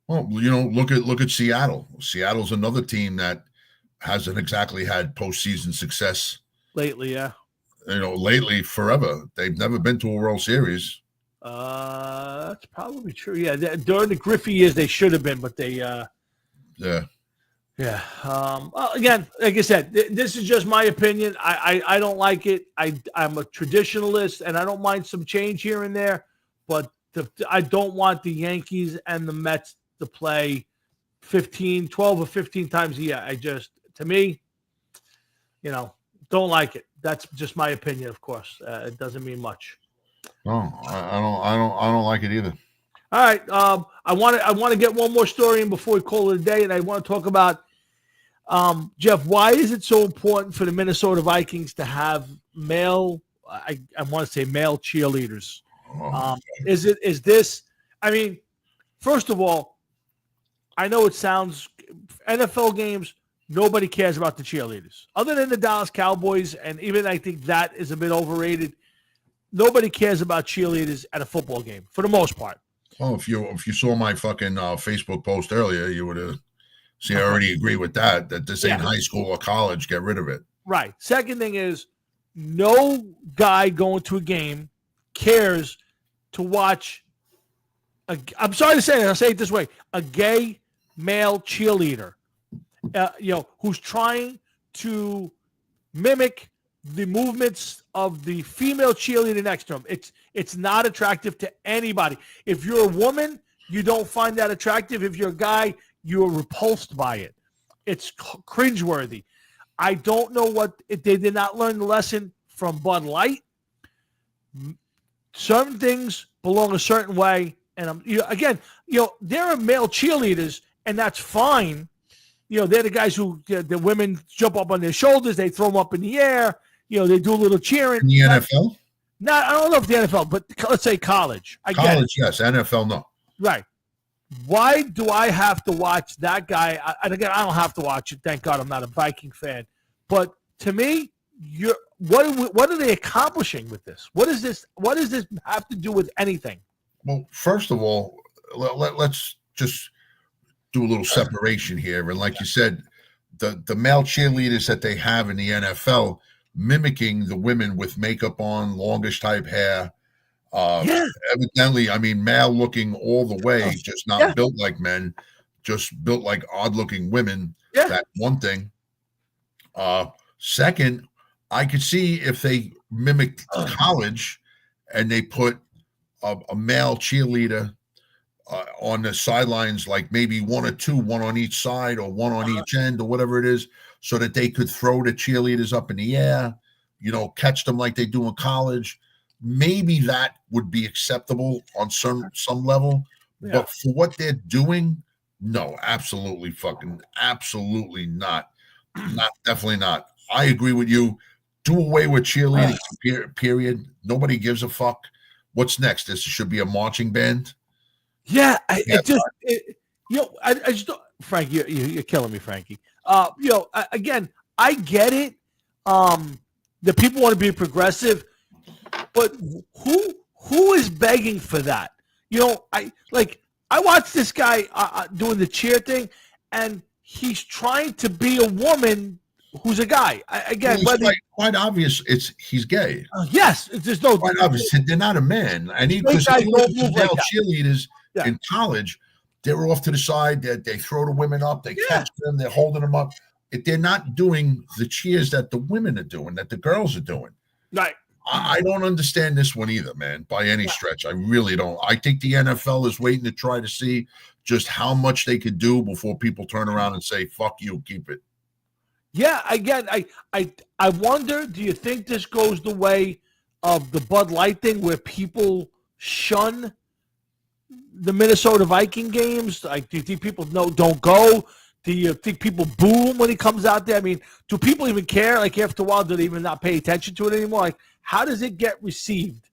Well, look at Seattle. Seattle's another team that hasn't exactly had postseason success lately. Yeah, lately forever. They've never been to a World Series. That's probably true. Yeah, during the Griffey years, they should have been, but they. Yeah. Well, again, like I said, this is just my opinion. I don't like it. I'm a traditionalist, and I don't mind some change here and there, but I don't want the Yankees and the Mets to play 12 or 15 times a year. To me, don't like it. That's just my opinion, of course. It doesn't mean much. No, I don't like it either. All right. I want to get one more story in before we call it a day, and I want to talk about Jeff. Why is it so important for the Minnesota Vikings to have male? I want to say male cheerleaders. Is this? I mean, first of all, I know it sounds NFL games. Nobody cares about the cheerleaders, other than the Dallas Cowboys, and even I think that is a bit overrated. Nobody cares about cheerleaders at a football game for the most part. Oh, if you saw my fucking Facebook post earlier, you would have. See, I already agree with that. That this ain't high school or college. Get rid of it. Right. Second thing is, no guy going to a game cares to watch. I'm sorry to say it. I'll say it this way: a gay male cheerleader, who's trying to mimic the movements of the female cheerleader next to him. It's not attractive to anybody. If you're a woman, you don't find that attractive. If you're a guy, you're repulsed by it. It's cringeworthy. I don't know if they did not learn the lesson from Bud Light. Certain things belong a certain way. And there are male cheerleaders, and that's fine. They're the guys who the women jump up on their shoulders. They throw them up in the air. They do a little cheering. In the NFL? I don't know if the NFL, but let's say college. College, yes. NFL, no. Right. Why do I have to watch that guy? And again, I don't have to watch it. Thank God I'm not a Viking fan. But to me, what are they accomplishing with this? What does this have to do with anything? Well, first of all, let's just do a little separation here. And like you said, the male cheerleaders that they have in the NFL mimicking the women with makeup on, longish type hair. Evidently, I mean, male looking all the way, just not built like men, just built like odd looking women. Yeah. That's one thing. Second, I could see if they mimicked college and they put a male cheerleader on the sidelines, like maybe one or two, one on each side or one on each end or whatever it is, so that they could throw the cheerleaders up in the air, catch them like they do in college. Maybe that would be acceptable on some level, but for what they're doing, no, absolutely not. Definitely not. I agree with you. Do away with cheerleading, period. Nobody gives a fuck. What's next? This should be a marching band. Yeah, I just don't, Frank, you're killing me, Frankie. Again, I get it. The people want to be progressive, but who is begging for that? I watched this guy doing the cheer thing, and he's trying to be a woman who's a guy. Quite obvious. He's gay. Yes, there's no quite obvious. They're not a man, and because cheerleaders in college, they're off to the side. They throw the women up. They catch them. They're holding them up. They're not doing the cheers that the women are doing, that the girls are doing. Right. I don't understand this one either, man, by any stretch. I really don't. I think the NFL is waiting to try to see just how much they could do before people turn around and say, fuck you, keep it. Yeah, again, I wonder, do you think this goes the way of the Bud Light thing where people shun the Minnesota Viking games? Like, do you think people don't go? Do you think people boo him when he comes out there? I mean, do people even care? Like, after a while, do they even not pay attention to it anymore? Like, how does it get received?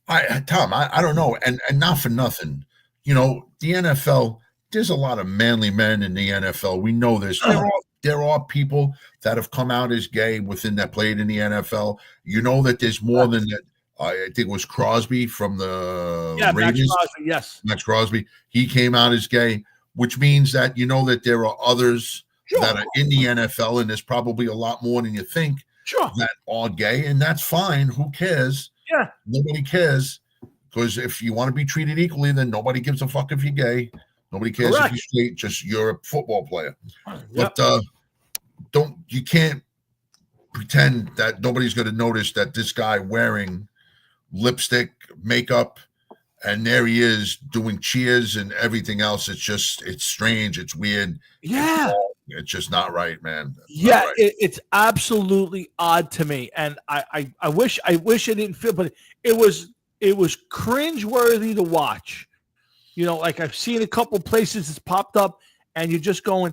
Tom, I don't know. And not for nothing. The NFL, there's a lot of manly men in the NFL. We know this. There are people that have come out as gay that played in the NFL. You know that there's more than that. I think it was Crosby from the Ravens. Max Crosby, yes. Max Crosby. He came out as gay, which means that that there are others that are in the NFL, and there's probably a lot more than you think that are gay, and that's fine. Who cares? Yeah. Nobody cares, because if you want to be treated equally, then nobody gives a fuck if you're gay. Nobody cares if you're straight, just you're a football player. But you can't pretend that nobody's going to notice that this guy wearing lipstick, makeup, and there he is doing cheers and everything else. It's strange. It's weird. Yeah. It's just not right, man. It's not Yeah, right. it's absolutely odd to me, and I wish I didn't feel, but it was cringeworthy to watch. Like I've seen a couple places it's popped up, and you're just going,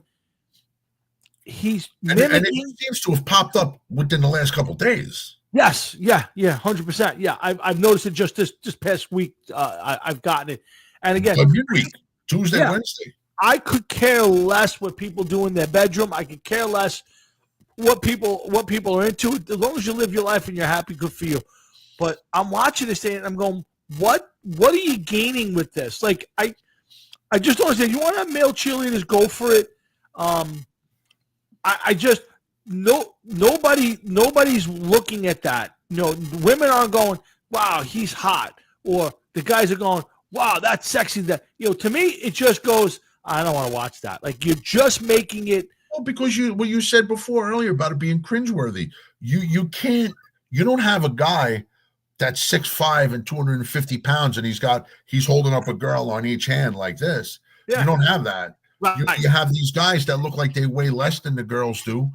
he's And mimicking. it seems to have popped up within the last couple of days. Yes, yeah, 100%. Yeah, I've noticed it just this past week. I've gotten it, and again, Every week, Tuesday, Yeah. Wednesday. I could care less what people do in their bedroom. I could care less what people are into. As long as you live your life and you're happy, good for you. But I'm watching this thing and I'm going, what are you gaining with this? Like I just don't understand. You want to have male cheerleaders, go for it. I just nobody's looking at that. Women aren't going, wow, he's hot, or the guys are going, wow, that's sexy. That to me, it just goes, I don't want to watch that. Like you're just making it. Well, because what you said before earlier about it being cringeworthy. You don't have a guy that's 6'5" and 250 pounds and he's holding up a girl on each hand like this. Yeah. You don't have that. Right. You have these guys that look like they weigh less than the girls do.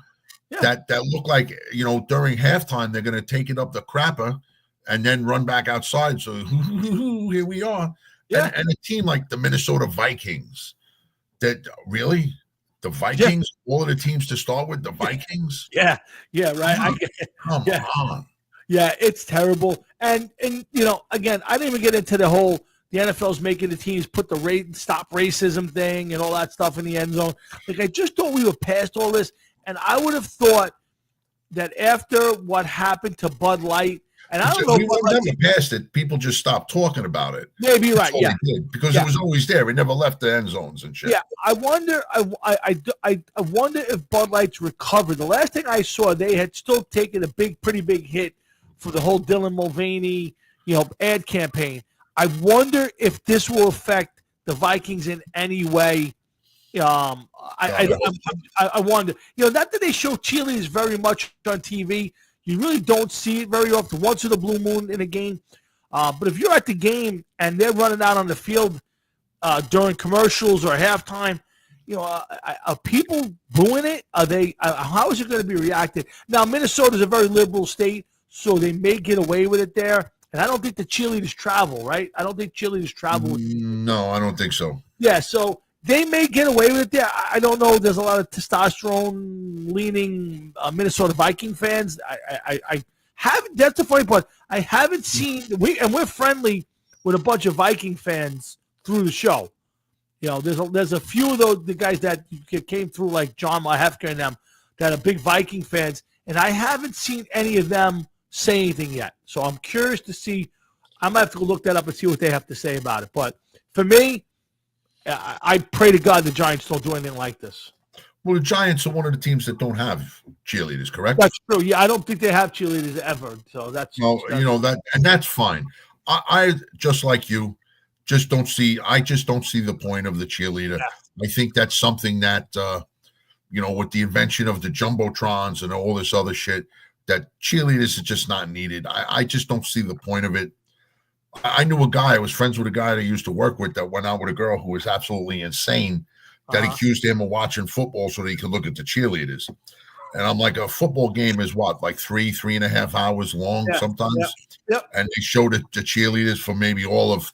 Yeah. That look like during halftime they're gonna take it up the crapper and then run back outside. So here we are. Yeah. And a team like the Minnesota Vikings. That really, the Vikings, all of the teams to start with, the Vikings. Yeah, right. Come on. Yeah, it's terrible. And again, I didn't even get into the whole the NFL's making the teams put the stop racism thing and all that stuff in the end zone. Like I just thought we were past all this, and I would have thought that after what happened to Bud Light. And I don't know. We were never past it. People just stopped talking about it. Maybe you're right. Yeah, because it was always there. It never left the end zones and shit. Yeah, I wonder. I wonder if Bud Light's recovered. The last thing I saw, they had still taken a pretty big hit for the whole Dylan Mulvaney, ad campaign. I wonder if this will affect the Vikings in any way. I wonder. Not that they show cheerleaders very much on TV. You really don't see it very often, once in a blue moon in a game. But if you're at the game and they're running out on the field during commercials or halftime, are people booing it? Are they? How is it going to be reacted? Now, Minnesota is a very liberal state, so they may get away with it there. And I don't think the cheerleaders travel, right? I don't think cheerleaders travel. No, I don't think so. Yeah, so they may get away with it there. I don't know. There's a lot of testosterone-leaning Minnesota Viking fans. I haven't. That's the funny part. I haven't seen. We're friendly with a bunch of Viking fans through the show. There's a few of the guys that came through, like John Mahefka and them, that are big Viking fans, and I haven't seen any of them say anything yet. So I'm curious to see. I might have to look that up and see what they have to say about it. But for me, I pray to God the Giants don't do anything like this. Well, the Giants are one of the teams that don't have cheerleaders, correct? That's true. Yeah, I don't think they have cheerleaders ever. So that's and that's fine. I just like you, just don't see. I just don't see the point of the cheerleader. Yeah. I think that's something that with the invention of the jumbotrons and all this other shit, that cheerleaders are just not needed. I just don't see the point of it. I knew a guy. I was friends with a guy that I used to work with that went out with a girl who was absolutely insane. That accused him of watching football so that he could look at the cheerleaders. And I'm like, a football game is what, like 3.5 hours long sometimes? Yep. And they showed the cheerleaders for maybe all of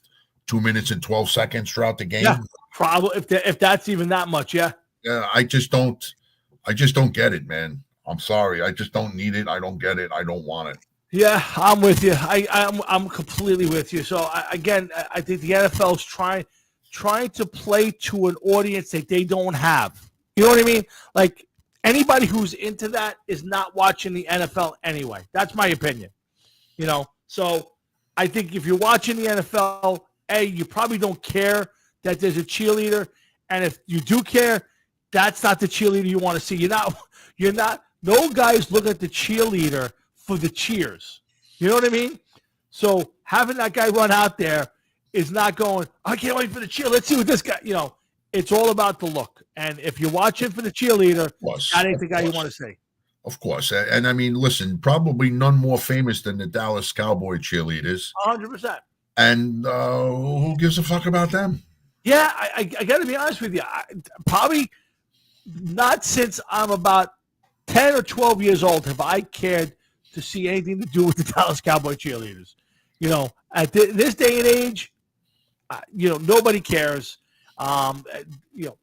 2 minutes and 12 seconds throughout the game. Yeah, probably if that's even that much, yeah. Yeah, I just don't get it, man. I'm sorry. I just don't need it. I don't get it. I don't want it. Yeah, I'm with you. I'm completely with you. So I think the NFL is trying to play to an audience that they don't have. You know what I mean? Like anybody who's into that is not watching the NFL anyway. That's my opinion. So I think if you're watching the NFL, you probably don't care that there's a cheerleader, and if you do care, that's not the cheerleader you want to see. You're not. No guys look at the cheerleader for the cheers. You know what I mean? So having that guy run out there is not going, I can't wait for the cheer. Let's see what this guy, it's all about the look. And if you're watching for the cheerleader, that ain't the guy you want to see. Of course. And I mean, listen, probably none more famous than the Dallas Cowboy cheerleaders. 100%. And who gives a fuck about them? Yeah, I got to be honest with you. Probably not since I'm about 10 or 12 years old have I cared to see anything to do with the Dallas Cowboy cheerleaders. At this day and age, nobody cares. It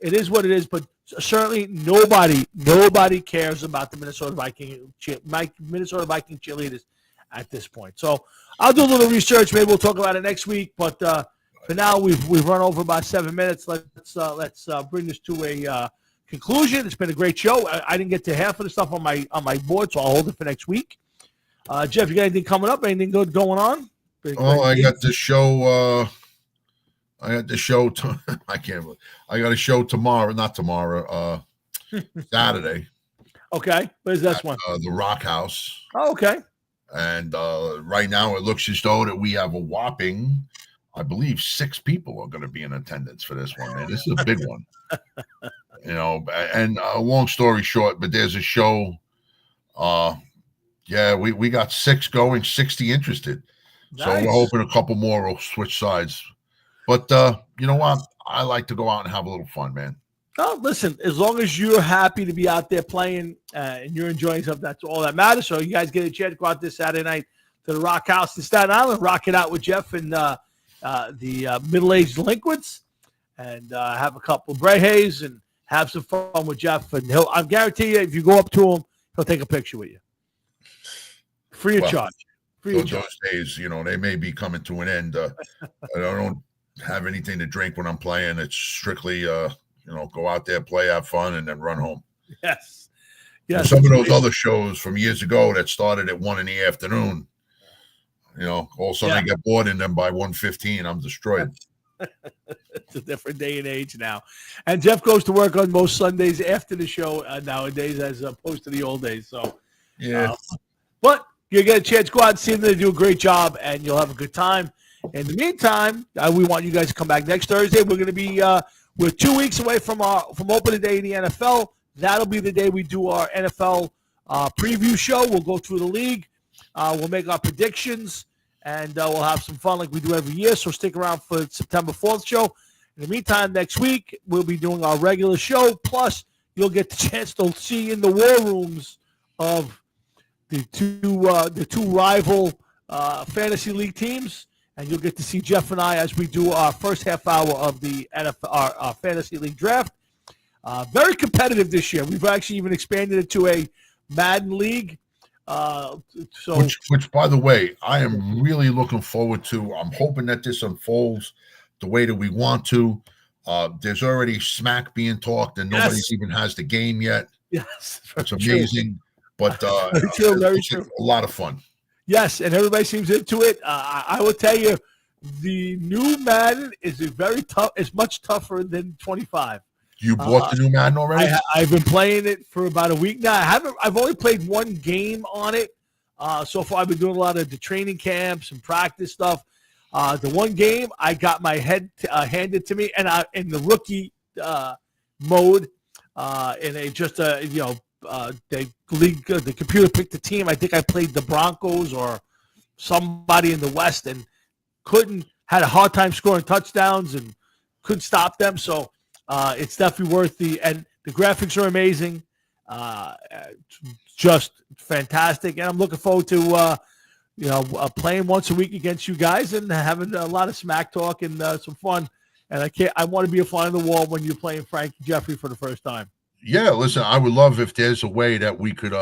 is what it is, but certainly nobody cares about the Minnesota Viking cheerleaders at this point. So I'll do a little research. Maybe we'll talk about it next week. But for now, we've run over about 7 minutes. Let's bring this to a conclusion. It's been a great show. I didn't get to half of the stuff on my board, so I'll hold it for next week. Jeff, you got anything coming up? Anything good going on? I got the show. I got a show tomorrow. Not tomorrow. Saturday. Okay. Where's this one? The Rock House. Oh, okay. And right now it looks as though that we have a whopping, I believe, 6 people are going to be in attendance for this one. Man, this is a big one. And long story short, but there's a show. We got 6 going, 60 interested. Nice. So we're hoping a couple more will switch sides. But you know what? I like to go out and have a little fun, man. Oh, listen, as long as you're happy to be out there playing and you're enjoying something, that's all that matters. So you guys get a chance to go out this Saturday night to the Rock House in Staten Island, rock it out with Jeff and the middle-aged delinquents, and have a couple of Brehays and have some fun with Jeff. And I guarantee you, if you go up to him, he'll take a picture with you. Free of charge. Those days, they may be coming to an end. I don't have anything to drink when I'm playing. It's strictly, go out there, play, have fun, and then run home. Yes. Some of those other shows from years ago that started at 1 PM, all of a sudden I get bored, and then by 1:15 I'm destroyed. It's a different day and age now. And Jeff goes to work on most Sundays after the show nowadays, as opposed to the old days. So, yeah. But you get a chance to go out and see them. They do a great job, and you'll have a good time. In the meantime, we want you guys to come back next Thursday. We're going to be we're 2 weeks away from opening day in the NFL. That'll be the day we do our NFL preview show. We'll go through the league. We'll make our predictions, and we'll have some fun like we do every year. So stick around for September 4th show. In the meantime, next week, we'll be doing our regular show. Plus, you'll get the chance to see in the war rooms of the two rival fantasy league teams. And you'll get to see Jeff and I as we do our first half hour of the NFL, our fantasy league draft. Very competitive this year. We've actually even expanded it to a Madden league. Which, by the way, I am really looking forward to. I'm hoping that this unfolds the way that we want to. There's already smack being talked, and nobody even has the game yet. Yes, it's amazing, but very true. A lot of fun. Yes, and everybody seems into it. I will tell you, the new Madden is very tough. It's much tougher than 25. You bought the new Madden already? I've been playing it for about a week now. I've only played one game on it so far. I've been doing a lot of the training camps and practice stuff. The one game I got my head handed to me, and in the rookie mode, the computer picked the team. I think I played the Broncos or somebody in the West, and had a hard time scoring touchdowns and couldn't stop them. So it's definitely worth and the graphics are amazing, just fantastic. And I'm looking forward to playing once a week against you guys and having a lot of smack talk and some fun. And I want to be a fly on the wall when you're playing Frank Jeffrey for the first time. Yeah, listen, I would love if there's a way that we could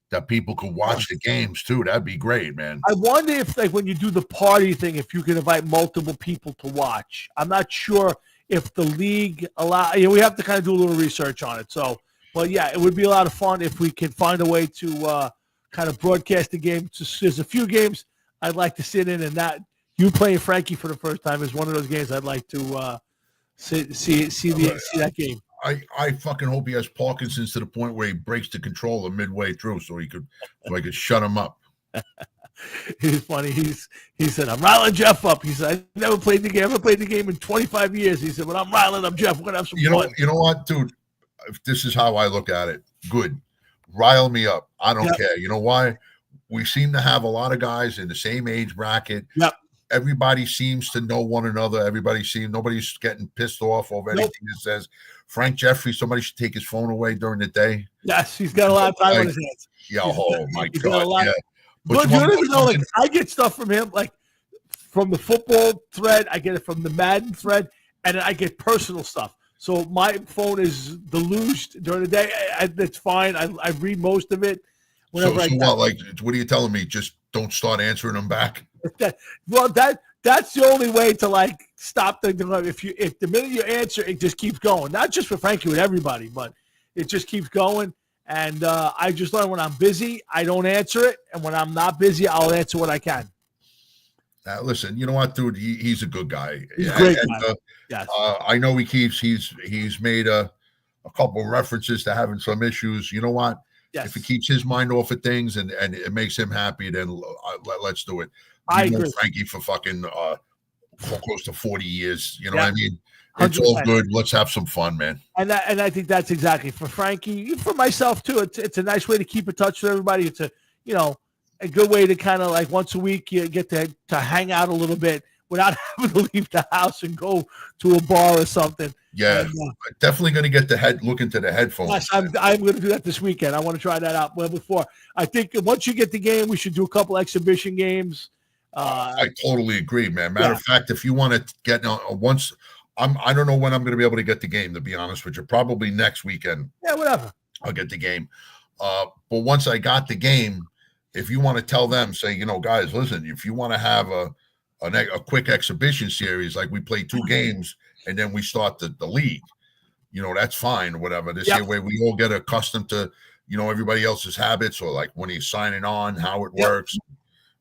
that people could watch the games too. That'd be great, man. I wonder if, like, when you do the party thing, if you can invite multiple people to watch. I'm not sure if the league we have to kind of do a little research on it. So, but yeah, it would be a lot of fun if we can find a way to kind of broadcast the game. There's a few games I'd like to sit in, and that you playing Frankie for the first time is one of those games I'd like to see that game. I fucking hope he has Parkinson's to the point where he breaks the controller midway through, so I could shut him up. He's funny. He said, "I'm riling Jeff up." He said, "I never played the game. I haven't played the game in 25 years." He said, "But I'm riling up Jeff. We're gonna have some fun." You know what, dude? If this is how I look at it. Good, rile me up. I don't care. You know why? We seem to have a lot of guys in the same age bracket. Yep. everybody seems to know one another. Nobody's getting pissed off over anything that says Frank Jeffrey. Somebody should take his phone away during the day. Yes, he's got a lot of time on his hands. Yeah, oh my He's got a God. lot Yeah. But you don't even know, like, I get stuff from him, like from the football thread, I get it from the Madden thread, and then I get personal stuff. So my phone is deluged during the day. That's fine. I read most of it. Whenever what are you telling me? Just don't start answering them back. That's the only way to like stop the if the minute you answer, it just keeps going. Not just for Frankie, with everybody, but it just keeps going. And I just learned when I'm busy, I don't answer it, and when I'm not busy, I'll answer what I can. Listen, you know what, dude? He's a good guy. He's a great guy. Yes. I know he's made a couple of references to having some issues. You know what? Yes. If it keeps his mind off of things and it makes him happy, then let's do it. I agree. Frankie for fucking for close to 40 years. You know Yeah. what I mean? It's 100%. all good. Let's have some fun, man. And I think that's exactly for Frankie, for myself too. It's a nice way to keep in touch with everybody. It's a good way to kind of like once a week you get to hang out a little bit without having to leave the house and go to a bar or something. Yeah, definitely going to get look into the headphones. Yes, I'm going to do that this weekend. I want to try that out well before. I think once you get the game, we should do a couple exhibition games. I totally agree, man. Matter of fact, if you want to get once, I don't know when I'm going to be able to get the game. To be honest with you, probably next weekend. Yeah, whatever. I'll get the game. But once I got the game, if you want to tell them, say, guys, listen, if you want to have a quick exhibition series, like we play 2 games and then we start the league, that's fine or whatever. This way we all get accustomed to, everybody else's habits, or like when he's signing on, how it works.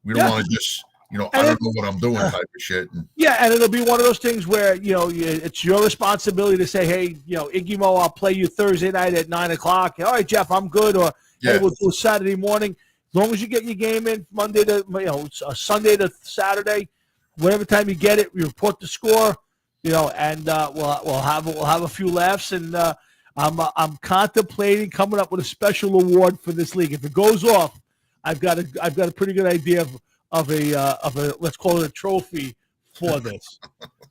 We don't want to just, I don't know what I'm doing type of shit. And it'll be one of those things where, it's your responsibility to say, hey, Iggy Mo, I'll play you Thursday night at 9:00. All right, Jeff, I'm good. Or hey, we'll do Saturday morning. As long as you get your game in Monday to, Sunday to Saturday, whatever time you get it, you report the score, and we'll have a few laughs. And I'm contemplating coming up with a special award for this league. If it goes off, I've got a pretty good idea of a let's call it a trophy for this.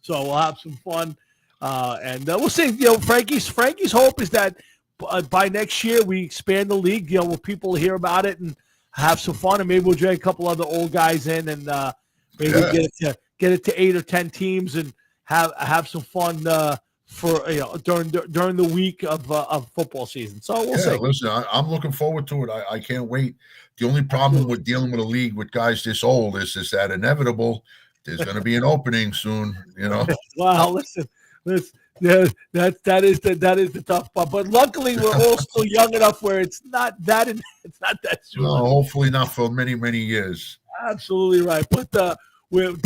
So we'll have some fun, and we'll see. Frankie's hope is that by next year we expand the league. Where people hear about it and have some fun, and maybe we'll drag a couple other old guys in, and maybe we'll get it to 8 or 10 teams, and have some fun for during the week of football season. So we'll see. Listen, I'm looking forward to it. I can't wait. The only problem with dealing with a league with guys this old is that inevitable. There's going to be an opening soon. Wow, listen, that is the tough part. But luckily, we're all still young enough where it's not that soon. No, hopefully not for many, many years. Absolutely right. But the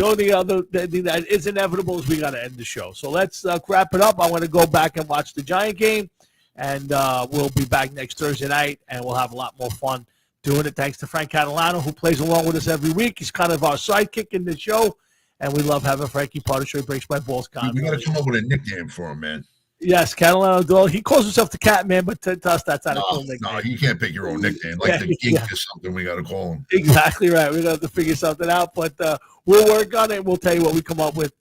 only other thing that is inevitable is we got to end the show. So let's wrap it up. I want to go back and watch the Giant game, and we'll be back next Thursday night, and we'll have a lot more fun doing it. Thanks to Frank Catalano, who plays along with us every week. He's kind of our sidekick in the show, and we love having Frankie part of the show. He breaks my balls. We got to come up with a nickname for him, man. Yes, Catalano Dog. He calls himself the Cat Man, but to us, that's not a cool nickname. No, you can't pick your own nickname. Like the Geek or something, we got to call him. Exactly right. We're going to have to figure something out, but we'll work on it. We'll tell you what we come up with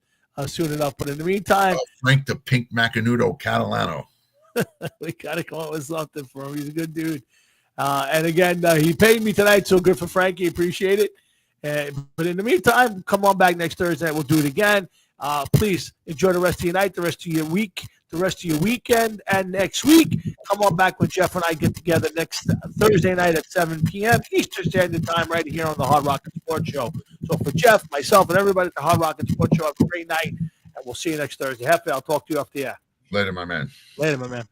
soon enough. But in the meantime, Frank the Pink Macanudo Catalano. We got to come up with something for him. He's a good dude. And again, he paid me tonight, so good for Frankie. Appreciate it. But in the meantime, come on back next Thursday. We'll do it again. Please enjoy the rest of your night, the rest of your week, the rest of your weekend, and next week, come on back when Jeff and I get together next Thursday night at 7 p.m. Eastern Standard Time right here on the Hard Rock and Sports Show. So for Jeff, myself, and everybody at the Hard Rock and Sports Show, have a great night, and we'll see you next Thursday. Hefe, I'll talk to you off the air. Later, my man. Later, my man.